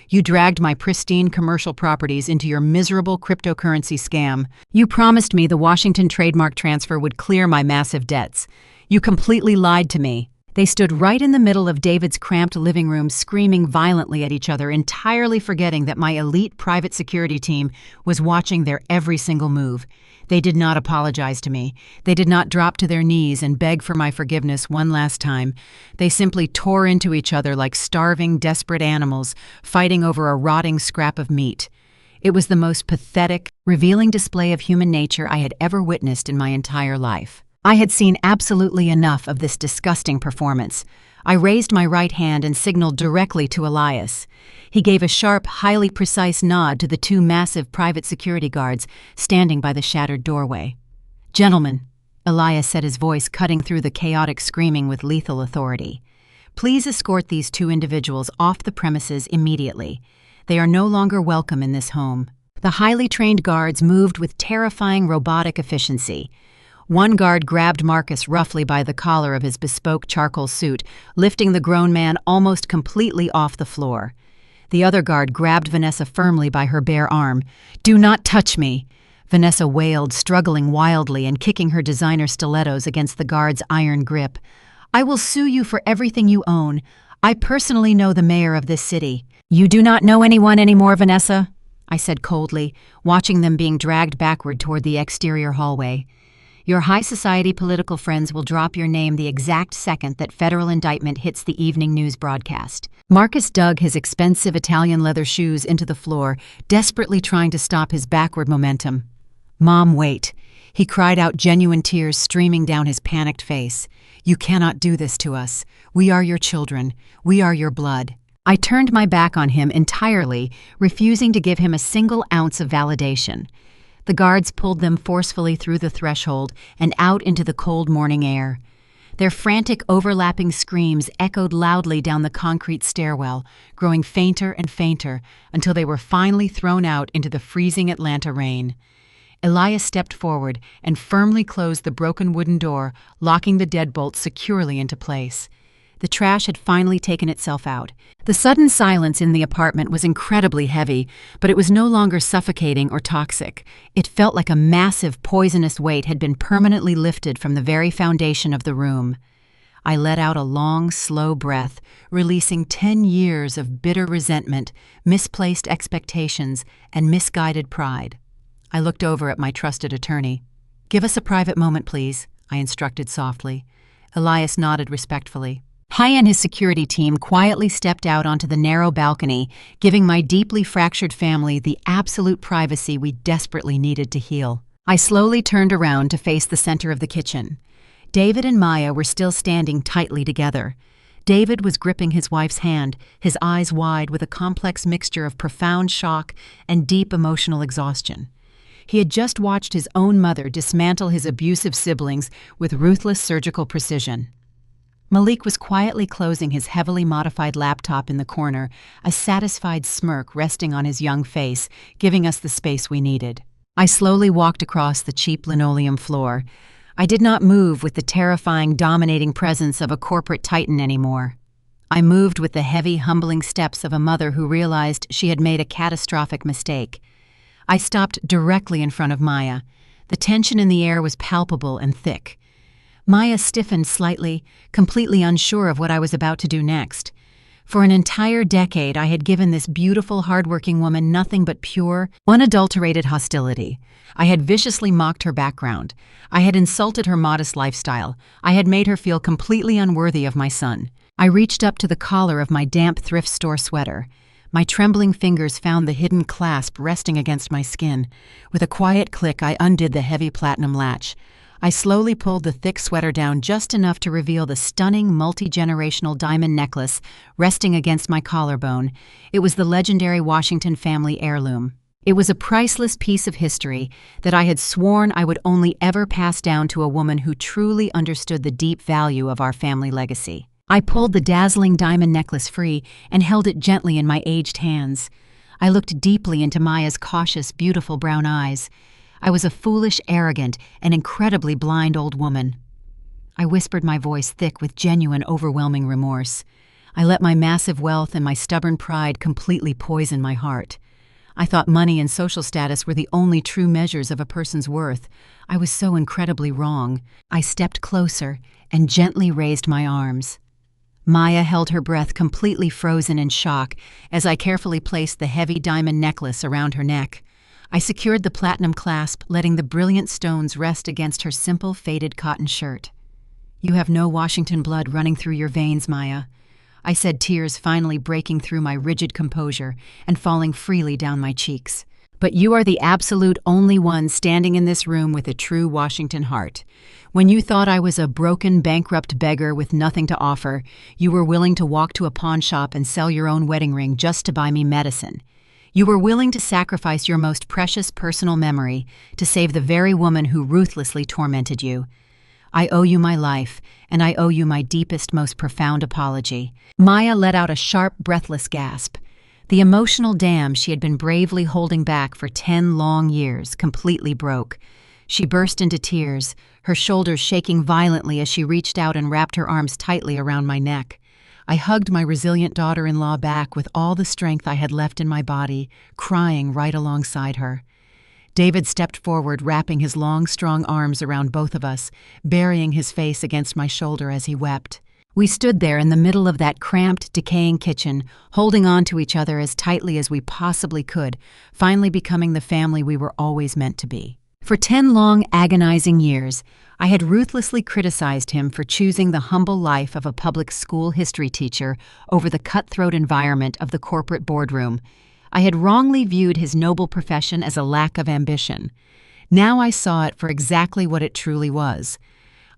You dragged my pristine commercial properties into your miserable cryptocurrency scam. You promised me the Washington trademark transfer would clear my massive debts. You completely lied to me." They stood right in the middle of David's cramped living room, screaming violently at each other, entirely forgetting that my elite private security team was watching their every single move. They did not apologize to me. They did not drop to their knees and beg for my forgiveness one last time. They simply tore into each other like starving, desperate animals, fighting over a rotting scrap of meat. It was the most pathetic, revealing display of human nature I had ever witnessed in my entire life. I had seen absolutely enough of this disgusting performance. I raised my right hand and signaled directly to Elias. He gave a sharp, highly precise nod to the two massive private security guards standing by the shattered doorway. "Gentlemen," Elias said, his voice cutting through the chaotic screaming with lethal authority, "please escort these two individuals off the premises immediately. They are no longer welcome in this home." The highly trained guards moved with terrifying robotic efficiency. One guard grabbed Marcus roughly by the collar of his bespoke charcoal suit, lifting the grown man almost completely off the floor. The other guard grabbed Vanessa firmly by her bare arm. "Do not touch me!" Vanessa wailed, struggling wildly and kicking her designer stilettos against the guard's iron grip. "I will sue you for everything you own. I personally know the mayor of this city." "You do not know anyone anymore, Vanessa," I said coldly, watching them being dragged backward toward the exterior hallway. "Your high society political friends will drop your name the exact second that federal indictment hits the evening news broadcast." Marcus dug his expensive Italian leather shoes into the floor, desperately trying to stop his backward momentum. "Mom, wait." He cried out, genuine tears streaming down his panicked face. "You cannot do this to us. We are your children. We are your blood." I turned my back on him entirely, refusing to give him a single ounce of validation. The guards pulled them forcefully through the threshold and out into the cold morning air. Their frantic, overlapping screams echoed loudly down the concrete stairwell, growing fainter and fainter until they were finally thrown out into the freezing Atlanta rain. Elias stepped forward and firmly closed the broken wooden door, locking the deadbolt securely into place. The trash had finally taken itself out. The sudden silence in the apartment was incredibly heavy, but it was no longer suffocating or toxic. It felt like a massive, poisonous weight had been permanently lifted from the very foundation of the room. I let out a long, slow breath, releasing 10 years of bitter resentment, misplaced expectations, and misguided pride. I looked over at my trusted attorney. "Give us a private moment, please," I instructed softly. Elias nodded respectfully. He and his security team quietly stepped out onto the narrow balcony, giving my deeply fractured family the absolute privacy we desperately needed to heal. I slowly turned around to face the center of the kitchen. David and Maya were still standing tightly together. David was gripping his wife's hand, his eyes wide with a complex mixture of profound shock and deep emotional exhaustion. He had just watched his own mother dismantle his abusive siblings with ruthless surgical precision. Malik was quietly closing his heavily modified laptop in the corner, a satisfied smirk resting on his young face, giving us the space we needed. I slowly walked across the cheap linoleum floor. I did not move with the terrifying, dominating presence of a corporate titan anymore. I moved with the heavy, humbling steps of a mother who realized she had made a catastrophic mistake. I stopped directly in front of Maya. The tension in the air was palpable and thick. Maya stiffened slightly, completely unsure of what I was about to do next. For an entire decade, I had given this beautiful, hardworking woman nothing but pure, unadulterated hostility. I had viciously mocked her background. I had insulted her modest lifestyle. I had made her feel completely unworthy of my son. I reached up to the collar of my damp thrift store sweater. My trembling fingers found the hidden clasp resting against my skin. With a quiet click, I undid the heavy platinum latch. I slowly pulled the thick sweater down just enough to reveal the stunning, multi-generational diamond necklace resting against my collarbone. It was the legendary Washington family heirloom. It was a priceless piece of history that I had sworn I would only ever pass down to a woman who truly understood the deep value of our family legacy. I pulled the dazzling diamond necklace free and held it gently in my aged hands. I looked deeply into Maya's cautious, beautiful brown eyes. I was a foolish, arrogant, and incredibly blind old woman. I whispered, my voice thick with genuine, overwhelming remorse. I let my massive wealth and my stubborn pride completely poison my heart. I thought money and social status were the only true measures of a person's worth. I was so incredibly wrong. I stepped closer and gently raised my arms. Maya held her breath, completely frozen in shock, as I carefully placed the heavy diamond necklace around her neck. I secured the platinum clasp, letting the brilliant stones rest against her simple, faded cotton shirt. "You have no Washington blood running through your veins, Maya," I said, tears finally breaking through my rigid composure and falling freely down my cheeks. "But you are the absolute only one standing in this room with a true Washington heart. When you thought I was a broken, bankrupt beggar with nothing to offer, you were willing to walk to a pawn shop and sell your own wedding ring just to buy me medicine. You were willing to sacrifice your most precious personal memory to save the very woman who ruthlessly tormented you. I owe you my life, and I owe you my deepest, most profound apology." Maya let out a sharp, breathless gasp. The emotional dam she had been bravely holding back for 10 long years completely broke. She burst into tears, her shoulders shaking violently as she reached out and wrapped her arms tightly around my neck. I hugged my resilient daughter-in-law back with all the strength I had left in my body, crying right alongside her. David stepped forward, wrapping his long, strong arms around both of us, burying his face against my shoulder as he wept. We stood there in the middle of that cramped, decaying kitchen, holding on to each other as tightly as we possibly could, finally becoming the family we were always meant to be. For 10 long, agonizing years, I had ruthlessly criticized him for choosing the humble life of a public school history teacher over the cutthroat environment of the corporate boardroom. I had wrongly viewed his noble profession as a lack of ambition. Now I saw it for exactly what it truly was.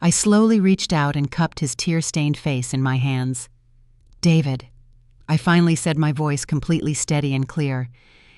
I slowly reached out and cupped his tear-stained face in my hands. "David," I finally said, my voice completely steady and clear,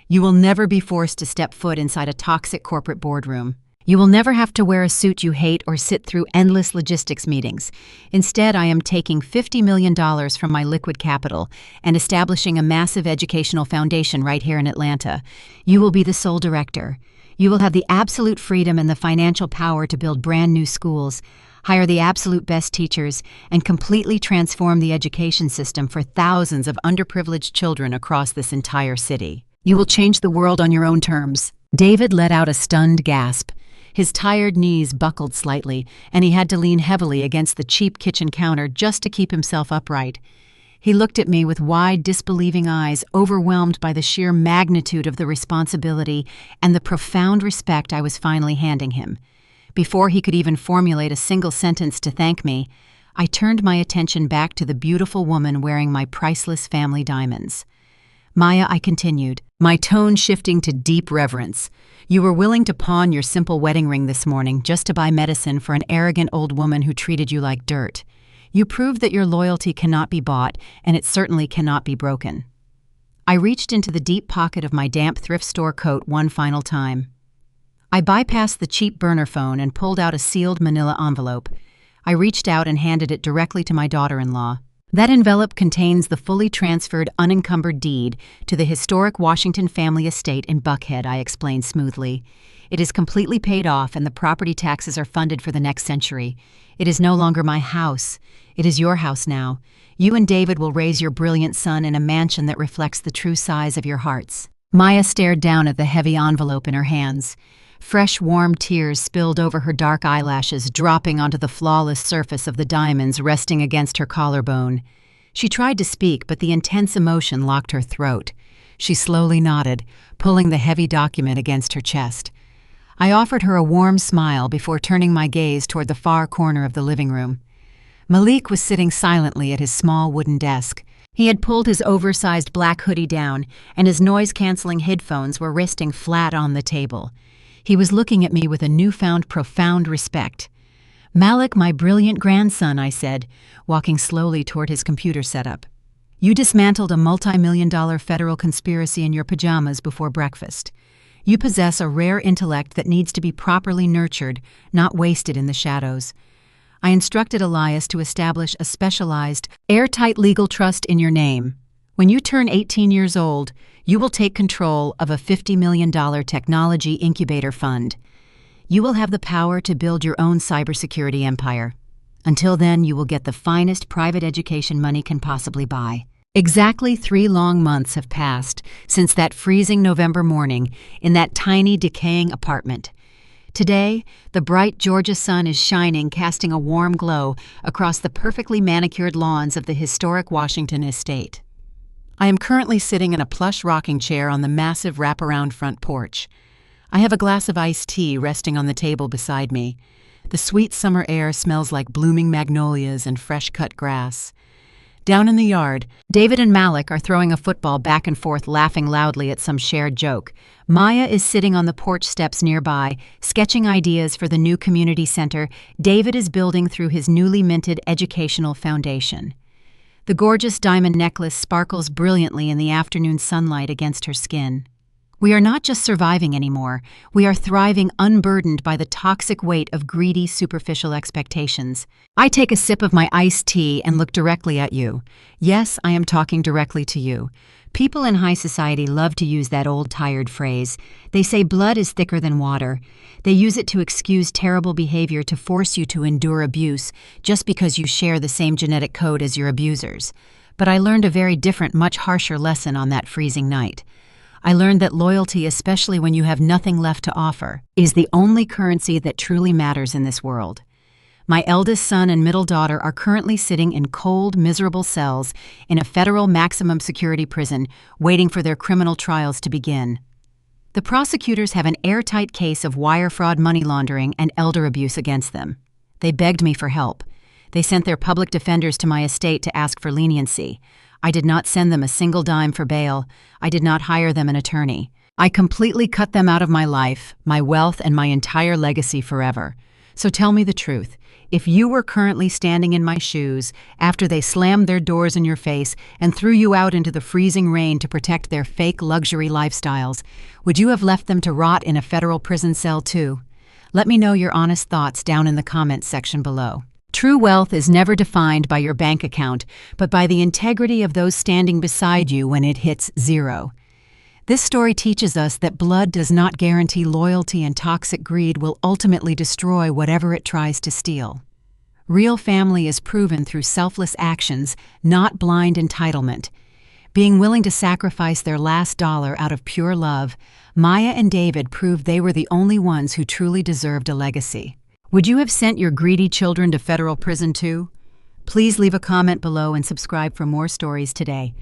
"you will never be forced to step foot inside a toxic corporate boardroom. You will never have to wear a suit you hate or sit through endless logistics meetings. Instead, I am taking $50 million from my liquid capital and establishing a massive educational foundation right here in Atlanta. You will be the sole director. You will have the absolute freedom and the financial power to build brand new schools, hire the absolute best teachers, and completely transform the education system for thousands of underprivileged children across this entire city. You will change the world on your own terms." David let out a stunned gasp. His tired knees buckled slightly, and he had to lean heavily against the cheap kitchen counter just to keep himself upright. He looked at me with wide, disbelieving eyes, overwhelmed by the sheer magnitude of the responsibility and the profound respect I was finally handing him. Before he could even formulate a single sentence to thank me, I turned my attention back to the beautiful woman wearing my priceless family diamonds. "Maya," I continued, my tone shifting to deep reverence, "you were willing to pawn your simple wedding ring this morning just to buy medicine for an arrogant old woman who treated you like dirt. You proved that your loyalty cannot be bought, and it certainly cannot be broken. I reached into the deep pocket of my damp thrift store coat one final time. I bypassed the cheap burner phone and pulled out a sealed manila envelope. I reached out and handed it directly to my daughter-in-law. That envelope contains the fully transferred, unencumbered deed to the historic Washington family estate in Buckhead, I explained smoothly. It is completely paid off and the property taxes are funded for the next century. It is no longer my house. It is your house now. You and David will raise your brilliant son in a mansion that reflects the true size of your hearts. Maya stared down at the heavy envelope in her hands. Fresh, warm tears spilled over her dark eyelashes, dropping onto the flawless surface of the diamonds resting against her collarbone. She tried to speak, but the intense emotion locked her throat. She slowly nodded, pulling the heavy document against her chest. I offered her a warm smile before turning my gaze toward the far corner of the living room. Malik was sitting silently at his small wooden desk. He had pulled his oversized black hoodie down, and his noise-canceling headphones were resting flat on the table. He was looking at me with a newfound profound respect. "Malik, my brilliant grandson," I said, walking slowly toward his computer setup. "You dismantled a multi-million-dollar federal conspiracy in your pajamas before breakfast. You possess a rare intellect that needs to be properly nurtured, not wasted in the shadows. I instructed Elias to establish a specialized, airtight legal trust in your name. When you turn 18 years old, you will take control of a $50 million technology incubator fund. You will have the power to build your own cybersecurity empire. Until then, you will get the finest private education money can possibly buy." Exactly 3 long months have passed since that freezing November morning in that tiny, decaying apartment. Today, the bright Georgia sun is shining, casting a warm glow across the perfectly manicured lawns of the historic Washington estate. I am currently sitting in a plush rocking chair on the massive wraparound front porch. I have a glass of iced tea resting on the table beside me. The sweet summer air smells like blooming magnolias and fresh-cut grass. Down in the yard, David and Malik are throwing a football back and forth, laughing loudly at some shared joke. Maya is sitting on the porch steps nearby, sketching ideas for the new community center David is building through his newly minted educational foundation. The gorgeous diamond necklace sparkles brilliantly in the afternoon sunlight against her skin. We are not just surviving anymore, we are thriving unburdened by the toxic weight of greedy, superficial expectations. I take a sip of my iced tea and look directly at you. Yes, I am talking directly to you. People in high society love to use that old tired phrase. They say blood is thicker than water. They use it to excuse terrible behavior, to force you to endure abuse just because you share the same genetic code as your abusers. But I learned a very different, much harsher lesson on that freezing night. I learned that loyalty, especially when you have nothing left to offer, is the only currency that truly matters in this world. My eldest son and middle daughter are currently sitting in cold, miserable cells in a federal maximum security prison, waiting for their criminal trials to begin. The prosecutors have an airtight case of wire fraud, money laundering, and elder abuse against them. They begged me for help. They sent their public defenders to my estate to ask for leniency. I did not send them a single dime for bail. I did not hire them an attorney. I completely cut them out of my life, my wealth, and my entire legacy forever. So tell me the truth. If you were currently standing in my shoes after they slammed their doors in your face and threw you out into the freezing rain to protect their fake luxury lifestyles, would you have left them to rot in a federal prison cell too? Let me know your honest thoughts down in the comments section below. True wealth is never defined by your bank account, but by the integrity of those standing beside you when it hits zero. This story teaches us that blood does not guarantee loyalty, and toxic greed will ultimately destroy whatever it tries to steal. Real family is proven through selfless actions, not blind entitlement. Being willing to sacrifice their last dollar out of pure love, Maya and David proved they were the only ones who truly deserved a legacy. Would you have sent your greedy children to federal prison too? Please leave a comment below and subscribe for more stories today.